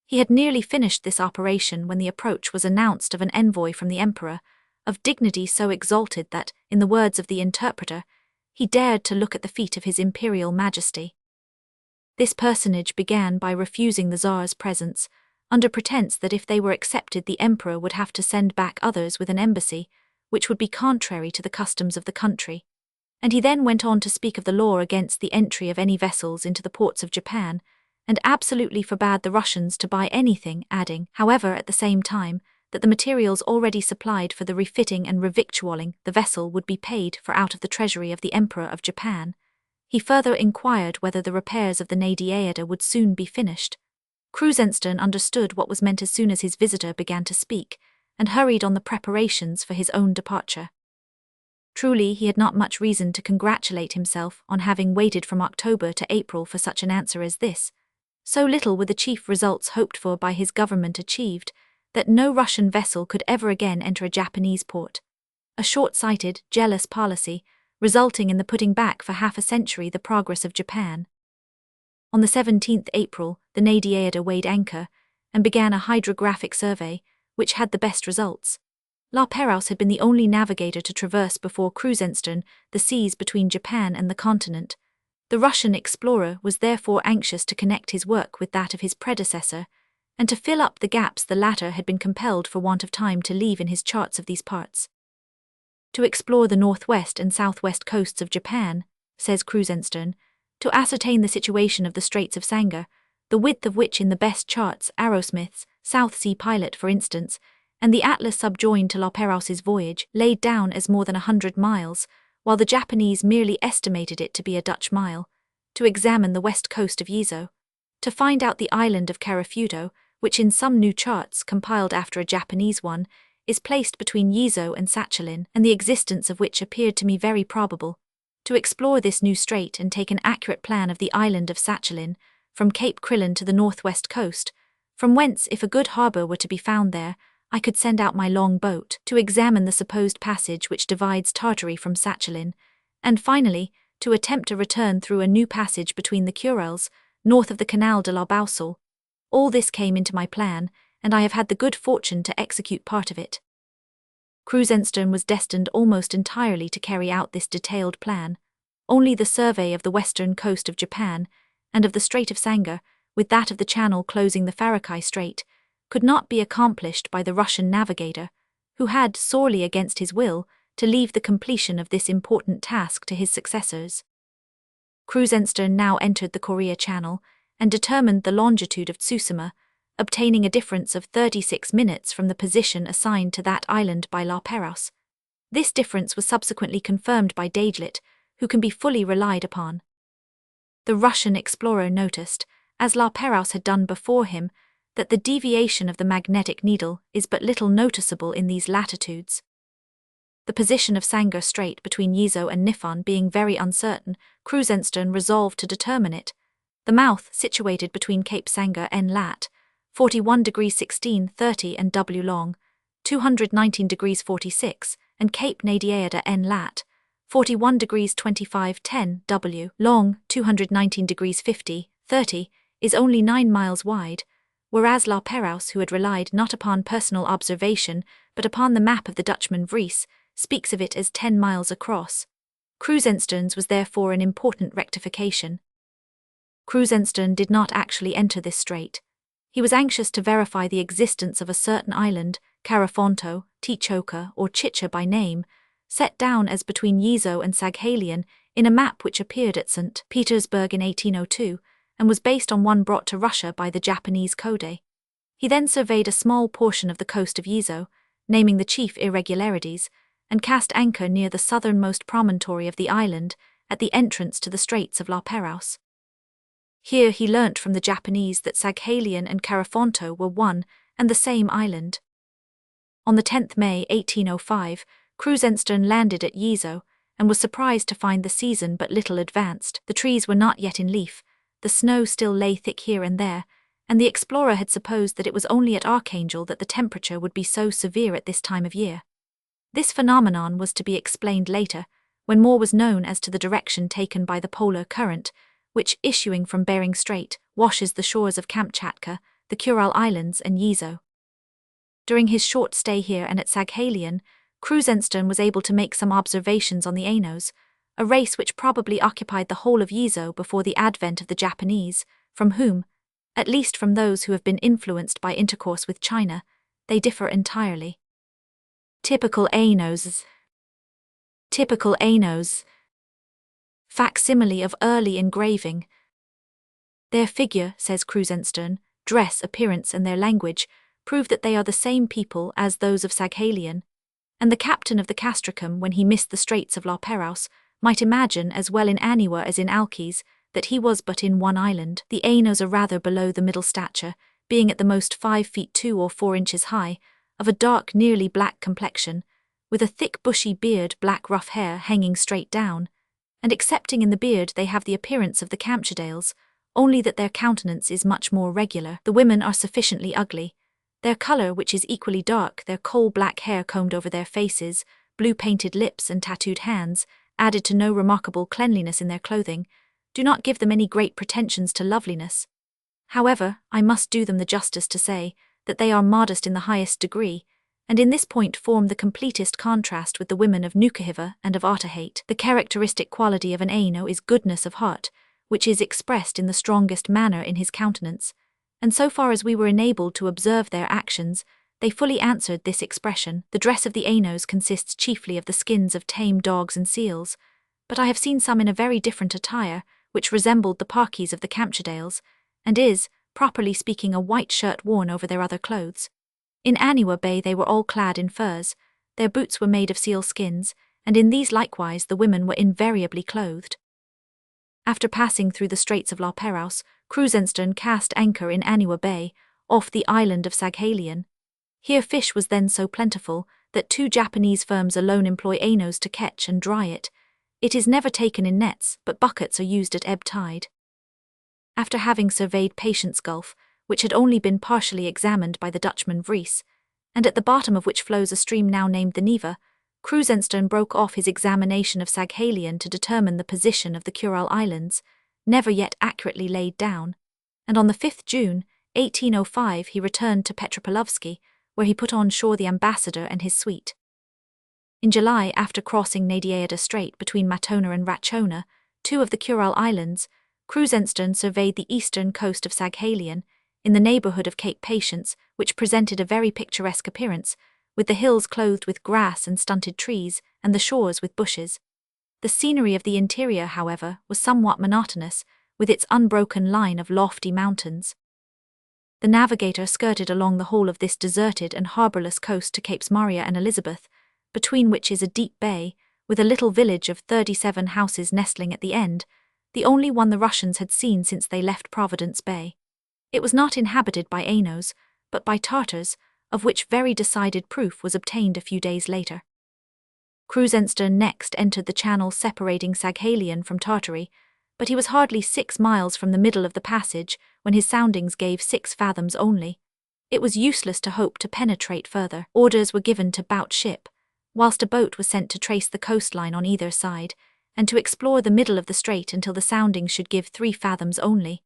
He had nearly finished this operation when the approach was announced of an envoy from the emperor, of dignity so exalted that, in the words of the interpreter, he dared to look at the feet of his imperial majesty. This personage began by refusing the Tsar's presents, under pretence that if they were accepted the emperor would have to send back others with an embassy, which would be contrary to the customs of the country. And he then went on to speak of the law against the entry of any vessels into the ports of Japan, and absolutely forbade the Russians to buy anything, adding, however, at the same time, that the materials already supplied for the refitting and revictualling the vessel would be paid for out of the treasury of the Emperor of Japan. He further inquired whether the repairs of the Nadiaida would soon be finished. Krusenstern understood what was meant as soon as his visitor began to speak, and hurried on the preparations for his own departure. Truly, he had not much reason to congratulate himself on having waited from October to April for such an answer as this. So little were the chief results hoped for by his government achieved, that no Russian vessel could ever again enter a Japanese port. A short-sighted, jealous policy, resulting in the putting back for half a century the progress of Japan. On the 17th April, the Nadiaida weighed anchor, and began a hydrographic survey, which had the best results. La Pérouse had been the only navigator to traverse before Krusenstern the seas between Japan and the continent. The Russian explorer was therefore anxious to connect his work with that of his predecessor, and to fill up the gaps the latter had been compelled for want of time to leave in his charts of these parts. To explore the northwest and southwest coasts of Japan, says Krusenstern, to ascertain the situation of the Straits of Sangha, the width of which in the best charts, Arrowsmith's South Sea Pilot for instance, and the atlas subjoined to La Pérouse's voyage, laid down as more than 100 miles, while the Japanese merely estimated it to be a Dutch mile, to examine the west coast of Yezo, to find out the island of Karafudo, which in some new charts, compiled after a Japanese one, is placed between Yezo and Sakhalin, and the existence of which appeared to me very probable, to explore this new strait and take an accurate plan of the island of Sakhalin, from Cape Crillon to the northwest coast, from whence, if a good harbour were to be found there, I could send out my long boat to examine the supposed passage which divides Tartary from Sakhalin, and finally, to attempt a return through a new passage between the Kurils, north of the Canal de la Boussole. All this came into my plan, and I have had the good fortune to execute part of it. Krusenstern was destined almost entirely to carry out this detailed plan. Only the survey of the western coast of Japan and of the Strait of Sangha, with that of the channel closing the Farakai Strait, could not be accomplished by the Russian navigator, who had, sorely against his will, to leave the completion of this important task to his successors. Krusenstern now entered the Korea Channel and determined the longitude of Tsushima, obtaining a difference of 36 minutes from the position assigned to that island by La Perouse. This difference was subsequently confirmed by Dagelet, who can be fully relied upon. The Russian explorer noticed, as La Perouse had done before him, that the deviation of the magnetic needle is but little noticeable in these latitudes. The position of Sangha Strait between Yezo and Niphon being very uncertain, Krusenstern resolved to determine it. The mouth, situated between Cape Sangha en lat. 41 degrees 16:30 and W long, 219 degrees 46, and Cape Nadiaida en lat. 41 degrees 25:10 W long, 219 degrees 50:30, is only 9 miles wide, whereas La Perouse, who had relied not upon personal observation but upon the map of the Dutchman Vries, speaks of it as 10 miles across. Krusenstern's was therefore an important rectification. Krusenstern did not actually enter this strait. He was anxious to verify the existence of a certain island, Carafonto, Tichoka, or Chicha by name, set down as between Yezo and Saghalien in a map which appeared at St. Petersburg in 1802, and was based on one brought to Russia by the Japanese Kode. He then surveyed a small portion of the coast of Yezo, naming the chief irregularities, and cast anchor near the southernmost promontory of the island at the entrance to the Straits of La Perouse. Here he learnt from the Japanese that Saghalien and Carafonto were one and the same island. On the 10th May 1805, Krusenstern landed at Yezo and was surprised to find the season but little advanced. The trees were not yet in leaf, the snow still lay thick here and there, and the explorer had supposed that it was only at Archangel that the temperature would be so severe at this time of year. This phenomenon was to be explained later, when more was known as to the direction taken by the polar current, which, issuing from Bering Strait, washes the shores of Kamchatka, the Kuril Islands and Yezo. During his short stay here and at Saghalien, Krusenstern was able to make some observations on the Ainos, a race which probably occupied the whole of Yezo before the advent of the Japanese, from whom, at least from those who have been influenced by intercourse with China, they differ entirely. Typical Ainos. Typical Ainos. Facsimile of early engraving. Their figure, says Krusenstern, dress, appearance and their language prove that they are the same people as those of Saghalien, and the captain of the Castricum, when he missed the Straits of La Perouse, might imagine, as well in Aniwa as in Alkes, that he was but in one island. The Ainos are rather below the middle stature, being at the most 5 feet 2 or 4 inches high, of a dark, nearly black complexion, with a thick bushy beard, black rough hair hanging straight down, and excepting in the beard they have the appearance of the Kamschadales, only that their countenance is much more regular. The women are sufficiently ugly. Their colour, which is equally dark, their coal-black hair combed over their faces, blue-painted lips and tattooed hands, added to no remarkable cleanliness in their clothing, do not give them any great pretensions to loveliness. However, I must do them the justice to say that they are modest in the highest degree, and in this point form the completest contrast with the women of Nukahiva and of Otaheite. The characteristic quality of an Aino is goodness of heart, which is expressed in the strongest manner in his countenance, and so far as we were enabled to observe their actions, they fully answered this expression. The dress of the Ainos consists chiefly of the skins of tame dogs and seals, but I have seen some in a very different attire, which resembled the parkies of the Kamschadales, and is, properly speaking, a white shirt worn over their other clothes. In Aniwa Bay they were all clad in furs, their boots were made of seal skins, and in these likewise the women were invariably clothed. After passing through the Straits of La Perouse, Krusenstern cast anchor in Aniwa Bay, off the island of Saghalien. Here fish was then so plentiful that 2 Japanese firms alone employ Ainos to catch and dry it. It is never taken in nets, but buckets are used at ebb tide. After having surveyed Patience Gulf, which had only been partially examined by the Dutchman Vries, and at the bottom of which flows a stream now named the Neva, Krusenstern broke off his examination of Saghalien to determine the position of the Kuril Islands, never yet accurately laid down, and on the 5th June, 1805 he returned to Petropalovsky, where he put on shore the ambassador and his suite. In July, after crossing Nadiaida Strait between Matona and Ratchona, two of the Kurile Islands, Krusenstern surveyed the eastern coast of Saghalien, in the neighbourhood of Cape Patience, which presented a very picturesque appearance, with the hills clothed with grass and stunted trees, and the shores with bushes. The scenery of the interior, however, was somewhat monotonous, with its unbroken line of lofty mountains. The navigator skirted along the whole of this deserted and harbourless coast to Capes Maria and Elizabeth, between which is a deep bay, with a little village of 37 houses nestling at the end, the only one the Russians had seen since they left Providence Bay. It was not inhabited by Ainos, but by Tartars, of which very decided proof was obtained a few days later. Krusenstern next entered the channel separating Saghalien from Tartary, but he was hardly 6 miles from the middle of the passage when his soundings gave 6 fathoms only. It was useless to hope to penetrate further. Orders were given to bout ship, whilst a boat was sent to trace the coastline on either side, and to explore the middle of the strait until the soundings should give 3 fathoms only.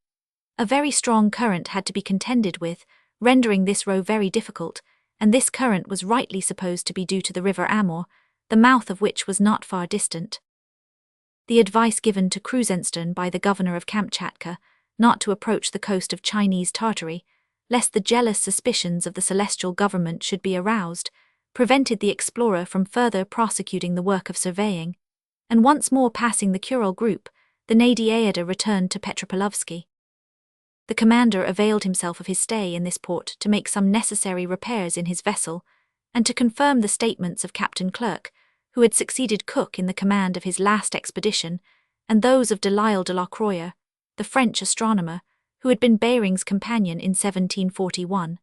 A very strong current had to be contended with, rendering this row very difficult, and this current was rightly supposed to be due to the river Amur, the mouth of which was not far distant. The advice given to Krusenstern by the governor of Kamchatka, not to approach the coast of Chinese Tartary, lest the jealous suspicions of the celestial government should be aroused, prevented the explorer from further prosecuting the work of surveying, and once more passing the Kurile group, the Nadiaida returned to Petropalovsky. The commander availed himself of his stay in this port to make some necessary repairs in his vessel, and to confirm the statements of Captain Clerke, who had succeeded Cook in the command of his last expedition, and those of Delisle de la Croix, the French astronomer, who had been Behring's companion in 1741.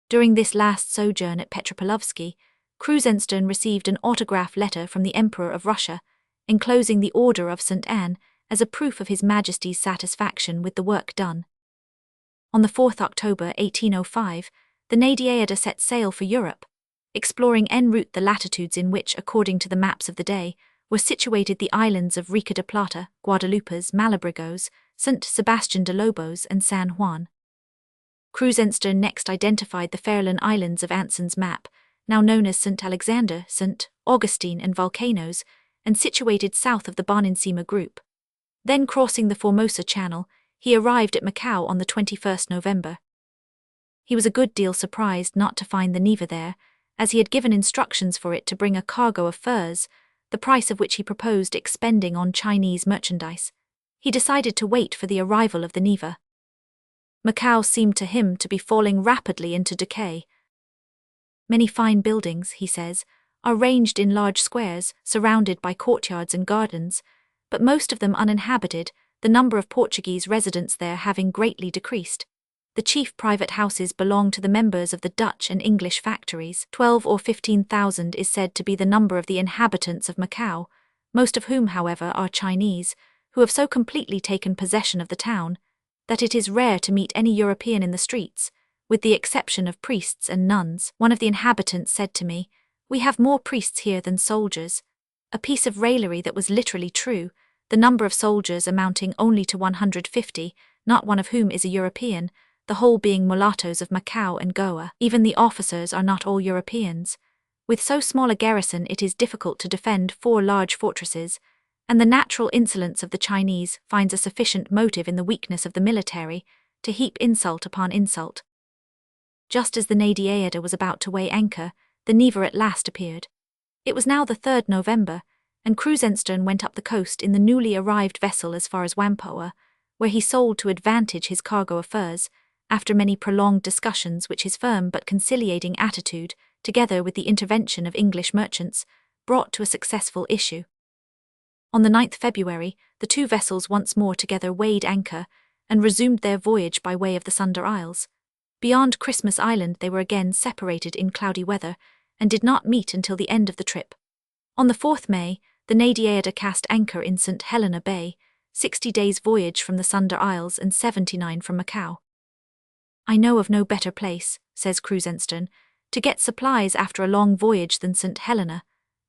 During this last sojourn at Petropalovsky, Krusenstern received an autograph letter from the Emperor of Russia, enclosing the Order of St. Anne as a proof of His Majesty's satisfaction with the work done. On the 4th October 1805, the Nadiaida set sail for Europe, exploring en route the latitudes in which, according to the maps of the day, were situated the islands of Rica de Plata, Guadalupes, Malabrigos, St. Sebastian de Lobos, and San Juan. Krusenstern next identified the Farallon Islands of Anson's map, now known as St. Alexander, St. Augustine, and Volcanoes, and situated south of the Barninsima group. Then crossing the Formosa Channel, he arrived at Macau on the 21st November. He was a good deal surprised not to find the Neva there, as he had given instructions for it to bring a cargo of furs, the price of which he proposed expending on Chinese merchandise. He decided to wait for the arrival of the Neva. Macau seemed to him to be falling rapidly into decay. Many fine buildings, he says, are ranged in large squares, surrounded by courtyards and gardens, but most of them uninhabited, the number of Portuguese residents there having greatly decreased. The chief private houses belong to the members of the Dutch and English factories. 12 or 15,000 is said to be the number of the inhabitants of Macau, most of whom, however, are Chinese, who have so completely taken possession of the town that it is rare to meet any European in the streets, with the exception of priests and nuns. One of the inhabitants said to me, "We have more priests here than soldiers," a piece of raillery that was literally true, the number of soldiers amounting only to 150, not one of whom is a European, the whole being mulattoes of Macau and Goa. Even the officers are not all Europeans. With so small a garrison it is difficult to defend 4 large fortresses, and the natural insolence of the Chinese finds a sufficient motive in the weakness of the military to heap insult upon insult. Just as the Nadiaida was about to weigh anchor, the Neva at last appeared. It was now the 3rd November, and Krusenstern went up the coast in the newly arrived vessel as far as Whampoa, where he sold to advantage his cargo of furs, after many prolonged discussions which his firm but conciliating attitude, together with the intervention of English merchants, brought to a successful issue. On the 9th February, the two vessels once more together weighed anchor, and resumed their voyage by way of the Sunda Isles. Beyond Christmas Island they were again separated in cloudy weather, and did not meet until the end of the trip. On the 4th May, the Nadiaida cast anchor in St. Helena Bay, 60 days' voyage from the Sunda Isles and 79 from Macau. "I know of no better place," says Krusenstern, "to get supplies after a long voyage than St. Helena.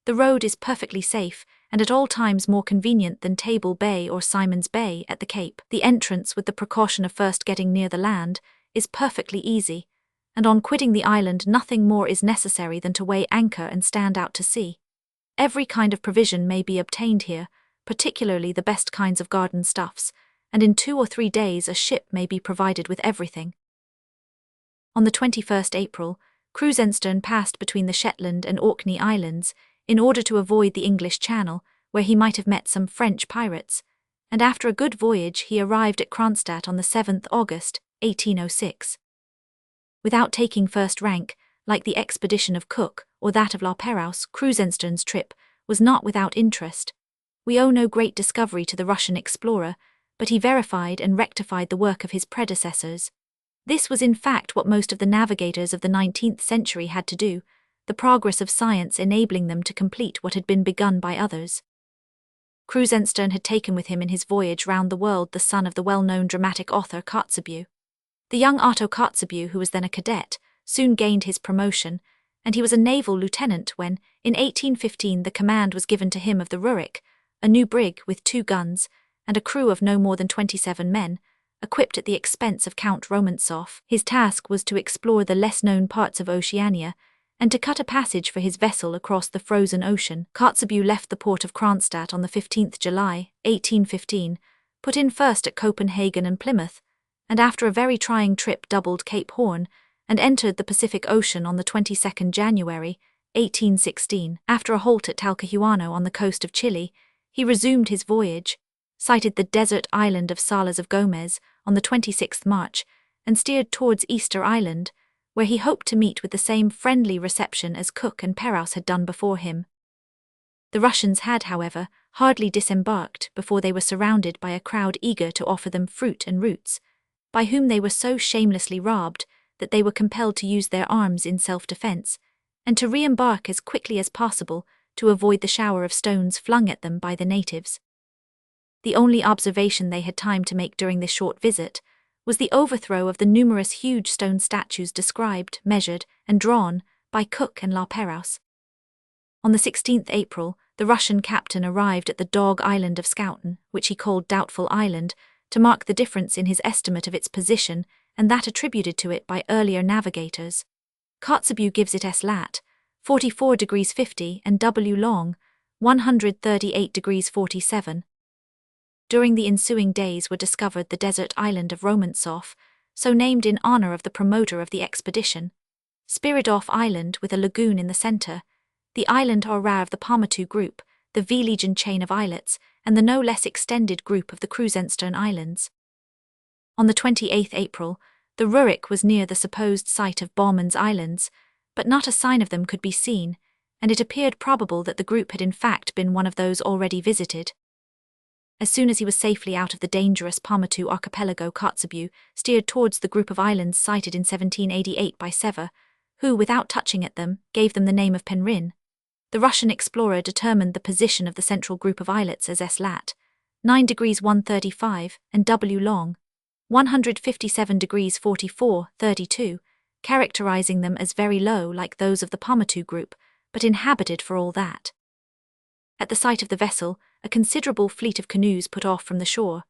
The road is perfectly safe, and at all times more convenient than Table Bay or Simon's Bay at the Cape. The entrance, with the precaution of first getting near the land, is perfectly easy, and on quitting the island nothing more is necessary than to weigh anchor and stand out to sea. Every kind of provision may be obtained here, particularly the best kinds of garden stuffs, and in 2 or 3 days a ship may be provided with everything. On the 21st April, Krusenstern passed between the Shetland and Orkney Islands in order to avoid the English Channel, where he might have met some French pirates, and after a good voyage he arrived at Kronstadt on the 7th August, 1806. Without taking first rank, like the expedition of Cook or that of La Perouse, Krusenstern's trip was not without interest. We owe no great discovery to the Russian explorer, but he verified and rectified the work of his predecessors. This was in fact what most of the navigators of the 19th century had to do, the progress of science enabling them to complete what had been begun by others. Krusenstern had taken with him in his voyage round the world the son of the well-known dramatic author Kotzebue. The young Otto Kotzebue, who was then a cadet, soon gained his promotion, and he was a naval lieutenant when, in 1815, the command was given to him of the Rurik, a new brig with 2 guns, and a crew of no more than 27 men, equipped at the expense of Count Romantzoff. His task was to explore the less-known parts of Oceania, and to cut a passage for his vessel across the frozen ocean. Kotzebue left the port of Kronstadt on the 15th July, 1815, put in first at Copenhagen and Plymouth, and after a very trying trip doubled Cape Horn, and entered the Pacific Ocean on the 22nd January, 1816. After a halt at Talcahuano on the coast of Chile, he resumed his voyage, sighted the desert island of Salas of Gomez on the 26th March, and steered towards Easter Island, where he hoped to meet with the same friendly reception as Cook and Perouse had done before him. The Russians had, however, hardly disembarked before they were surrounded by a crowd eager to offer them fruit and roots, by whom they were so shamelessly robbed that they were compelled to use their arms in self-defense, and to re-embark as quickly as possible to avoid the shower of stones flung at them by the natives. The only observation they had time to make during this short visit was the overthrow of the numerous huge stone statues described, measured, and drawn by Cook and La Perouse. On the 16th April, the Russian captain arrived at the Dog Island of Schouten, which he called Doubtful Island, to mark the difference in his estimate of its position and that attributed to it by earlier navigators. Kotzebue gives it S lat, 44 degrees 50, and W long, 138 degrees 47. During the ensuing days were discovered the desert island of Romantzoff, so named in honor of the promoter of the expedition, Spiridoff Island with a lagoon in the center, the island Aura of the Paumotu group, the V-Legion chain of islets, and the no less extended group of the Krusenstern Islands. On the 28th April, the Rurik was near the supposed site of Bauman's Islands, but not a sign of them could be seen, and it appeared probable that the group had in fact been one of those already visited. As soon as he was safely out of the dangerous Paumotu archipelago, Kotzebue steered towards the group of islands cited in 1788 by Sever, who, without touching at them, gave them the name of Penrhyn. The Russian explorer determined the position of the central group of islets as S lat, 9 degrees 135, and W long, 157 degrees 44, 32, characterizing them as very low like those of the Paumotu group, but inhabited for all that. At the sight of the vessel, a considerable fleet of canoes put off from the shore,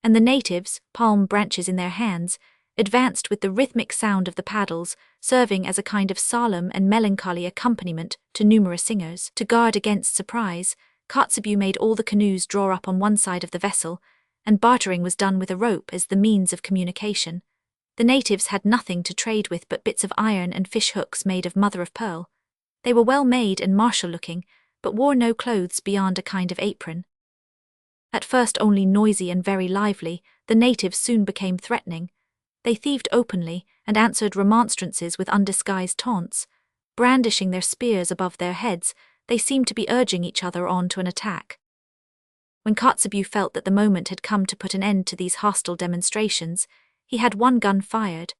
and the natives, palm branches in their hands, advanced with the rhythmic sound of the paddles, serving as a kind of solemn and melancholy accompaniment to numerous singers. To guard against surprise, Kotzebue made all the canoes draw up on one side of the vessel, and bartering was done with a rope as the means of communication. The natives had nothing to trade with but bits of iron and fish hooks made of mother of pearl. They were well made and martial-looking, but wore no clothes beyond a kind of apron. At first only noisy and very lively, the natives soon became threatening. They thieved openly and answered remonstrances with undisguised taunts. Brandishing their spears above their heads, they seemed to be urging each other on to an attack. When Kotzebue felt that the moment had come to put an end to these hostile demonstrations, he had one gun fired.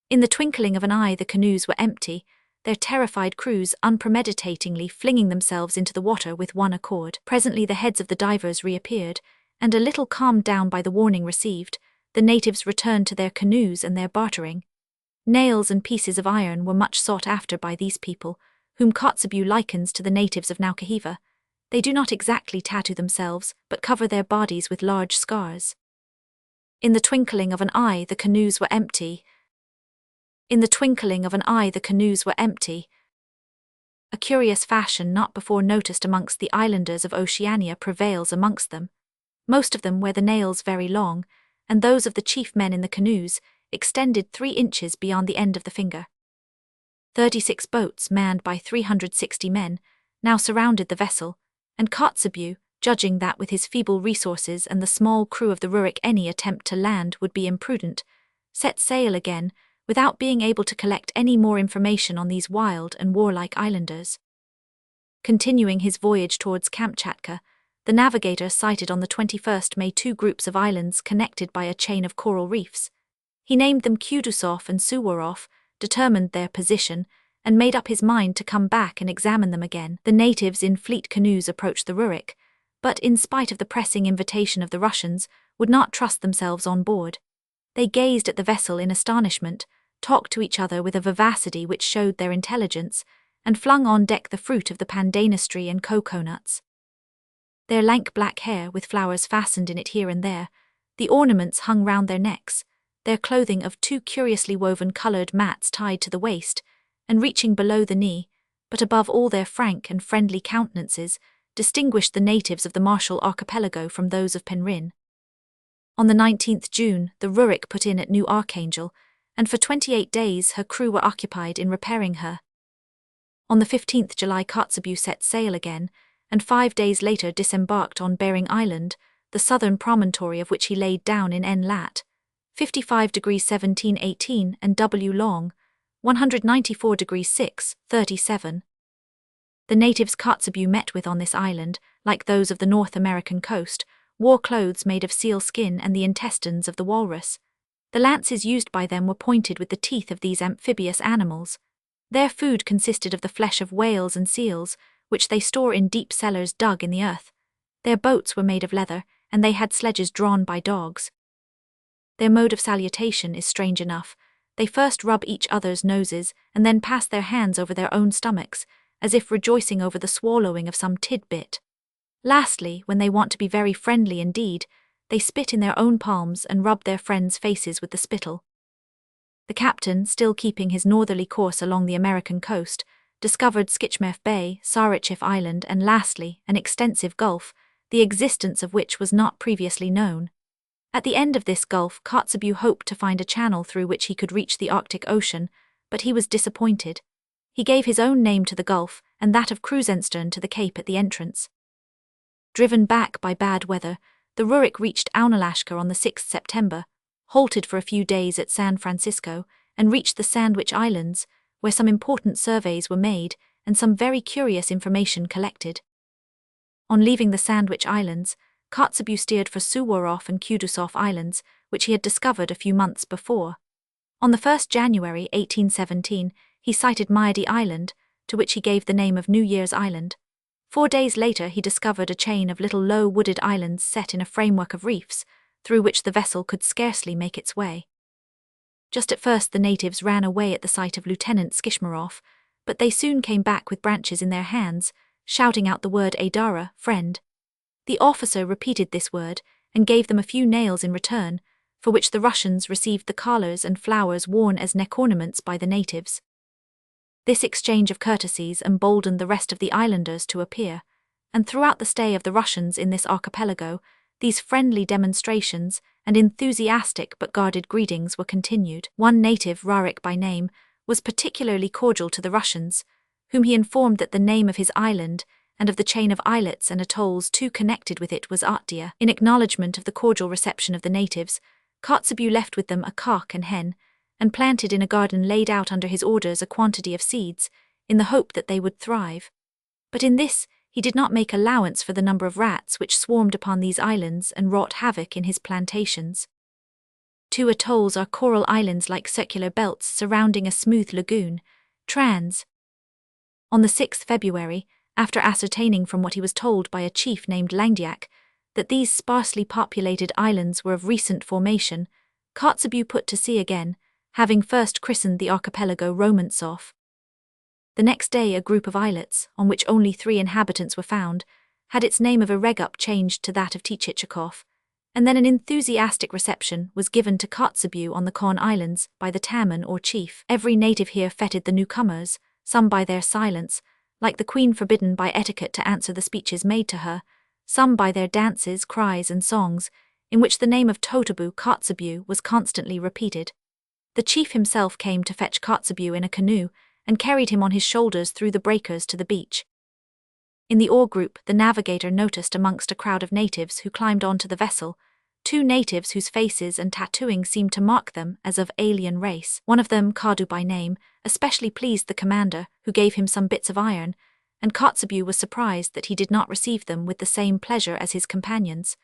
In the twinkling of an eye the canoes were empty, their terrified crews unpremeditatingly flinging themselves into the water with one accord. Presently the heads of the divers reappeared, and a little calmed down by the warning received, the natives returned to their canoes and their bartering. Nails and pieces of iron were much sought after by these people, whom Kotzebue likens to the natives of Naukahiva. They do not exactly tattoo themselves, but cover their bodies with large scars. In the twinkling of an eye the canoes were empty, In the twinkling of an eye the canoes were empty. A curious fashion not before noticed amongst the islanders of Oceania prevails amongst them. Most of them wear the nails very long, and those of the chief men in the canoes extended 3 inches beyond the end of the finger. 36 boats manned by 360 men now surrounded the vessel, and Kotzebue, judging that with his feeble resources and the small crew of the Rurik any attempt to land would be imprudent, set sail again without being able to collect any more information on these wild and warlike islanders. Continuing his voyage towards Kamchatka, the navigator sighted on the 21st May 2 groups of islands connected by a chain of coral reefs. He named them Kudusov and Suwarov, determined their position, and made up his mind to come back and examine them again. The natives in fleet canoes approached the Rurik, but in spite of the pressing invitation of the Russians, would not trust themselves on board. They gazed at the vessel in astonishment, talked to each other with a vivacity which showed their intelligence, and flung on deck the fruit of the pandanus and coconuts. Their lank black hair, with flowers fastened in it here and there, the ornaments hung round their necks, their clothing of 2 curiously woven coloured mats tied to the waist, and reaching below the knee, but above all their frank and friendly countenances, distinguished the natives of the Marshall Archipelago from those of Penryn. On the 19th June, the Rurik put in at New Archangel, and for 28 days her crew were occupied in repairing her. On the 15th July Kotzebue set sail again, and 5 days later disembarked on Bering Island, the southern promontory of which he laid down in N lat. 55 degrees 17'18" and W long, 194 degrees 6'37". The natives Kotzebue met with on this island, like those of the North American coast, wore clothes made of seal skin and the intestines of the walrus. The lances used by them were pointed with the teeth of these amphibious animals. Their food consisted of the flesh of whales and seals, which they store in deep cellars dug in the earth. Their boats were made of leather, and they had sledges drawn by dogs. Their mode of salutation is strange enough. They first rub each other's noses, and then pass their hands over their own stomachs, as if rejoicing over the swallowing of some tidbit. Lastly, when they want to be very friendly indeed, they spit in their own palms and rub their friends' faces with the spittle. The captain, still keeping his northerly course along the American coast, discovered Skitchmeth Bay, Sarichif Island, and lastly, an extensive gulf, the existence of which was not previously known. At the end of this gulf, Kotzebue hoped to find a channel through which he could reach the Arctic Ocean, but he was disappointed. He gave his own name to the gulf, and that of Krusenstern to the cape at the entrance. Driven back by bad weather, the Rurik reached Aunalashka on the 6th September, halted for a few days at San Francisco, and reached the Sandwich Islands, where some important surveys were made and some very curious information collected. On leaving the Sandwich Islands, Kotzebue steered for Suwarov and Kudusov Islands, which he had discovered a few months before. On the 1st January 1817, he sighted Maidi Island, to which he gave the name of New Year's Island. 4 days later he discovered a chain of little low wooded islands set in a framework of reefs, through which the vessel could scarcely make its way. Just at first the natives ran away at the sight of Lieutenant Skishmarov, but they soon came back with branches in their hands, shouting out the word Adara, friend. The officer repeated this word, and gave them a few nails in return, for which the Russians received the collars and flowers worn as neck ornaments by the natives. This exchange of courtesies emboldened the rest of the islanders to appear, and throughout the stay of the Russians in this archipelago, these friendly demonstrations and enthusiastic but guarded greetings were continued. One native, Rarik by name, was particularly cordial to the Russians, whom he informed that the name of his island and of the chain of islets and atolls too connected with it was Artia. In acknowledgement of the cordial reception of the natives, Kotzebue left with them a cock and hen, and planted in a garden laid out under his orders a quantity of seeds, in the hope that they would thrive. But in this he did not make allowance for the number of rats which swarmed upon these islands and wrought havoc in his plantations. 2 atolls are coral islands like circular belts surrounding a smooth lagoon, Trans. On the 6th February, after ascertaining from what he was told by a chief named Langdiak, that these sparsely populated islands were of recent formation, Kotzebue put to sea again, having first christened the archipelago Romantsov. The next day a group of islets, on which only 3 inhabitants were found, had its name of Iregup changed to that of Tichichakov, and then an enthusiastic reception was given to Kotzebue on the Corn Islands by the Tamman or chief. Every native here feted the newcomers, some by their silence, like the queen forbidden by etiquette to answer the speeches made to her, some by their dances, cries, and songs, in which the name of Totabu Kotzebue was constantly repeated. The chief himself came to fetch Kotzebue in a canoe and carried him on his shoulders through the breakers to the beach. In the oar group, the navigator noticed amongst a crowd of natives who climbed onto the vessel, 2 natives whose faces and tattooing seemed to mark them as of alien race. One of them, Kadu by name, especially pleased the commander, who gave him some bits of iron, and Kotzebue was surprised that he did not receive them with the same pleasure as his companions.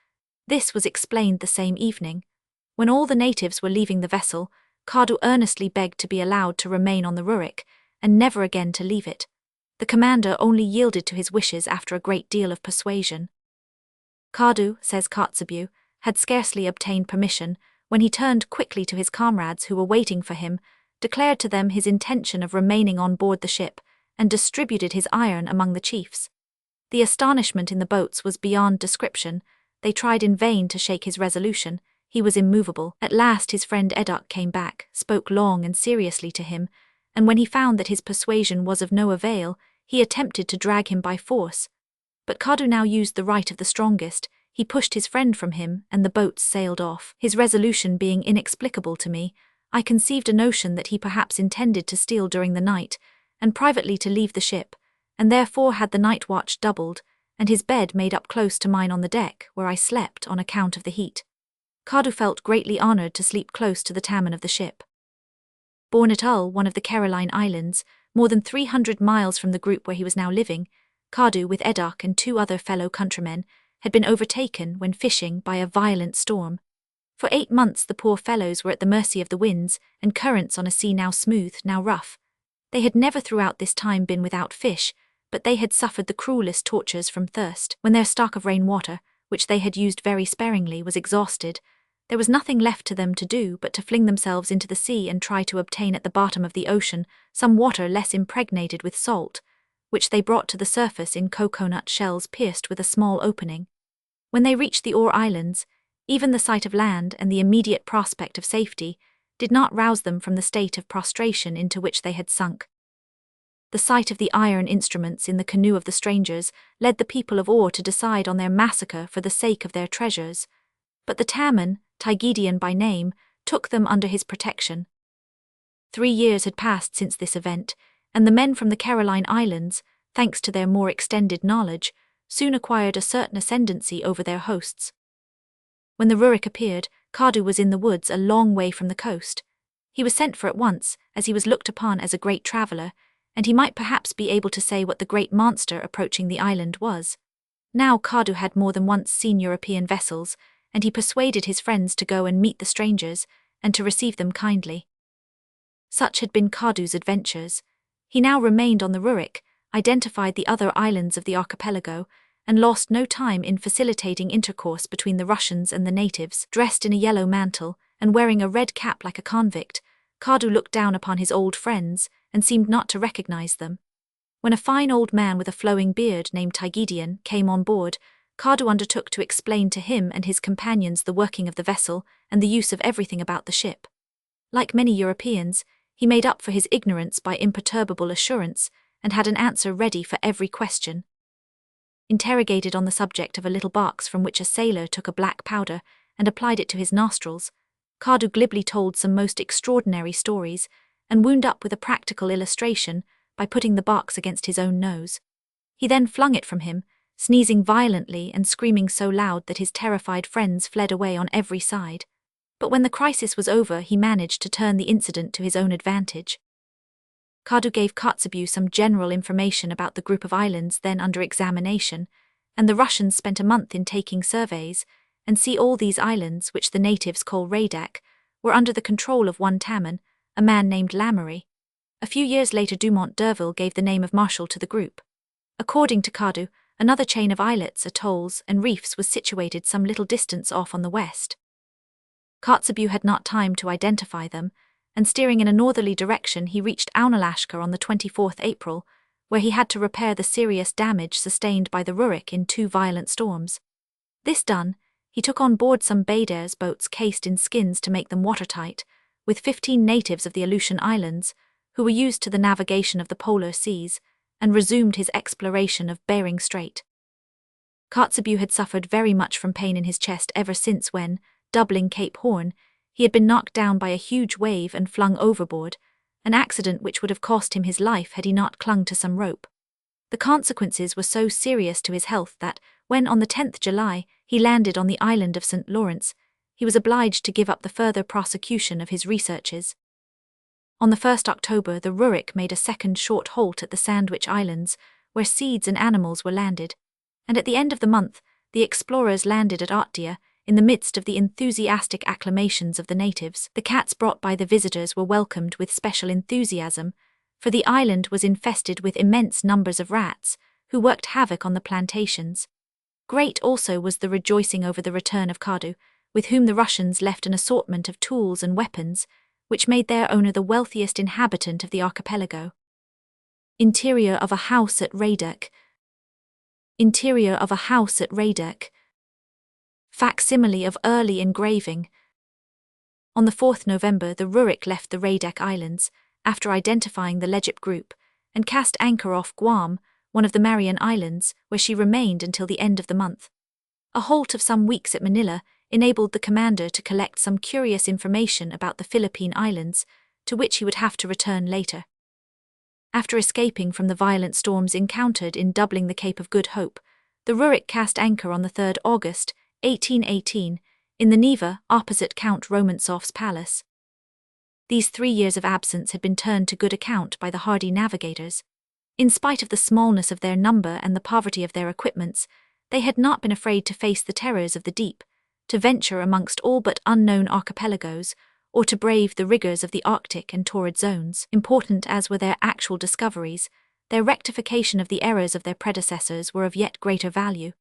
This was explained the same evening. When all the natives were leaving the vessel, Kadu earnestly begged to be allowed to remain on the Rurik, and never again to leave it. The commander only yielded to his wishes after a great deal of persuasion. Kadu, says Kotzebue, had scarcely obtained permission when he turned quickly to his comrades who were waiting for him, declared to them his intention of remaining on board the ship, and distributed his iron among the chiefs. The astonishment in the boats was beyond description. They tried in vain to shake his resolution. He was immovable. At last his friend Edok came back, spoke long and seriously to him, and when he found that his persuasion was of no avail, he attempted to drag him by force. But Kadu now used the right of the strongest. He pushed his friend from him, and the boats sailed off. His resolution being inexplicable to me, I conceived a notion that he perhaps intended to steal during the night, and privately to leave the ship, and therefore had the night watch doubled, and his bed made up close to mine on the deck, where I slept on account of the heat. Kadu felt greatly honoured to sleep close to the Tamman of the ship. Born at Ull, one of the Caroline Islands, more than 300 miles from the group where he was now living, Kadu, with Edok and 2 other fellow countrymen, had been overtaken when fishing by a violent storm. For 8 months the poor fellows were at the mercy of the winds and currents on a sea now smooth, now rough. They had never throughout this time been without fish, but they had suffered the cruelest tortures from thirst. When their stock of rain-water, which they had used very sparingly, was exhausted, there was nothing left to them to do but to fling themselves into the sea and try to obtain at the bottom of the ocean some water less impregnated with salt, which they brought to the surface in coconut shells pierced with a small opening. When they reached the Ore Islands, even the sight of land and the immediate prospect of safety did not rouse them from the state of prostration into which they had sunk. The sight of the iron instruments in the canoe of the strangers led the people of Ore to decide on their massacre for the sake of their treasures, but the Tamman, Tygidian by name, took them under his protection. 3 years had passed since this event, and the men from the Caroline Islands, thanks to their more extended knowledge, soon acquired a certain ascendancy over their hosts. When the Rurik appeared, Kadu was in the woods a long way from the coast. He was sent for at once, as he was looked upon as a great traveller, and he might perhaps be able to say what the great monster approaching the island was. Now Kadu had more than once seen European vessels, and he persuaded his friends to go and meet the strangers, and to receive them kindly. Such had been Kadu's adventures. He now remained on the Rurik, identified the other islands of the archipelago, and lost no time in facilitating intercourse between the Russians and the natives. Dressed in a yellow mantle, and wearing a red cap like a convict, Kadu looked down upon his old friends, and seemed not to recognize them. When a fine old man with a flowing beard named Tygidian came on board, Kadu undertook to explain to him and his companions the working of the vessel and the use of everything about the ship. Like many Europeans, he made up for his ignorance by imperturbable assurance, and had an answer ready for every question. Interrogated on the subject of a little box from which a sailor took a black powder and applied it to his nostrils, Kadu glibly told some most extraordinary stories, and wound up with a practical illustration by putting the box against his own nose. He then flung it from him, sneezing violently and screaming so loud that his terrified friends fled away on every side. But when the crisis was over, he managed to turn the incident to his own advantage. Kadu gave Kotzebue some general information about the group of islands then under examination, and the Russians spent a month in taking surveys, and see all these islands, which the natives call Radak, were under the control of one Tamman, a man named Lamory. A few years later Dumont d'Urville gave the name of Marshal to the group. According to Kadu, another chain of islets, atolls, and reefs was situated some little distance off on the west. Kotzebue had not time to identify them, and steering in a northerly direction he reached Aunalashka on the 24th April, where he had to repair the serious damage sustained by the Rurik in 2 violent storms. This done, he took on board some Badair's boats cased in skins to make them watertight, with 15 natives of the Aleutian Islands, who were used to the navigation of the polar seas, and resumed his exploration of Bering Strait. Kotzebue had suffered very much from pain in his chest ever since when, doubling Cape Horn, he had been knocked down by a huge wave and flung overboard, an accident which would have cost him his life had he not clung to some rope. The consequences were so serious to his health that, when on the 10th July he landed on the island of St. Lawrence, he was obliged to give up the further prosecution of his researches. On the 1st October the Rurik made a second short halt at the Sandwich Islands, where seeds and animals were landed, and at the end of the month the explorers landed at Arctic. In the midst of the enthusiastic acclamations of the natives, the cats brought by the visitors were welcomed with special enthusiasm, for the island was infested with immense numbers of rats, who worked havoc on the plantations. Great also was the rejoicing over the return of Kadu, with whom the Russians left an assortment of tools and weapons, which made their owner the wealthiest inhabitant of the archipelago. Interior of a house at Radek. Interior of a house at Radek. Facsimile of early engraving. On the 4th November the Rurik left the Radek Islands, after identifying the Legip group, and cast anchor off Guam, one of the Marian Islands, where she remained until the end of the month. A halt of some weeks at Manila enabled the commander to collect some curious information about the Philippine Islands, to which he would have to return later. After escaping from the violent storms encountered in doubling the Cape of Good Hope, the Rurik cast anchor on the 3rd August, 1818, in the Neva opposite Count Romantsov's palace. These 3 years of absence had been turned to good account by the hardy navigators. In spite of the smallness of their number and the poverty of their equipments, they had not been afraid to face the terrors of the deep, to venture amongst all but unknown archipelagos, or to brave the rigors of the Arctic and torrid zones. Important as were their actual discoveries, their rectification of the errors of their predecessors were of yet greater value.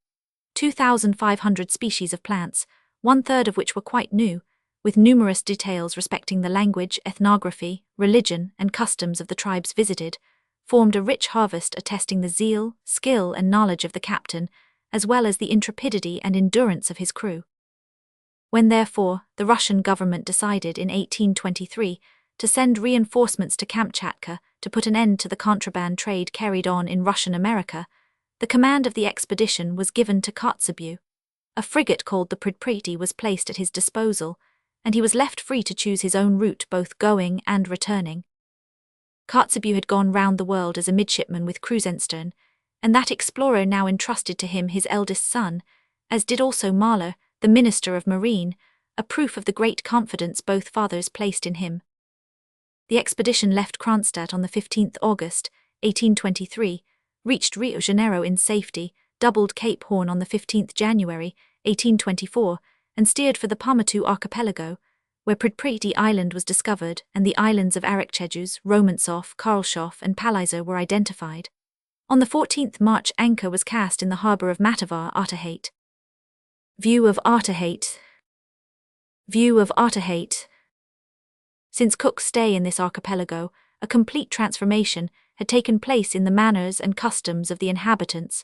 2,500 species of plants, 1/3 of which were quite new, with numerous details respecting the language, ethnography, religion, and customs of the tribes visited, formed a rich harvest attesting the zeal, skill, and knowledge of the captain, as well as the intrepidity and endurance of his crew. When, therefore, the Russian government decided in 1823 to send reinforcements to Kamchatka to put an end to the contraband trade carried on in Russian America, the command of the expedition was given to Kotzebue. A frigate called the Prowess was placed at his disposal, and he was left free to choose his own route both going and returning. Kotzebue had gone round the world as a midshipman with Krusenstern, and that explorer now entrusted to him his eldest son, as did also Mahler, the Minister of Marine, a proof of the great confidence both fathers placed in him. The expedition left Kronstadt on the 15th August, 1823, reached Rio Janeiro in safety, doubled Cape Horn on the 15th January, 1824, and steered for the Paumotu archipelago, where Prowess Island was discovered and the islands of Arikchejus, Romantsov, Karlshof, and Palaiser were identified. On the 14th March anchor was cast in the harbour of Matavar, Artahate. View of Artahate. View of Artahate. Since Cook's stay in this archipelago, a complete transformation had taken place in the manners and customs of the inhabitants.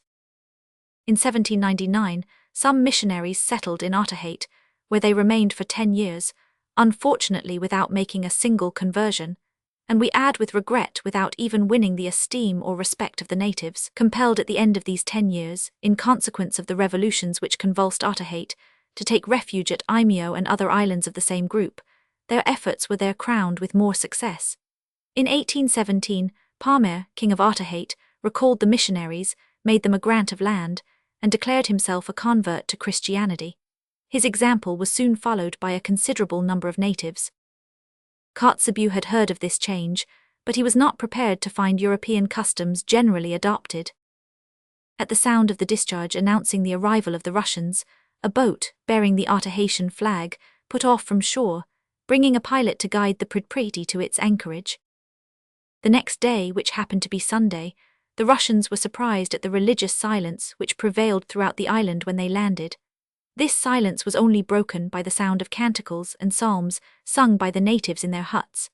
In 1799, some missionaries settled in Artahate, where they remained for 10 years, unfortunately without making a single conversion, and we add with regret without even winning the esteem or respect of the natives, compelled at the end of these 10 years, in consequence of the revolutions which convulsed Artahate, to take refuge at Imeo and other islands of the same group. Their efforts were there crowned with more success. In 1817, Palmer, king of Artahate, recalled the missionaries, made them a grant of land, and declared himself a convert to Christianity. His example was soon followed by a considerable number of natives. Kotzebue had heard of this change, but he was not prepared to find European customs generally adopted. At the sound of the discharge announcing the arrival of the Russians, a boat, bearing the Artahatian flag, put off from shore, bringing a pilot to guide the Prowess to its anchorage. The next day, which happened to be Sunday, the Russians were surprised at the religious silence which prevailed throughout the island when they landed. This silence was only broken by the sound of canticles and psalms sung by the natives in their huts.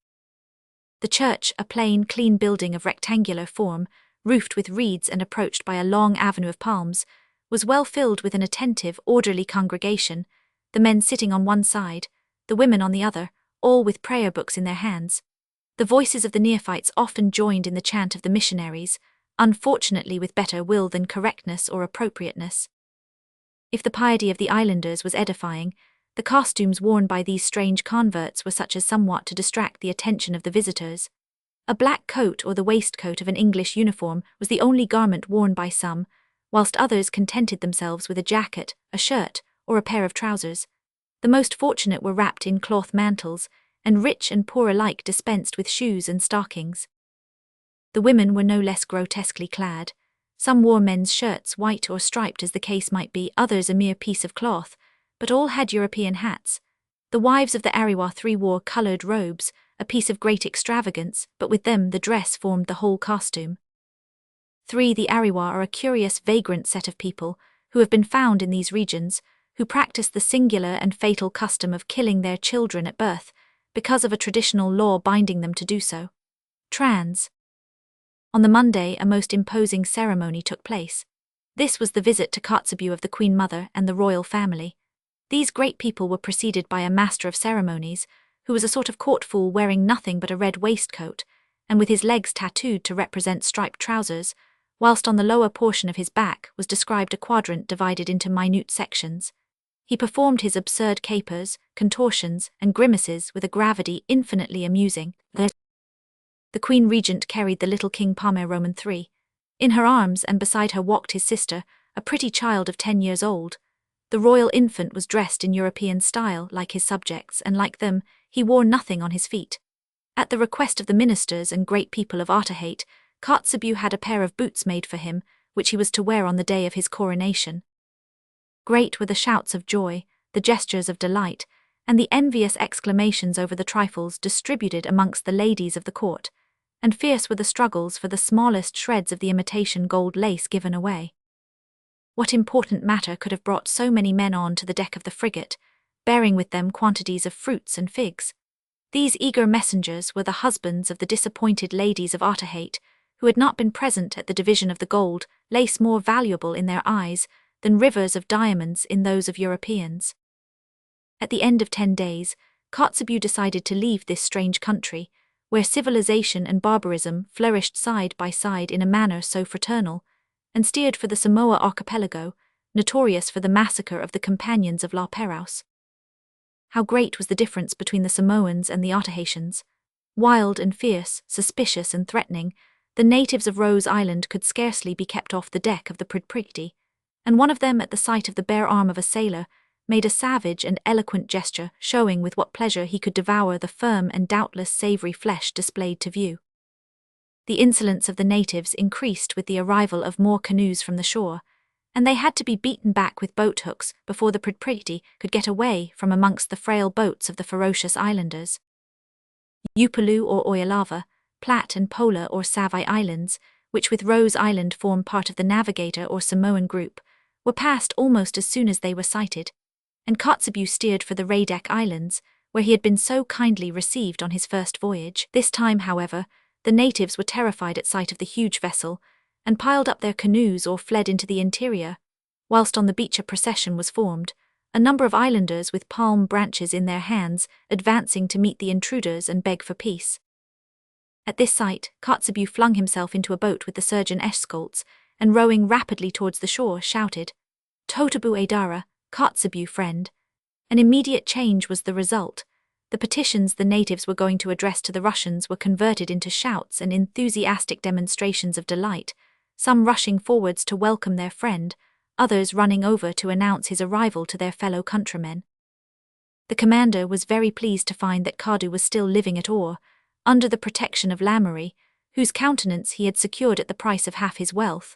The church, a plain, clean building of rectangular form, roofed with reeds and approached by a long avenue of palms, was well filled with an attentive, orderly congregation, the men sitting on one side, the women on the other, all with prayer books in their hands. The voices of the neophytes often joined in the chant of the missionaries, unfortunately with better will than correctness or appropriateness. If the piety of the islanders was edifying, the costumes worn by these strange converts were such as somewhat to distract the attention of the visitors. A black coat or the waistcoat of an English uniform was the only garment worn by some, whilst others contented themselves with a jacket, a shirt, or a pair of trousers. The most fortunate were wrapped in cloth mantles, and rich and poor alike dispensed with shoes and stockings. The women were no less grotesquely clad. Some wore men's shirts, white or striped as the case might be, others a mere piece of cloth, but all had European hats. The wives of the Ariwa three wore coloured robes, a piece of great extravagance, but with them the dress formed the whole costume. 3. The Ariwa are a curious, vagrant set of people, who have been found in these regions, who practice the singular and fatal custom of killing their children at birth, because of a traditional law binding them to do so. Trans. On the Monday, a most imposing ceremony took place. This was the visit to Kotzebue of the Queen Mother and the royal family. These great people were preceded by a master of ceremonies, who was a sort of court fool wearing nothing but a red waistcoat, and with his legs tattooed to represent striped trousers, whilst on the lower portion of his back was described a quadrant divided into minute sections. He performed his absurd capers, contortions, and grimaces with a gravity infinitely amusing. The Queen Regent carried the little King Palmer Roman III. In her arms and beside her walked his sister, a pretty child of 10 years old. The royal infant was dressed in European style like his subjects, and like them, he wore nothing on his feet. At the request of the ministers and great people of Arctic, Kotzebue had a pair of boots made for him, which he was to wear on the day of his coronation. Great were the shouts of joy, the gestures of delight, and the envious exclamations over the trifles distributed amongst the ladies of the court, and fierce were the struggles for the smallest shreds of the imitation gold lace given away. What important matter could have brought so many men on to the deck of the frigate, bearing with them quantities of fruits and figs? These eager messengers were the husbands of the disappointed ladies of Arctic, who had not been present at the division of the gold, lace more valuable in their eyes than rivers of diamonds in those of Europeans. At the end of 10 days, Kotzebue decided to leave this strange country, where civilization and barbarism flourished side by side in a manner so fraternal, and steered for the Samoa archipelago, notorious for the massacre of the companions of La Perouse. How great was the difference between the Samoans and the Otaheitans! Wild and fierce, suspicious and threatening, the natives of Rose Island could scarcely be kept off the deck of the Prydprigti, and one of them, at the sight of the bare arm of a sailor, made a savage and eloquent gesture, showing with what pleasure he could devour the firm and doubtless savoury flesh displayed to view. The insolence of the natives increased with the arrival of more canoes from the shore, and they had to be beaten back with boat hooks before the Prydprigti could get away from amongst the frail boats of the ferocious islanders. Upolu or Oyalava, Platte and Polar or Savai Islands, which with Rose Island form part of the Navigator or Samoan group, were passed almost as soon as they were sighted, and Kotzebue steered for the Radek Islands, where he had been so kindly received on his first voyage. This time, however, the natives were terrified at sight of the huge vessel, and piled up their canoes or fled into the interior, whilst on the beach a procession was formed, a number of islanders with palm branches in their hands advancing to meet the intruders and beg for peace. At this sight, Kotzebue flung himself into a boat with the surgeon Eschkoltz, and rowing rapidly towards the shore, shouted, "Totabu Adara, Kotzebue friend." An immediate change was the result. The petitions the natives were going to address to the Russians were converted into shouts and enthusiastic demonstrations of delight, some rushing forwards to welcome their friend, others running over to announce his arrival to their fellow countrymen. The commander was very pleased to find that Kadu was still living at Ore, under the protection of Lamory, whose countenance he had secured at the price of half his wealth.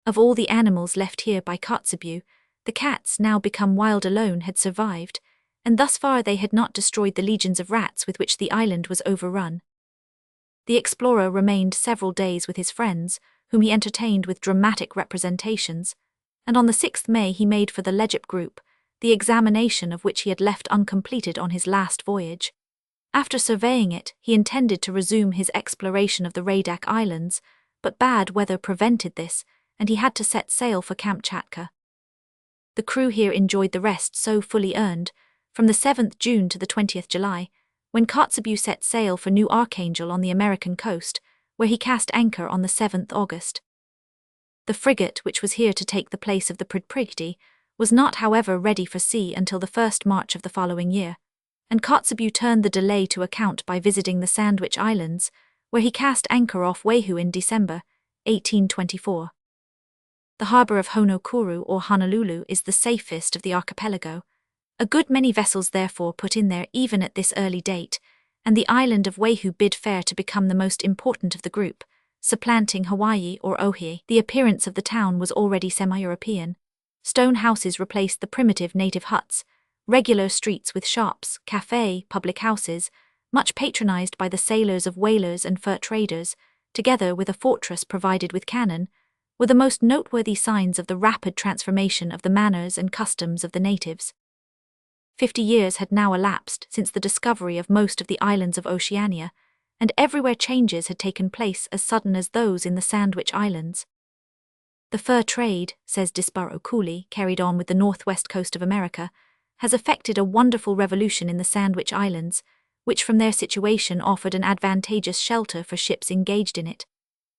Of all the animals left here by Kotzebue, the cats, now become wild, alone had survived, and thus far they had not destroyed the legions of rats with which the island was overrun. The explorer remained several days with his friends, whom he entertained with dramatic representations, and on the 6th May he made for the Legip group, the examination of which he had left uncompleted on his last voyage. After surveying it, he intended to resume his exploration of the Radek Islands, but bad weather prevented this, and he had to set sail for Kamchatka. The crew here enjoyed the rest so fully earned, from the 7th June to the 20th July, when Kotzebue set sail for New Archangel on the American coast, where he cast anchor on the 7th August. The frigate, which was here to take the place of the Prydprigti, was not, however, ready for sea until the 1st March of the following year, and Kotzebue turned the delay to account by visiting the Sandwich Islands, where he cast anchor off Oahu in December 1824. The harbour of Honokuru or Honolulu is the safest of the archipelago. A good many vessels therefore put in there even at this early date, and the island of Oahu bid fair to become the most important of the group, supplanting Hawaii or Oahe. The appearance of the town was already semi-European. Stone houses replaced the primitive native huts, regular streets with shops, café, public houses, much patronized by the sailors of whalers and fur traders, together with a fortress provided with cannon, were the most noteworthy signs of the rapid transformation of the manners and customs of the natives. 50 years had now elapsed since the discovery of most of the islands of Oceania, and everywhere changes had taken place as sudden as those in the Sandwich Islands. The fur trade, says Disparo Cooley, carried on with the northwest coast of America, has effected a wonderful revolution in the Sandwich Islands, which from their situation offered an advantageous shelter for ships engaged in it.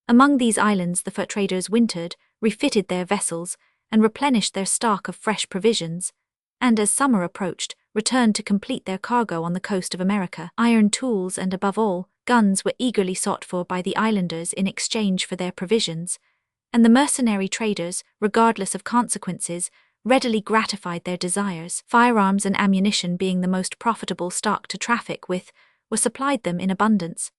Among these islands the fur traders wintered, refitted their vessels, and replenished their stock of fresh provisions, and as summer approached, returned to complete their cargo on the coast of America. Iron tools and, above all, guns were eagerly sought for by the islanders in exchange for their provisions, and the mercenary traders, regardless of consequences, readily gratified their desires. Firearms and ammunition, being the most profitable stock to traffic with, were supplied them in abundance.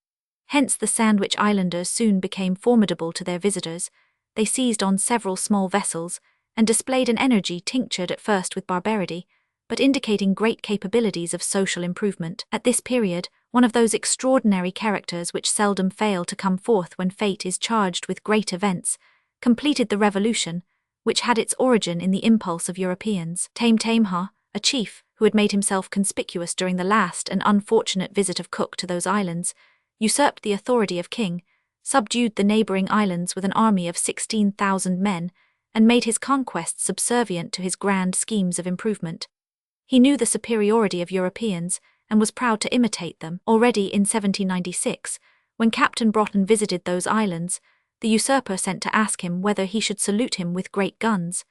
Hence the Sandwich Islanders soon became formidable to their visitors. They seized on several small vessels, and displayed an energy tinctured at first with barbarity, but indicating great capabilities of social improvement. At this period, one of those extraordinary characters which seldom fail to come forth when fate is charged with great events, completed the revolution, which had its origin in the impulse of Europeans. Tameha, a chief who had made himself conspicuous during the last and unfortunate visit of Cook to those islands, usurped the authority of king, subdued the neighbouring islands with an army of 16,000 men, and made his conquests subservient to his grand schemes of improvement. He knew the superiority of Europeans, and was proud to imitate them. Already in 1796, when Captain Broughton visited those islands, the usurper sent to ask him whether he should salute him with great guns.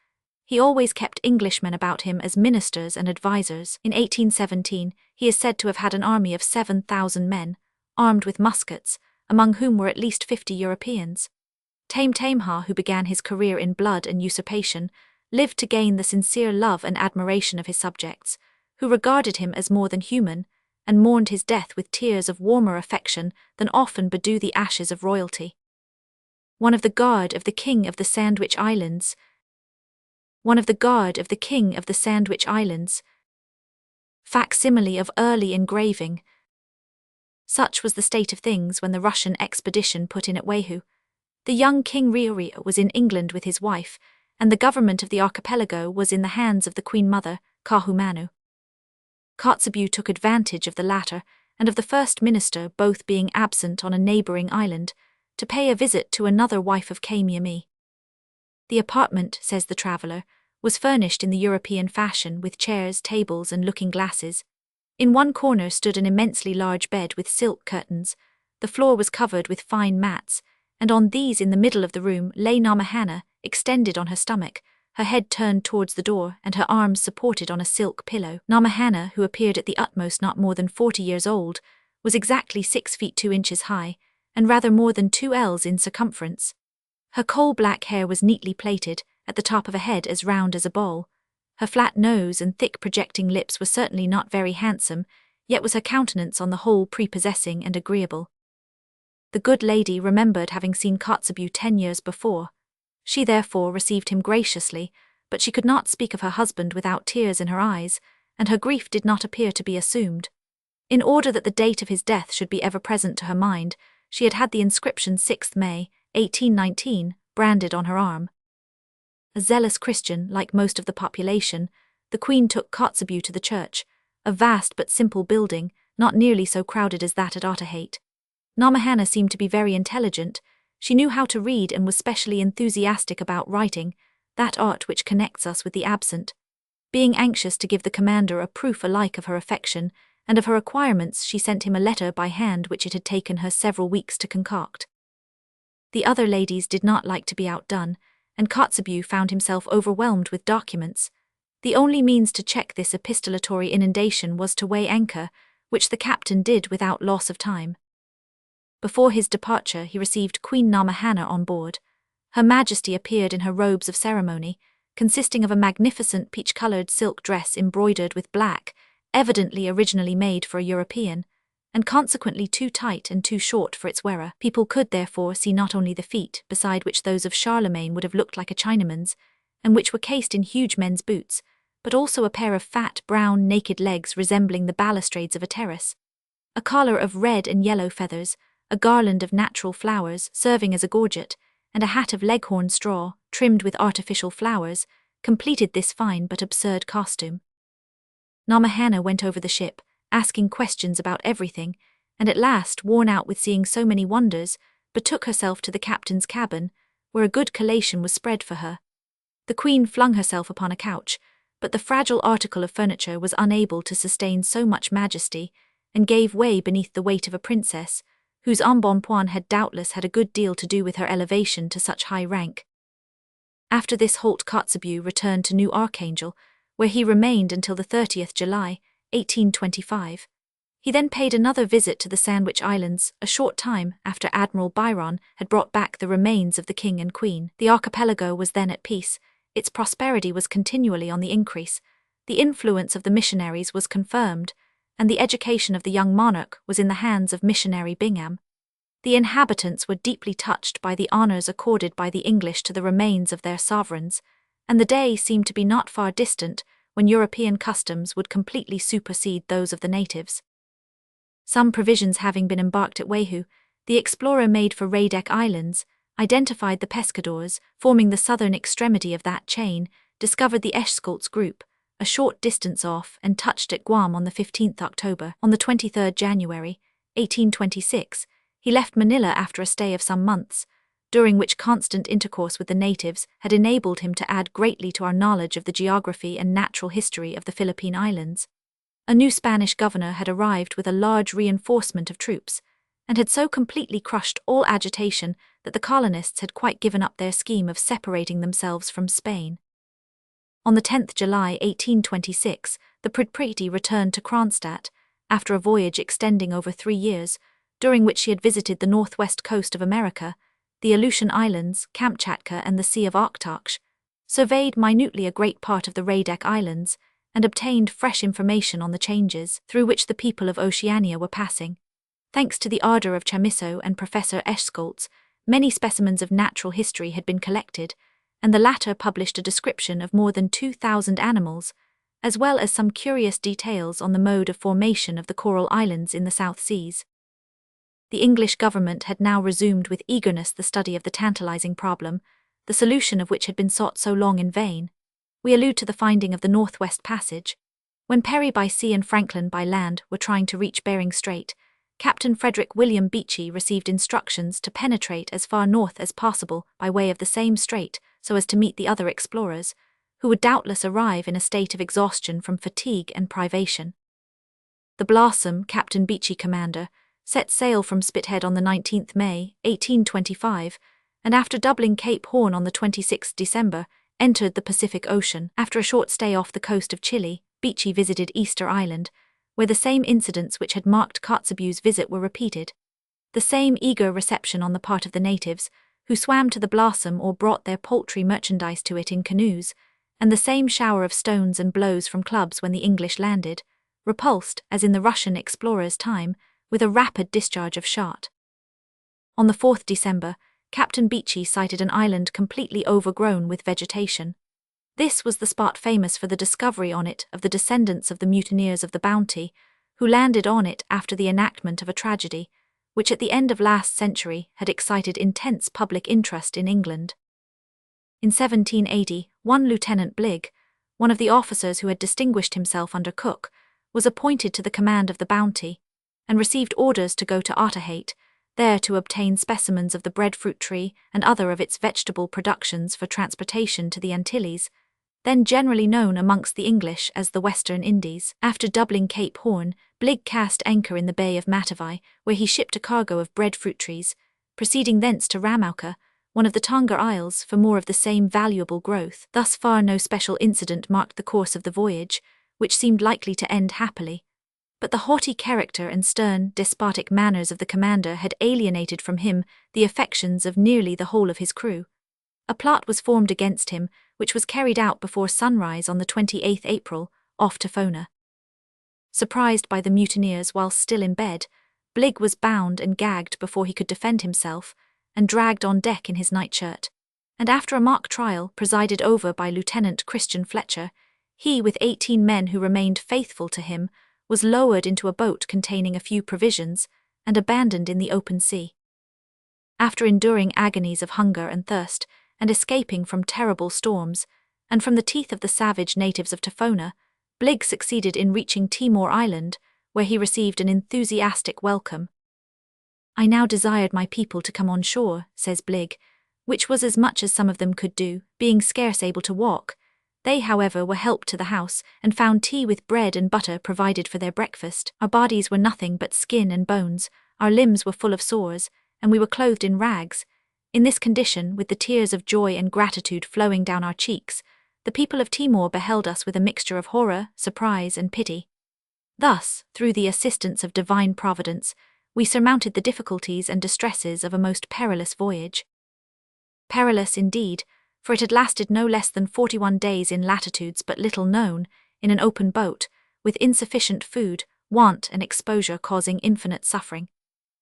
He always kept Englishmen about him as ministers and advisers. In 1817, he is said to have had an army of 7,000 men, armed with muskets, among whom were at least 50 Europeans. Tameha, who began his career in blood and usurpation, lived to gain the sincere love and admiration of his subjects, who regarded him as more than human, and mourned his death with tears of warmer affection than often bedew the ashes of royalty. One of the guard of the King of the Sandwich Islands. Facsimile of early engraving. Such was the state of things when the Russian expedition put in at Oahu. The young King Riorio was in England with his wife, and the government of the archipelago was in the hands of the Queen Mother, Kahumanu. Kotzebue took advantage of the latter, and of the First Minister both being absent on a neighbouring island, to pay a visit to another wife of Kamiami. The apartment, says the traveller, was furnished in the European fashion with chairs, tables, and looking-glasses. In one corner stood an immensely large bed with silk curtains. The floor was covered with fine mats, and on these in the middle of the room lay Namahana, extended on her stomach, her head turned towards the door and her arms supported on a silk pillow. Namahana, who appeared at the utmost not more than 40 years old, was exactly 6 feet 2 inches high, and rather more than 2 ells in circumference. Her coal-black hair was neatly plaited, at the top of a head as round as a bowl. Her flat nose and thick projecting lips were certainly not very handsome, yet was her countenance on the whole prepossessing and agreeable. The good lady remembered having seen Kotzebue 10 years before. She therefore received him graciously, but she could not speak of her husband without tears in her eyes, and her grief did not appear to be assumed. In order that the date of his death should be ever present to her mind, she had had the inscription 6th May, 1819, branded on her arm. A zealous Christian, like most of the population, the Queen took Kotzebue to the church, a vast but simple building, not nearly so crowded as that at Otaheite. Namahana seemed to be very intelligent. She knew how to read and was specially enthusiastic about writing, that art which connects us with the absent. Being anxious to give the commander a proof alike of her affection and of her requirements, she sent him a letter by hand which it had taken her several weeks to concoct. The other ladies did not like to be outdone, and Kotzebue found himself overwhelmed with documents. The only means to check this epistolatory inundation was to weigh anchor, which the captain did without loss of time. Before his departure he received Queen Namahana on board. Her Majesty appeared in her robes of ceremony, consisting of a magnificent peach-coloured silk dress embroidered with black, evidently originally made for a European, and consequently too tight and too short for its wearer. People could therefore see not only the feet, beside which those of Charlemagne would have looked like a Chinaman's, and which were cased in huge men's boots, but also a pair of fat, brown, naked legs resembling the balustrades of a terrace. A collar of red and yellow feathers, a garland of natural flowers serving as a gorget, and a hat of leghorn straw, trimmed with artificial flowers, completed this fine but absurd costume. Namahana went over the ship, asking questions about everything, and at last, worn out with seeing so many wonders, betook herself to the captain's cabin, where a good collation was spread for her. The queen flung herself upon a couch, but the fragile article of furniture was unable to sustain so much majesty, and gave way beneath the weight of a princess, whose embonpoint had doubtless had a good deal to do with her elevation to such high rank. After this halt Kotzebue returned to New Archangel, where he remained until the 30th July, 1825. He then paid another visit to the Sandwich Islands, a short time after Admiral Byron had brought back the remains of the king and queen. The archipelago was then at peace, its prosperity was continually on the increase, the influence of the missionaries was confirmed, and the education of the young monarch was in the hands of missionary Bingham. The inhabitants were deeply touched by the honours accorded by the English to the remains of their sovereigns, and the day seemed to be not far distant when European customs would completely supersede those of the natives. Some provisions having been embarked at Waihu, the explorer made for Radec Islands, identified the pescadores, forming the southern extremity of that chain, discovered the Eschscholtz group, a short distance off, and touched at Guam on the 15th October. On the 23rd January, 1826, he left Manila after a stay of some months, during which constant intercourse with the natives had enabled him to add greatly to our knowledge of the geography and natural history of the Philippine Islands. A new Spanish governor had arrived with a large reinforcement of troops, and had so completely crushed all agitation that the colonists had quite given up their scheme of separating themselves from Spain. On the 10th July 1826, the Pretty returned to Kronstadt, after a voyage extending over 3 years, during which she had visited the northwest coast of America, the Aleutian Islands, Kamchatka and the Sea of Arctic, surveyed minutely a great part of the Radec Islands, and obtained fresh information on the changes through which the people of Oceania were passing. Thanks to the ardour of Chamisso and Professor Eschscholtz, many specimens of natural history had been collected, and the latter published a description of more than 2,000 animals, as well as some curious details on the mode of formation of the coral islands in the South Seas. The English government had now resumed with eagerness the study of the tantalizing problem, the solution of which had been sought so long in vain. We allude to the finding of the Northwest Passage. When Perry by sea and Franklin by land were trying to reach Bering Strait, Captain Frederick William Beechey received instructions to penetrate as far north as possible by way of the same strait so as to meet the other explorers, who would doubtless arrive in a state of exhaustion from fatigue and privation. The Blossom, Captain Beechey commander, set sail from Spithead on the 19th May, 1825, and after doubling Cape Horn on the 26th December, entered the Pacific Ocean. After a short stay off the coast of Chile, Beechey visited Easter Island, where the same incidents which had marked Kotzebue's visit were repeated. The same eager reception on the part of the natives, who swam to the Blossom or brought their paltry merchandise to it in canoes, and the same shower of stones and blows from clubs when the English landed, repulsed, as in the Russian explorers' time, with a rapid discharge of shot. On the 4th December, Captain Beechey sighted an island completely overgrown with vegetation. This was the spot famous for the discovery on it of the descendants of the mutineers of the Bounty, who landed on it after the enactment of a tragedy, which at the end of last century had excited intense public interest in England. In 1780, one Lieutenant Bligg, one of the officers who had distinguished himself under Cook, was appointed to the command of the Bounty, and received orders to go to Otaheite, there to obtain specimens of the breadfruit tree and other of its vegetable productions for transportation to the Antilles, then generally known amongst the English as the Western Indies. After doubling Cape Horn, Bligh cast anchor in the Bay of Matavai, where he shipped a cargo of breadfruit trees, proceeding thence to Ramauka, one of the Tonga Isles, for more of the same valuable growth. Thus far no special incident marked the course of the voyage, which seemed likely to end happily. But the haughty character and stern, despotic manners of the commander had alienated from him the affections of nearly the whole of his crew. A plot was formed against him, which was carried out before sunrise on the 28th April, off Tofona. Surprised by the mutineers while still in bed, Bligh was bound and gagged before he could defend himself, and dragged on deck in his nightshirt. And after a mock trial presided over by Lieutenant Christian Fletcher, he, with 18 men who remained faithful to him, was lowered into a boat containing a few provisions, and abandoned in the open sea. After enduring agonies of hunger and thirst, and escaping from terrible storms, and from the teeth of the savage natives of Tofona, Bligh succeeded in reaching Timor Island, where he received an enthusiastic welcome. "I now desired my people to come on shore," says Bligh, which was as much as some of them could do, being scarce able to walk. They, however, were helped to the house, and found tea with bread and butter provided for their breakfast. Our bodies were nothing but skin and bones, our limbs were full of sores, and we were clothed in rags. In this condition, with the tears of joy and gratitude flowing down our cheeks, the people of Timor beheld us with a mixture of horror, surprise, and pity. Thus, through the assistance of divine providence, we surmounted the difficulties and distresses of a most perilous voyage. Perilous indeed, for it had lasted no less than 41 days in latitudes but little known, in an open boat, with insufficient food, want and exposure causing infinite suffering.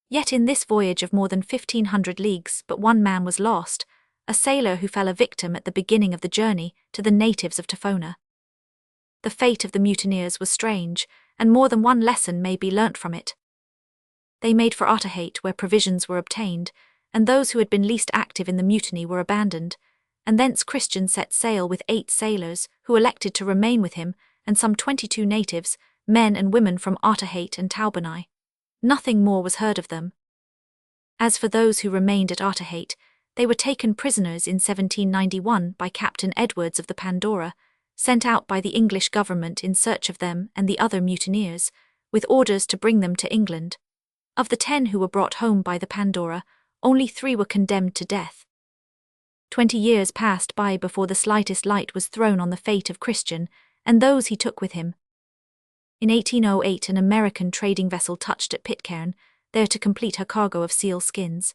Yet in this voyage of more than 1,500 leagues but one man was lost, a sailor who fell a victim at the beginning of the journey to the natives of Tofona. The fate of the mutineers was strange, and more than one lesson may be learnt from it. They made for Otaheite, where provisions were obtained, and those who had been least active in the mutiny were abandoned, and thence Christian set sail with 8 sailors, who elected to remain with him, and some 22 natives, men and women from Otaheite and Taubonai. Nothing more was heard of them. As for those who remained at Otaheite, they were taken prisoners in 1791 by Captain Edwards of the Pandora, sent out by the English government in search of them and the other mutineers, with orders to bring them to England. Of the 10 who were brought home by the Pandora, only 3 were condemned to death. 20 years passed by before the slightest light was thrown on the fate of Christian and those he took with him. In 1808 an American trading vessel touched at Pitcairn, there to complete her cargo of seal skins.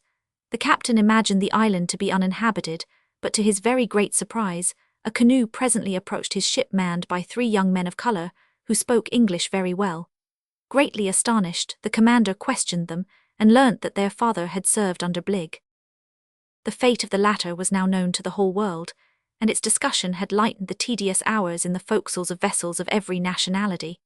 The captain imagined the island to be uninhabited, but to his very great surprise, a canoe presently approached his ship manned by 3 young men of colour, who spoke English very well. Greatly astonished, the commander questioned them, and learnt that their father had served under Bligh. The fate of the latter was now known to the whole world, and its discussion had lightened the tedious hours in the forecastles of vessels of every nationality.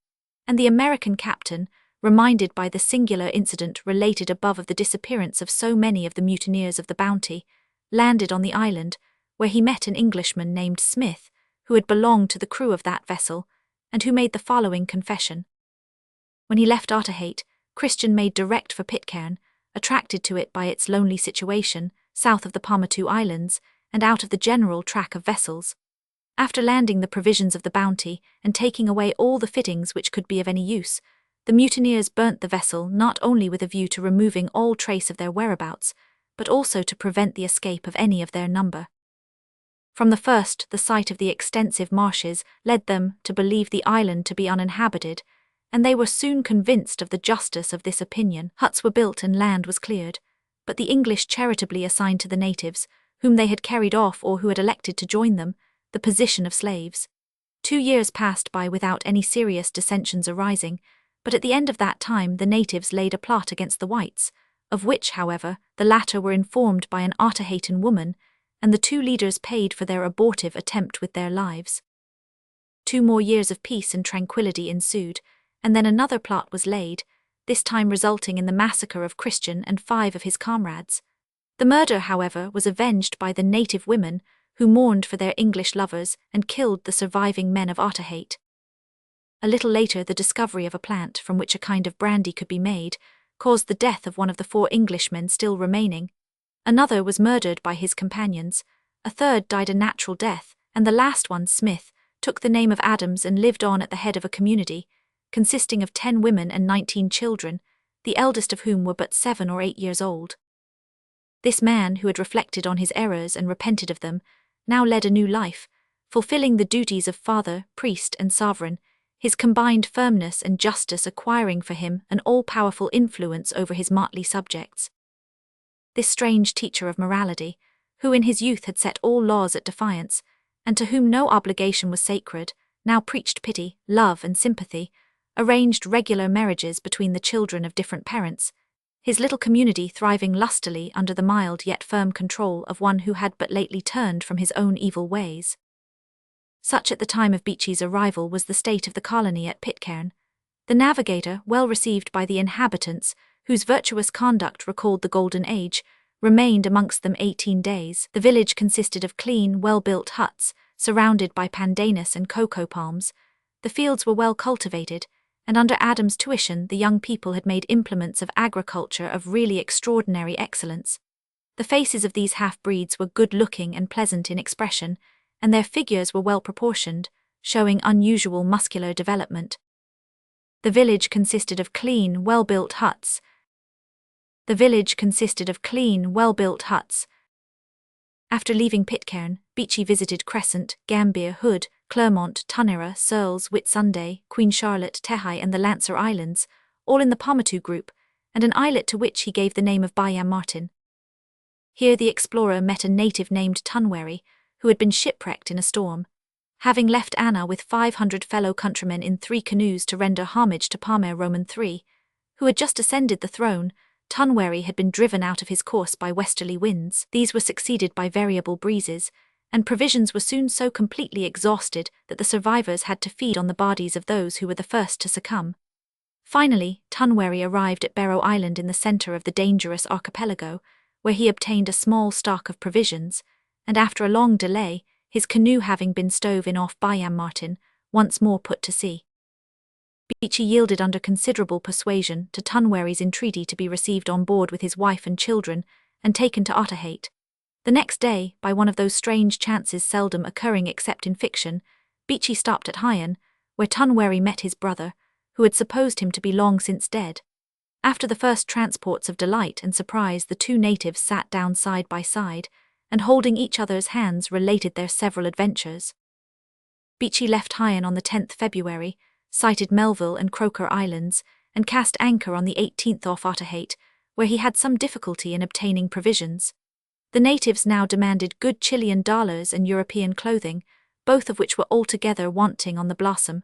And the American captain, reminded by the singular incident related above of the disappearance of so many of the mutineers of the Bounty, landed on the island, where he met an Englishman named Smith, who had belonged to the crew of that vessel, and who made the following confession. When he left Otaheite, Christian made direct for Pitcairn, attracted to it by its lonely situation, south of the Paumotu Islands, and out of the general track of vessels. After landing the provisions of the Bounty and taking away all the fittings which could be of any use, the mutineers burnt the vessel not only with a view to removing all trace of their whereabouts, but also to prevent the escape of any of their number. From the first, the sight of the extensive marshes led them to believe the island to be uninhabited, and they were soon convinced of the justice of this opinion. Huts were built and land was cleared, but the English charitably assigned to the natives, whom they had carried off or who had elected to join them, the position of slaves. 2 years passed by without any serious dissensions arising, but at the end of that time the natives laid a plot against the whites, of which, however, the latter were informed by an Otaheitan woman, and the 2 leaders paid for their abortive attempt with their lives. 2 more years of peace and tranquility ensued, and then another plot was laid, this time resulting in the massacre of Christian and 5 of his comrades. The murder, however, was avenged by the native women, who mourned for their English lovers and killed the surviving men of Otaheite. A little later the discovery of a plant from which a kind of brandy could be made caused the death of one of the 4 Englishmen still remaining. Another was murdered by his companions, a third died a natural death, and the last one, Smith, took the name of Adams and lived on at the head of a community, consisting of 10 women and 19 children, the eldest of whom were but 7 or 8 years old. This man, who had reflected on his errors and repented of them, now led a new life, fulfilling the duties of father, priest, and sovereign, his combined firmness and justice acquiring for him an all-powerful influence over his motley subjects. This strange teacher of morality, who in his youth had set all laws at defiance, and to whom no obligation was sacred, now preached pity, love, and sympathy, arranged regular marriages between the children of different parents, his little community thriving lustily under the mild yet firm control of one who had but lately turned from his own evil ways. Such at the time of Beechey's arrival was the state of the colony at Pitcairn. The navigator, well received by the inhabitants, whose virtuous conduct recalled the Golden Age, remained amongst them 18 days. The village consisted of clean, well-built huts, surrounded by pandanus and cocoa palms. The fields were well cultivated, and under Adam's tuition the young people had made implements of agriculture of really extraordinary excellence. The faces of these half-breeds were good-looking and pleasant in expression, and their figures were well-proportioned, showing unusual muscular development. The village consisted of clean, well-built huts. After leaving Pitcairn, Beechey visited Crescent, Gambier, Hood, Clermont, Tunera, Searles, Whitsunday, Queen Charlotte, Tehai, and the Lancer Islands, all in the Paumotu group, and an islet to which he gave the name of Byam Martin. Here the explorer met a native named Tunwary, who had been shipwrecked in a storm. Having left Anna with 500 fellow countrymen in 3 canoes to render homage to Palmer Roman III, who had just ascended the throne, Tunwary had been driven out of his course by westerly winds. These were succeeded by variable breezes, and provisions were soon so completely exhausted that the survivors had to feed on the bodies of those who were the first to succumb. Finally, Tunwary arrived at Barrow Island in the center of the dangerous archipelago, where he obtained a small stock of provisions, and after a long delay, his canoe having been stove in off Byam Martin, once more put to sea. Beechey yielded under considerable persuasion to Tunwary's entreaty to be received on board with his wife and children, and taken to Otaheite. The next day, by one of those strange chances seldom occurring except in fiction, Beechey stopped at Hyan, where Tunwary met his brother, who had supposed him to be long since dead. After the first transports of delight and surprise, the 2 natives sat down side by side, and holding each other's hands related their several adventures. Beechey left Hyan on the 10th February, sighted Melville and Croker Islands, and cast anchor on the 18th off Otaheite, where he had some difficulty in obtaining provisions. The natives now demanded good Chilean dollars and European clothing, both of which were altogether wanting on the Blossom.